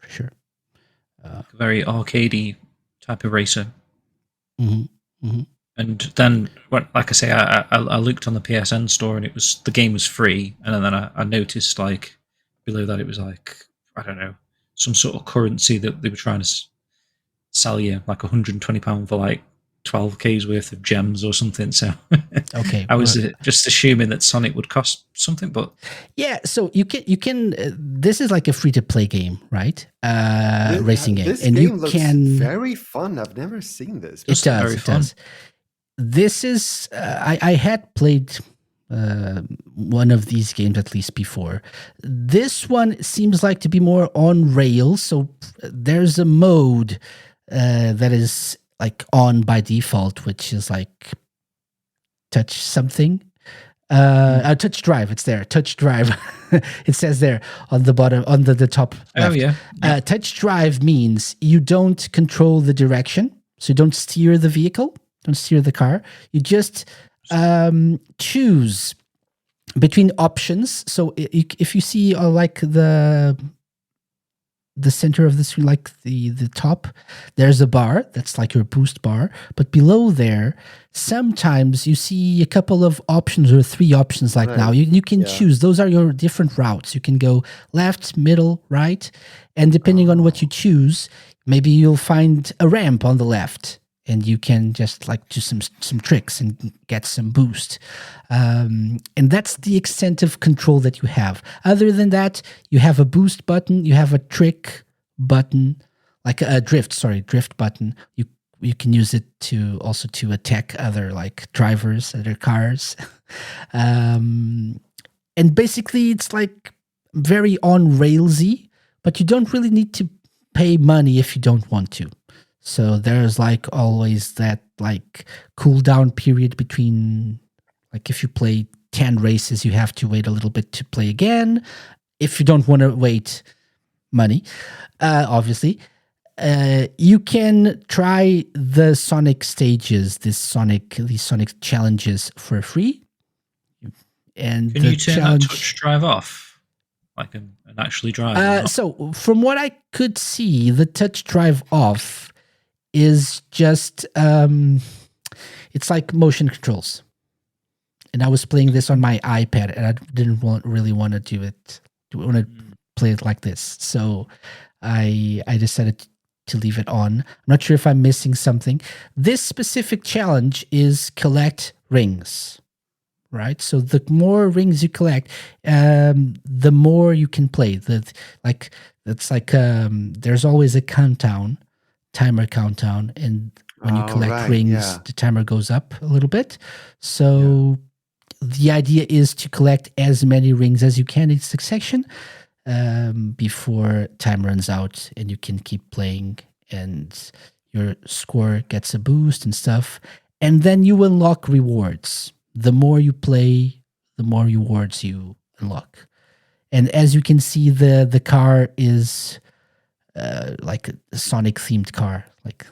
Speaker 1: sure.
Speaker 3: Very arcadey type of racer.
Speaker 1: Mm-hmm. Mm-hmm.
Speaker 3: And then, like I say, I looked on the PSN store, and the game was free. And then I noticed like below that it was like, I don't know, some sort of currency that they were trying to sell you, like £120 for like 12K's worth of gems or something. So
Speaker 1: okay,
Speaker 3: I was just assuming that Sonic would cost something, but
Speaker 1: yeah. So you can. This is like a free to play game, right? Racing game,
Speaker 2: this
Speaker 1: and
Speaker 2: game
Speaker 1: you
Speaker 2: looks
Speaker 1: can.
Speaker 2: Very fun. I've never seen this.
Speaker 1: It does. It does. This is. I had played one of these games at least before. This one seems like to be more on rails. So there's a mode that is like on by default, which is like touch something. Touch drive. It's there. Touch drive. It says there on the bottom, on the top left.
Speaker 3: Oh yeah.
Speaker 1: Touch drive means you don't control the direction, so you don't steer the vehicle, don't steer the car. You just choose between options. So if you see like the center of the screen, like the top, there's a bar that's like your boost bar, but below there sometimes you see a couple of options or 3 options. Like now you can choose. Those are your different routes. You can go left, middle, right, and depending on what you choose, maybe you'll find a ramp on the left, and you can just like do some tricks and get some boost. And that's the extent of control that you have. Other than that, you have a boost button, you have a trick button, like a drift button. You can use it to attack other like drivers, other cars. And basically it's like very on railsy, but you don't really need to pay money if you don't want to. So there's like always that like cooldown period between, like if you play 10 races, you have to wait a little bit to play again. If you don't want to wait money, obviously. you can try the Sonic stages, these Sonic challenges for free. And
Speaker 3: can you turn that touch drive off, like and actually drive?
Speaker 1: So from what I could see, the touch drive off is just it's like motion controls. And I was playing this on my iPad, and I didn't really want to do it. Want to play it like this, so I decided to leave it on. I'm not sure if I'm missing something. This specific challenge is collect rings, right? So the more rings you collect, the more you can play. There's always a timer countdown, and when you collect rings, the timer goes up a little bit. So the idea is to collect as many rings as you can in succession before time runs out, and you can keep playing, and your score gets a boost and stuff. And then you unlock rewards. The more you play, the more rewards you unlock. And as you can see, the car is like a Sonic themed car, like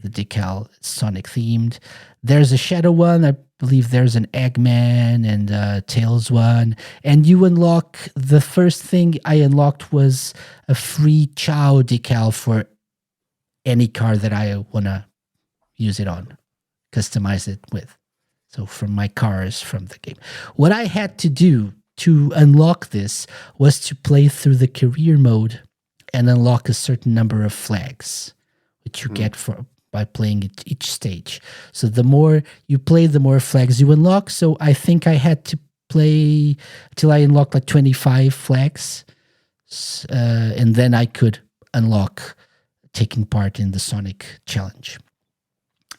Speaker 1: the decal is Sonic themed. There's a Shadow one. I believe there's an Eggman and a Tails one. And you unlock, the first thing I unlocked was a free Chow decal for any car that I want to use it on, customize it with. So from my cars from the game. What I had to do to unlock this was to play through the career mode and unlock a certain number of flags, which you get by playing each stage. So the more you play, the more flags you unlock. So I think I had to play till I unlocked like 25 flags. And then I could unlock taking part in the Sonic challenge.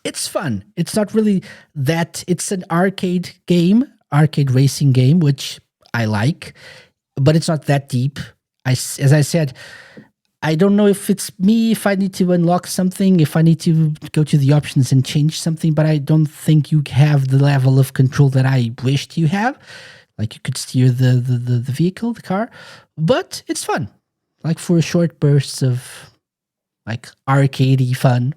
Speaker 1: It's fun. It's not really that. It's an arcade racing game, which I like, but it's not that deep. As I said, I don't know if it's me, if I need to unlock something, if I need to go to the options and change something, but I don't think you have the level of control that I wished you have. Like you could steer the vehicle, the car, but it's fun. Like for short bursts of like arcadey fun,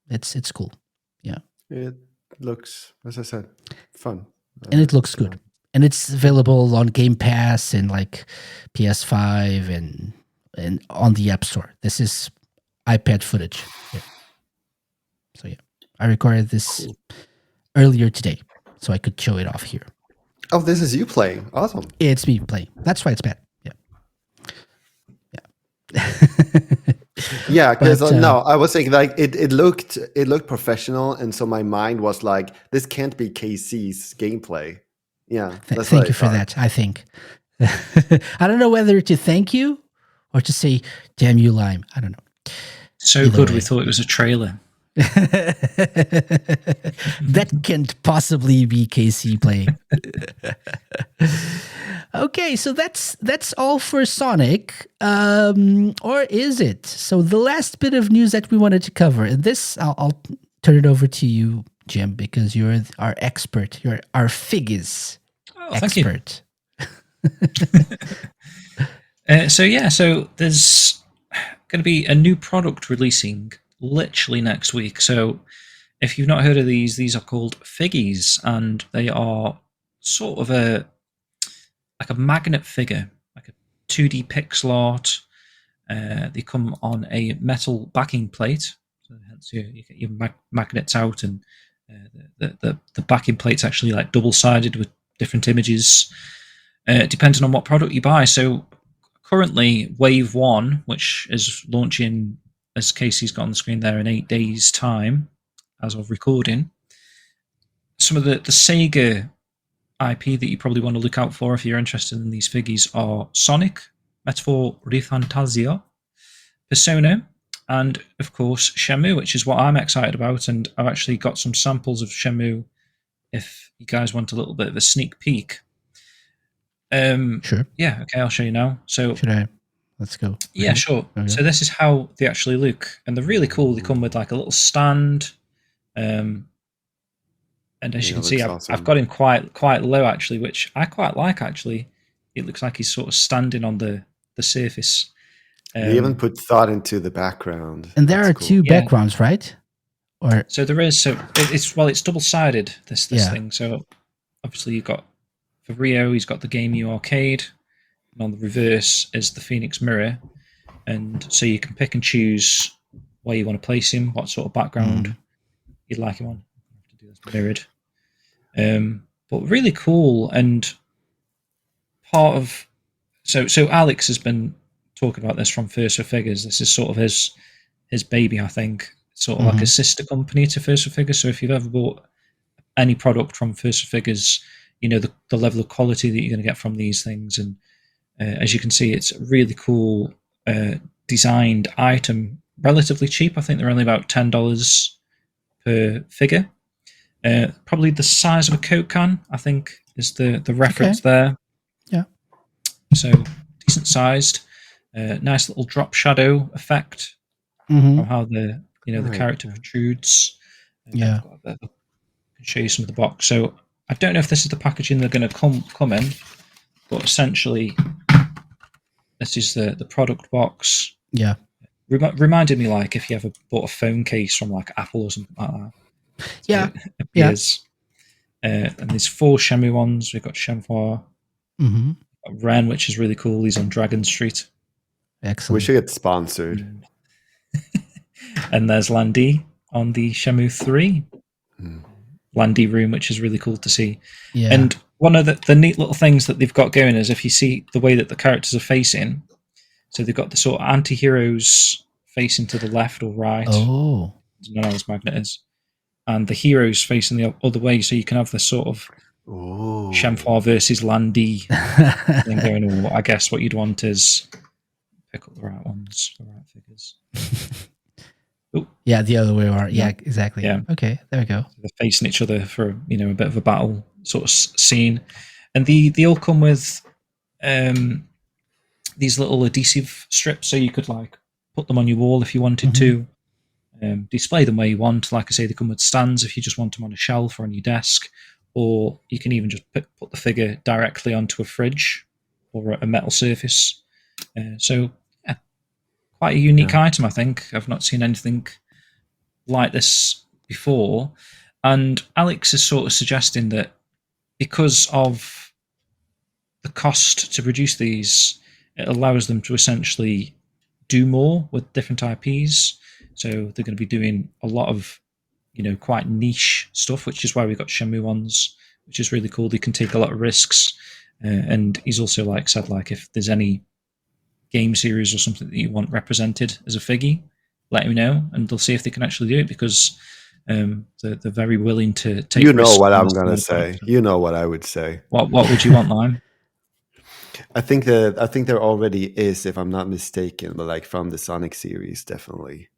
Speaker 1: it's cool. Yeah.
Speaker 2: It looks, as I said, fun.
Speaker 1: And it looks good. And it's available on Game Pass and like PS5 and on the App Store. This is iPad footage. Yeah. So yeah, I recorded this earlier today, so I could show it off here.
Speaker 2: Oh, this is you playing. Awesome.
Speaker 1: It's me playing. That's why it's bad. Yeah. Yeah.
Speaker 2: Yeah, because no, I was thinking like it looked professional, and so my mind was like, this can't be KC's gameplay. Yeah.
Speaker 1: Thank you for that. I think I don't know whether to thank you or to say, damn you, Lime. I don't know.
Speaker 3: So either good, we thought it was a trailer.
Speaker 1: That can't possibly be KC playing. Okay, so that's all for Sonic. Or is it? So the last bit of news that we wanted to cover, and this, I'll turn it over to you, Jim, because you're our expert. You're our FiGGYZ expert.
Speaker 3: So there's going to be a new product releasing literally next week. So if you've not heard of these are called FiGGYZ, and they are sort of a magnet figure, like a 2D pixel art. They come on a metal backing plate, so hence you get your magnets out, and the backing plate's actually like double-sided with different images, depending on what product you buy. So currently, Wave 1, which is launching, as Casey's got on the screen there, in 8 days' time, as of recording, some of the SEGA IP that you probably want to look out for if you're interested in these figures are Sonic, Metaphor Refantasia, Persona, and of course Shenmue, which is what I'm excited about. And I've actually got some samples of Shenmue if you guys want a little bit of a sneak peek.
Speaker 1: Sure.
Speaker 3: Yeah, okay, I'll show you now. So
Speaker 1: should I? Let's go.
Speaker 3: Yeah, sure. Okay. So this is how they actually look, and they're really cool. They come with like a little stand. And as you can see, I've got him quite low actually, which I quite like actually. It looks like he's sort of standing on the surface.
Speaker 2: They even put thought into the background.
Speaker 1: And there
Speaker 2: That's
Speaker 1: are
Speaker 2: cool.
Speaker 1: two backgrounds, right? Or
Speaker 3: so there is. So it's double-sided. This thing. So obviously you've got for Rio, he's got the Game U arcade, and on the reverse is the Phoenix Mirror, and so you can pick and choose where you want to place him, what sort of background you'd like him on. I have to do this mirrored. But really cool, and part of so Alex has been talking about this from First for Figures. This is sort of his baby, I think. Sort of like a sister company to First for Figures. So if you've ever bought any product from First for Figures, you know the level of quality that you're going to get from these things. And as you can see, it's a really cool designed item, relatively cheap. I think they're only about $10 per figure. Probably the size of a Coke can, I think, is the reference there.
Speaker 1: Yeah.
Speaker 3: So decent sized, nice little drop shadow effect from how the character protrudes.
Speaker 1: Yeah.
Speaker 3: I can show you some of the box. So I don't know if this is the packaging they're going to come in, but essentially this is the product box.
Speaker 1: Yeah.
Speaker 3: Reminded me like if you ever bought a phone case from like Apple or something like that.
Speaker 1: Yeah.
Speaker 3: So it appears. And there's 4 Shenmue ones. We've got Shenhua, Ren, which is really cool. He's on Dragon Street.
Speaker 1: Excellent.
Speaker 2: We should get sponsored.
Speaker 3: And there's Landy on the Shenmue 3. Landy room, which is really cool to see.
Speaker 1: Yeah.
Speaker 3: And one of the neat little things that they've got going is if you see the way that the characters are facing, so they've got the sort of anti-heroes facing to the left or right.
Speaker 1: Oh.
Speaker 3: I don't know how this magnet is. And the heroes facing the other way, so you can have this sort of Shenhua versus Landy thing going. Or I guess what you'd want is pick up the right ones, the right figures.
Speaker 1: Yeah, the other way around. Yeah, exactly.
Speaker 3: Yeah.
Speaker 1: Okay, there we go.
Speaker 3: They're facing each other for a bit of a battle sort of scene, and they all come with these little adhesive strips, so you could like put them on your wall if you wanted to. Display them where you want. Like I say, they come with stands if you just want them on a shelf or on your desk, or you can even just put the figure directly onto a fridge or a metal surface. So, yeah, quite a unique item, I think. I've not seen anything like this before. And Alex is sort of suggesting that because of the cost to produce these, it allows them to essentially do more with different IPs. So they're going to be doing a lot of, quite niche stuff, which is why we've got Shenmue ones, which is really cool. They can take a lot of risks. And he's also said if there's any game series or something that you want represented as a figgy, let him know, and they'll see if they can actually do it, because they're very willing to take risks.
Speaker 2: You know what I'm going to say. You know what I would say.
Speaker 3: What would you want, Lime?
Speaker 2: I think there already is, if I'm not mistaken, but from the Sonic series, definitely.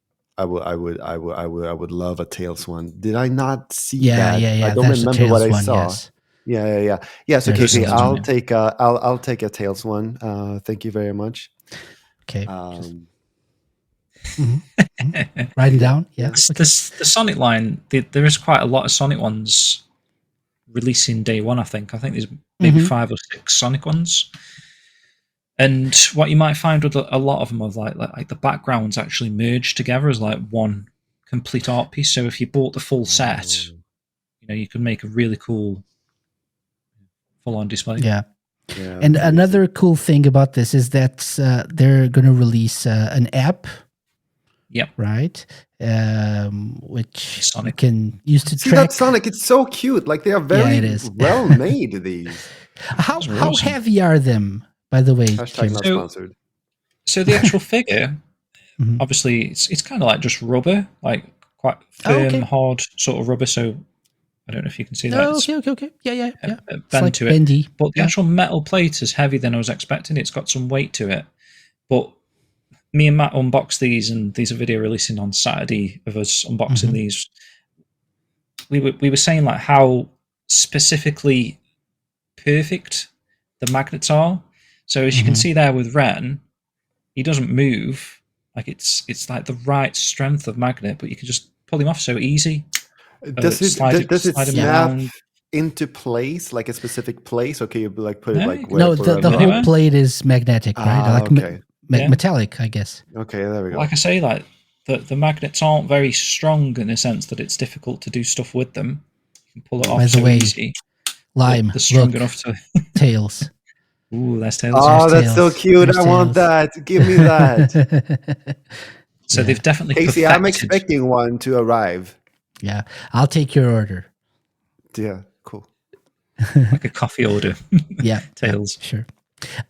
Speaker 2: I would love a Tails one. Did I not see that?
Speaker 1: Yeah.
Speaker 2: I don't remember what I saw.
Speaker 1: Yes.
Speaker 2: Yeah. Yes, okay. I'll take a Tails one. Thank you very much.
Speaker 1: Okay. Writing down. Yeah.
Speaker 3: The Sonic line. There is quite a lot of Sonic ones releasing day one. I think there's maybe 5 or 6 Sonic ones. And what you might find with a lot of them is like the backgrounds actually merge together as one complete art piece. So if you bought the full set, you could make a really cool full-on display.
Speaker 1: Yeah. And another cool thing about this is that they're going to release an app.
Speaker 3: Yep.
Speaker 1: Right. Which
Speaker 3: Sonic
Speaker 1: can use to
Speaker 2: see
Speaker 1: track.
Speaker 2: That Sonic. It's so cute. They are very well made. These.
Speaker 1: How heavy are them? By the way,
Speaker 2: hashtag not sponsored.
Speaker 3: So the actual figure, obviously, it's kind of just rubber, quite firm, hard sort of rubber. So I don't know if you can see that.
Speaker 1: Okay. Yeah.
Speaker 3: Bend to
Speaker 1: bendy.
Speaker 3: It. But the actual metal plate is heavier than I was expecting. It's got some weight to it. But me and Matt unboxed these, and these are video releasing on Saturday of us unboxing these. We were saying how specifically perfect the magnets are. So as you can see there with Ren, he doesn't move. It's the right strength of magnet, but you can just pull him off so easy.
Speaker 2: Does it snap into place, a specific place? Okay, you put it
Speaker 1: No, the whole plate is magnetic, right?
Speaker 2: Okay.
Speaker 1: metallic, I guess.
Speaker 2: Okay, there we go.
Speaker 3: Like I say, like the magnets aren't very strong in the sense that it's difficult to do stuff with them. You can pull it off so easy.
Speaker 1: Lime,
Speaker 3: they're strong
Speaker 1: look,
Speaker 3: enough to
Speaker 1: tails.
Speaker 3: Ooh, there's tails.
Speaker 2: Oh,
Speaker 1: There's
Speaker 2: that's so
Speaker 1: tails.
Speaker 2: cute!
Speaker 1: There's
Speaker 2: I want
Speaker 1: tails.
Speaker 2: that. Give me that.
Speaker 3: So they've definitely
Speaker 2: Casey,
Speaker 3: perfected.
Speaker 2: I'm expecting one to arrive.
Speaker 1: Yeah, I'll take your order.
Speaker 2: Yeah, cool.
Speaker 3: Like a coffee order.
Speaker 1: Yeah,
Speaker 3: tails.
Speaker 1: Yeah, sure.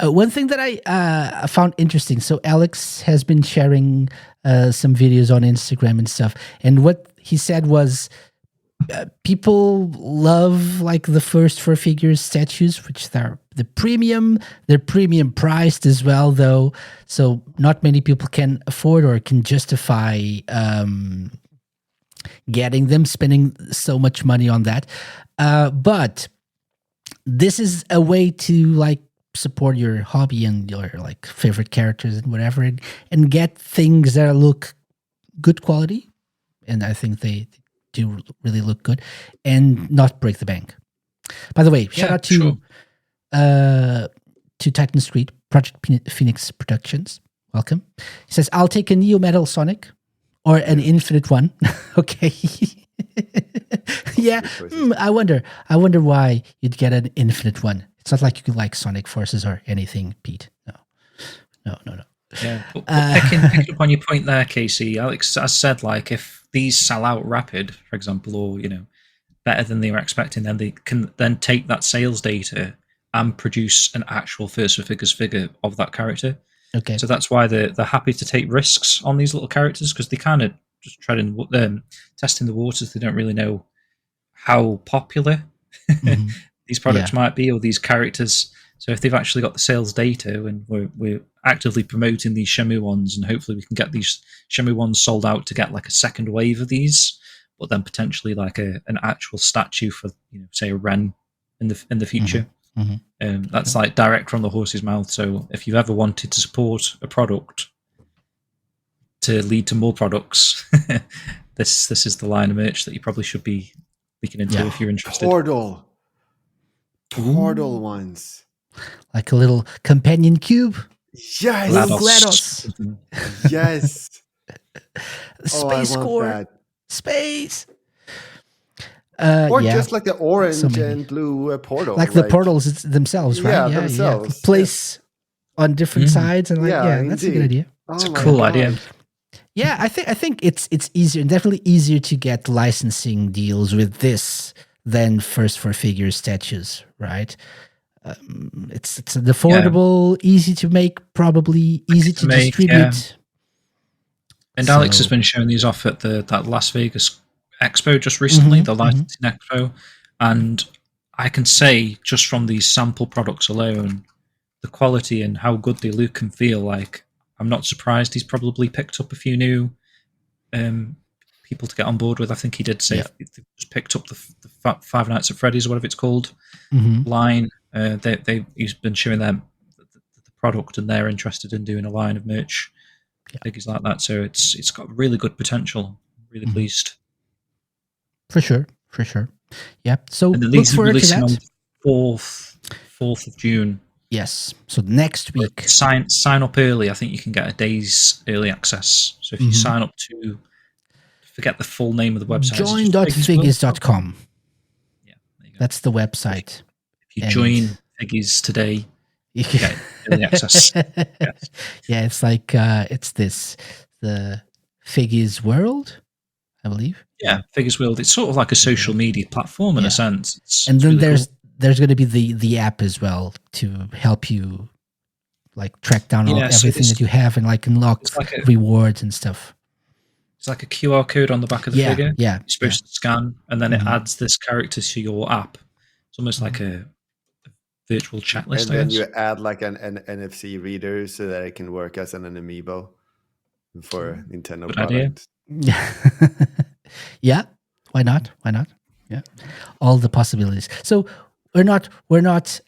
Speaker 1: One thing that I found interesting. So Alex has been sharing some videos on Instagram and stuff, and what he said was people love like the first 4 figures statues, which they're premium priced as well, though. So not many people can afford or can justify getting them, spending so much money on that. But this is a way to like support your hobby and your like favorite characters and whatever, and get things that look good quality. And I think they do really look good and not break the bank. By the way, shout out to Titan Street, Project Phoenix Productions. Welcome. He says, I'll take a Neo Metal Sonic or an Infinite one. Okay. Yeah. I wonder why you'd get an Infinite one. It's not like you could like Sonic Forces or anything, Pete. No.
Speaker 3: Yeah. But picking up on your point there, Casey, Alex has said, like, if these sell out rapid, for example, or, you know, better than they were expecting, then they can then take that sales data and produce an actual first figures figure of that character.
Speaker 1: Okay.
Speaker 3: So that's why they're happy to take risks on these little characters, because they kind of just testing the waters. They don't really know how popular these products might be, or these characters. So if they've actually got the sales data, and we're actively promoting these Shenmue ones, and hopefully we can get these Shenmue ones sold out to get like a second wave of these, but then potentially like an actual statue for, you know, say a Ren in the future. That's like direct from the horse's mouth. So if you've ever wanted to support a product to lead to more products, this is the line of merch that you probably should be looking into if you're interested.
Speaker 2: Portal ones,
Speaker 1: like a little companion cube.
Speaker 2: Yes,
Speaker 1: little GLaDOS.
Speaker 2: Yes.
Speaker 1: Space Core. Space.
Speaker 2: Or just like the orange and blue portal,
Speaker 1: like the portals themselves, right?
Speaker 2: Yeah, themselves.
Speaker 1: Yeah. Place on different sides, and like, that's a good idea.
Speaker 3: It's a cool idea.
Speaker 1: Yeah, I think it's easier, definitely easier to get licensing deals with this than first 4 figure statues, right? It's an affordable, easy to make, probably easy to distribute. Yeah.
Speaker 3: And Alex has been showing these off at that Las Vegas Expo just recently, the licensing expo, and I can say just from these sample products alone, the quality and how good they look and feel, like I'm not surprised he's probably picked up a few new people to get on board with. I think he did say he just picked up the Five Nights at Freddy's or whatever it's called line. He's been showing them the product, and they're interested in doing a line of merch figures like that. So it's got really good potential. Really pleased.
Speaker 1: For sure. Yeah. So
Speaker 3: and
Speaker 1: look forward to that.
Speaker 3: On 4th of June.
Speaker 1: Yes. So next week.
Speaker 3: Sign up early. I think you can get a day's early access. So if you sign up to, forget the full name of the website.
Speaker 1: Join.FiGGYZ.com.
Speaker 3: Yeah, there you go.
Speaker 1: That's the website.
Speaker 3: If you join FiGGYZ today, you can get early access. Yes.
Speaker 1: Yeah, it's like the FiGGYZ World, I believe.
Speaker 3: Yeah, FiGGYZ World. It's sort of like a social media platform in a sense.
Speaker 1: And then
Speaker 3: really
Speaker 1: there's going to be the app as well to help you like track down everything that you have and like unlock rewards and stuff.
Speaker 3: It's like a QR code on the back of the figure.
Speaker 1: Yeah,
Speaker 3: you're supposed to scan, and then it adds this character to your app. It's almost like a virtual chat list.
Speaker 2: And then you add like an NFC reader so that it can work as an amiibo for Nintendo products.
Speaker 1: Yeah, why not? Yeah, all the possibilities. So we're not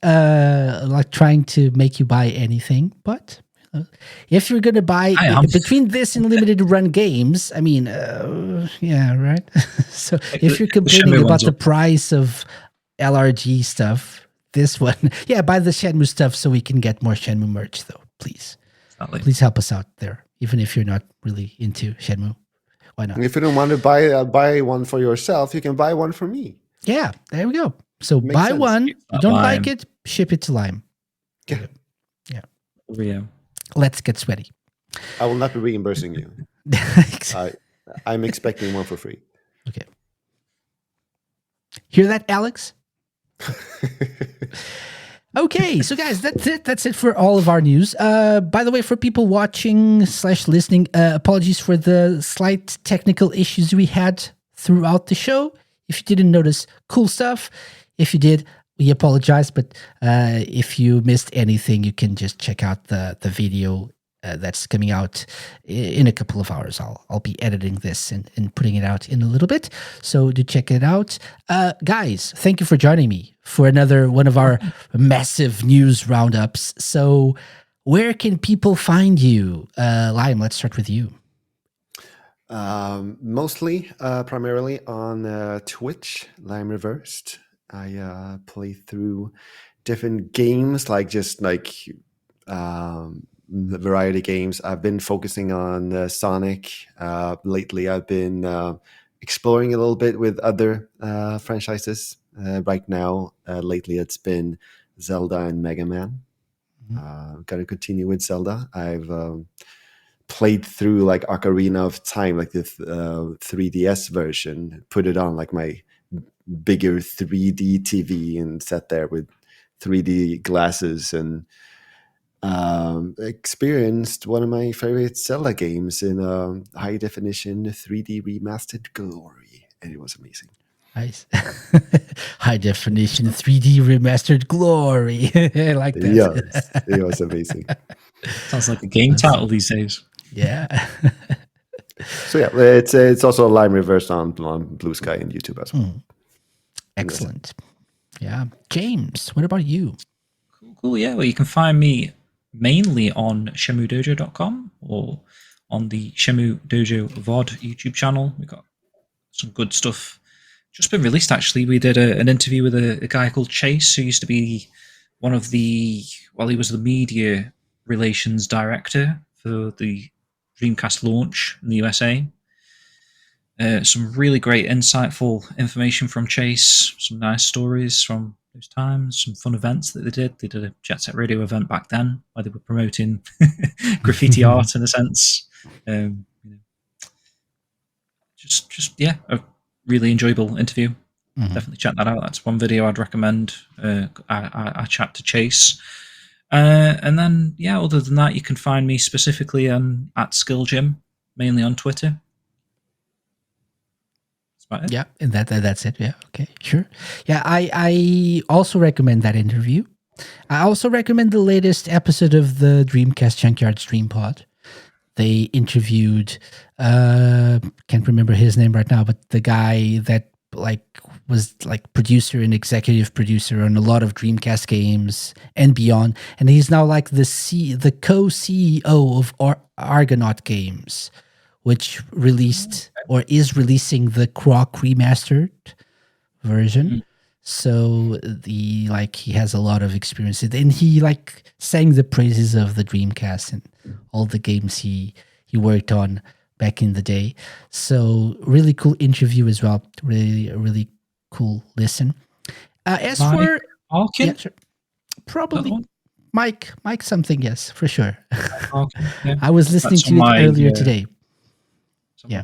Speaker 1: like trying to make you buy anything, but if you're gonna buy between this and limited run games, I mean, right. So if you're complaining about the price of LRG stuff, this one, buy the Shenmue stuff so we can get more Shenmue merch, though, please.
Speaker 3: Exactly.
Speaker 1: Please help us out there, even if you're not really into Shenmue. Why not?
Speaker 2: If you don't want to buy one for yourself, you can buy one for me.
Speaker 1: Yeah, there we go. So
Speaker 2: Makes
Speaker 1: buy
Speaker 2: sense.
Speaker 1: one. You don't
Speaker 3: Lime.
Speaker 1: like it, ship it to Lime.
Speaker 2: Yeah.
Speaker 1: Yeah.
Speaker 3: Rio.
Speaker 1: Let's get sweaty.
Speaker 2: I will not be reimbursing you. I'm expecting one for free.
Speaker 1: Okay. Hear that, Alex? Okay, so guys, that's it. That's it for all of our news. By the way, for people watching / listening, apologies for the slight technical issues we had throughout the show. If you didn't notice, cool stuff. If you did, we apologize. But if you missed anything, you can just check out the video that's coming out in a couple of hours. I'll be editing this and putting it out in a little bit. So do check it out. Guys, thank you for joining me for another one of our massive news roundups. So where can people find you? Lime, let's start with you.
Speaker 2: Mostly, primarily on Twitch, Lime Reversed. I play through different games, like variety games. I've been focusing on Sonic. Lately, I've been exploring a little bit with other franchises. Right now, lately, it's been Zelda and Mega Man. Gonna continue with Zelda. I've played through like Ocarina of Time, like the 3DS version, put it on like my bigger 3D TV and sat there with 3D glasses and experienced one of my favorite Zelda games in high definition 3D remastered glory, and it was amazing.
Speaker 1: Nice. High definition 3D remastered glory. I like that.
Speaker 2: Yes, it was amazing.
Speaker 3: Sounds like a game title these days.
Speaker 1: Yeah.
Speaker 2: So yeah, it's also a Lime Reversed on Blue Sky and YouTube as well.
Speaker 1: Excellent. Yeah. James, what about you?
Speaker 3: Cool. Yeah, well, you can find me mainly on ShemuDojo.com or on the Shemu Dojo VOD YouTube channel. We've got some good stuff just been released, actually. We did an interview with a guy called Chase, who used to be one of the, well, he was the media relations director for the Dreamcast launch in the USA. Some really great, insightful information from Chase, some nice stories from those times, some fun events that they did. They did a Jet Set Radio event back then where they were promoting graffiti art, in a sense. A really enjoyable interview. Definitely check that out. That's one video I'd recommend. I chat to Chase. And then, other than that, you can find me specifically at SkillJim, mainly on Twitter.
Speaker 1: Yeah, and that's it. Yeah, okay, sure. Yeah, I also recommend that interview. I also recommend the latest episode of the Dreamcast Junkyard Stream Pod. They interviewed, can't remember his name right now, but the guy that was producer and executive producer on a lot of Dreamcast games and beyond, and he's now like the co-CEO of Argonaut Games, which released or is releasing the Croc remastered version. So he has a lot of experience, and he sang the praises of the Dreamcast and all the games he worked on back in the day. So really cool interview as well. Really cool listen. As for
Speaker 3: Harkin?
Speaker 1: sure. Probably Mike something, yes, for sure.
Speaker 3: Yeah.
Speaker 1: I was listening to it earlier today.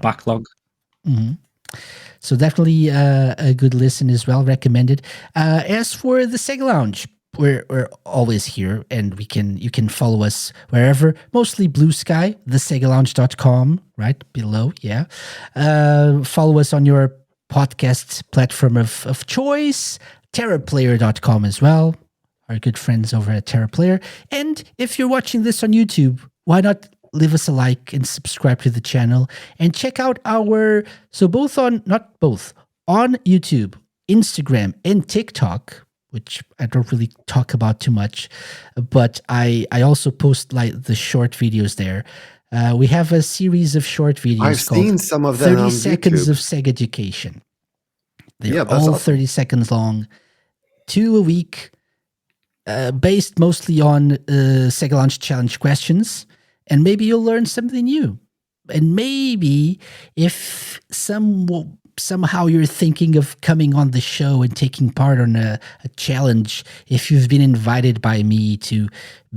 Speaker 3: Backlog.
Speaker 1: So definitely a good listen as well, recommended. As for the SEGA Lounge, we're always here, and you can follow us wherever, mostly Blue Sky, thesegalounge.com, right below, yeah. Follow us on your podcast platform of choice, terraplayer.com as well, our good friends over at TerraPlayer. And if you're watching this on YouTube, why not leave us a like and subscribe to the channel, and check out on YouTube, Instagram, and TikTok, which I don't really talk about too much, but I also post the short videos there. We have a series of short videos
Speaker 2: I've
Speaker 1: called
Speaker 2: seen some of them
Speaker 1: 30
Speaker 2: on
Speaker 1: Seconds
Speaker 2: YouTube.
Speaker 1: of Sega Education. They're all
Speaker 2: awesome.
Speaker 1: 30 seconds long, 2 a week, based mostly on Sega Launch Challenge questions. and maybe you'll learn something new. And maybe if somehow you're thinking of coming on the show and taking part on a challenge, if you've been invited by me to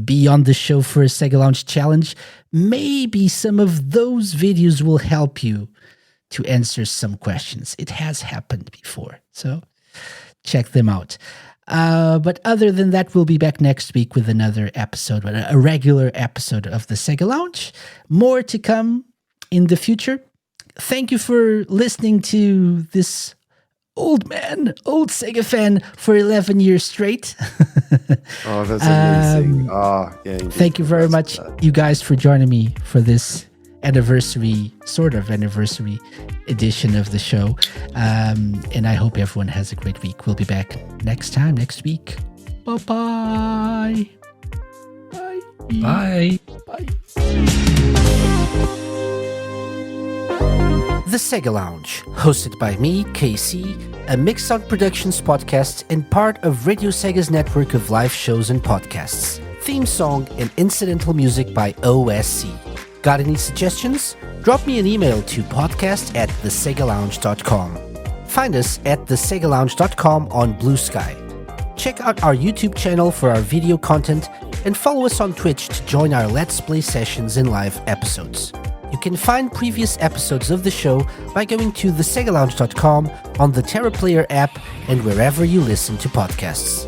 Speaker 1: be on the show for a SEGA Lounge challenge, maybe some of those videos will help you to answer some questions. It has happened before, so check them out. But other than that, we'll be back next week with another episode, a regular episode of the SEGA Lounge. More to come in the future. Thank you for listening to this old SEGA fan for 11 years straight.
Speaker 2: Oh, that's amazing. Indeed.
Speaker 1: Thank you very much, you guys, for joining me for this sort of anniversary edition of the show. And I hope everyone has a great week. We'll be back next week. Bye-bye. Bye.
Speaker 3: Bye.
Speaker 1: Bye. The SEGA Lounge, hosted by me, KC, a Mixed Sound Productions podcast and part of RadioSEGA's network of live shows and podcasts. Theme song and incidental music by OSC. Got any suggestions? Drop me an email to podcast@thesegalounge.com. Find us at thesegalounge.com on Blue Sky. Check out our YouTube channel for our video content and follow us on Twitch to join our Let's Play sessions and live episodes. You can find previous episodes of the show by going to thesegalounge.com, on the TerraPlayer app, and wherever you listen to podcasts.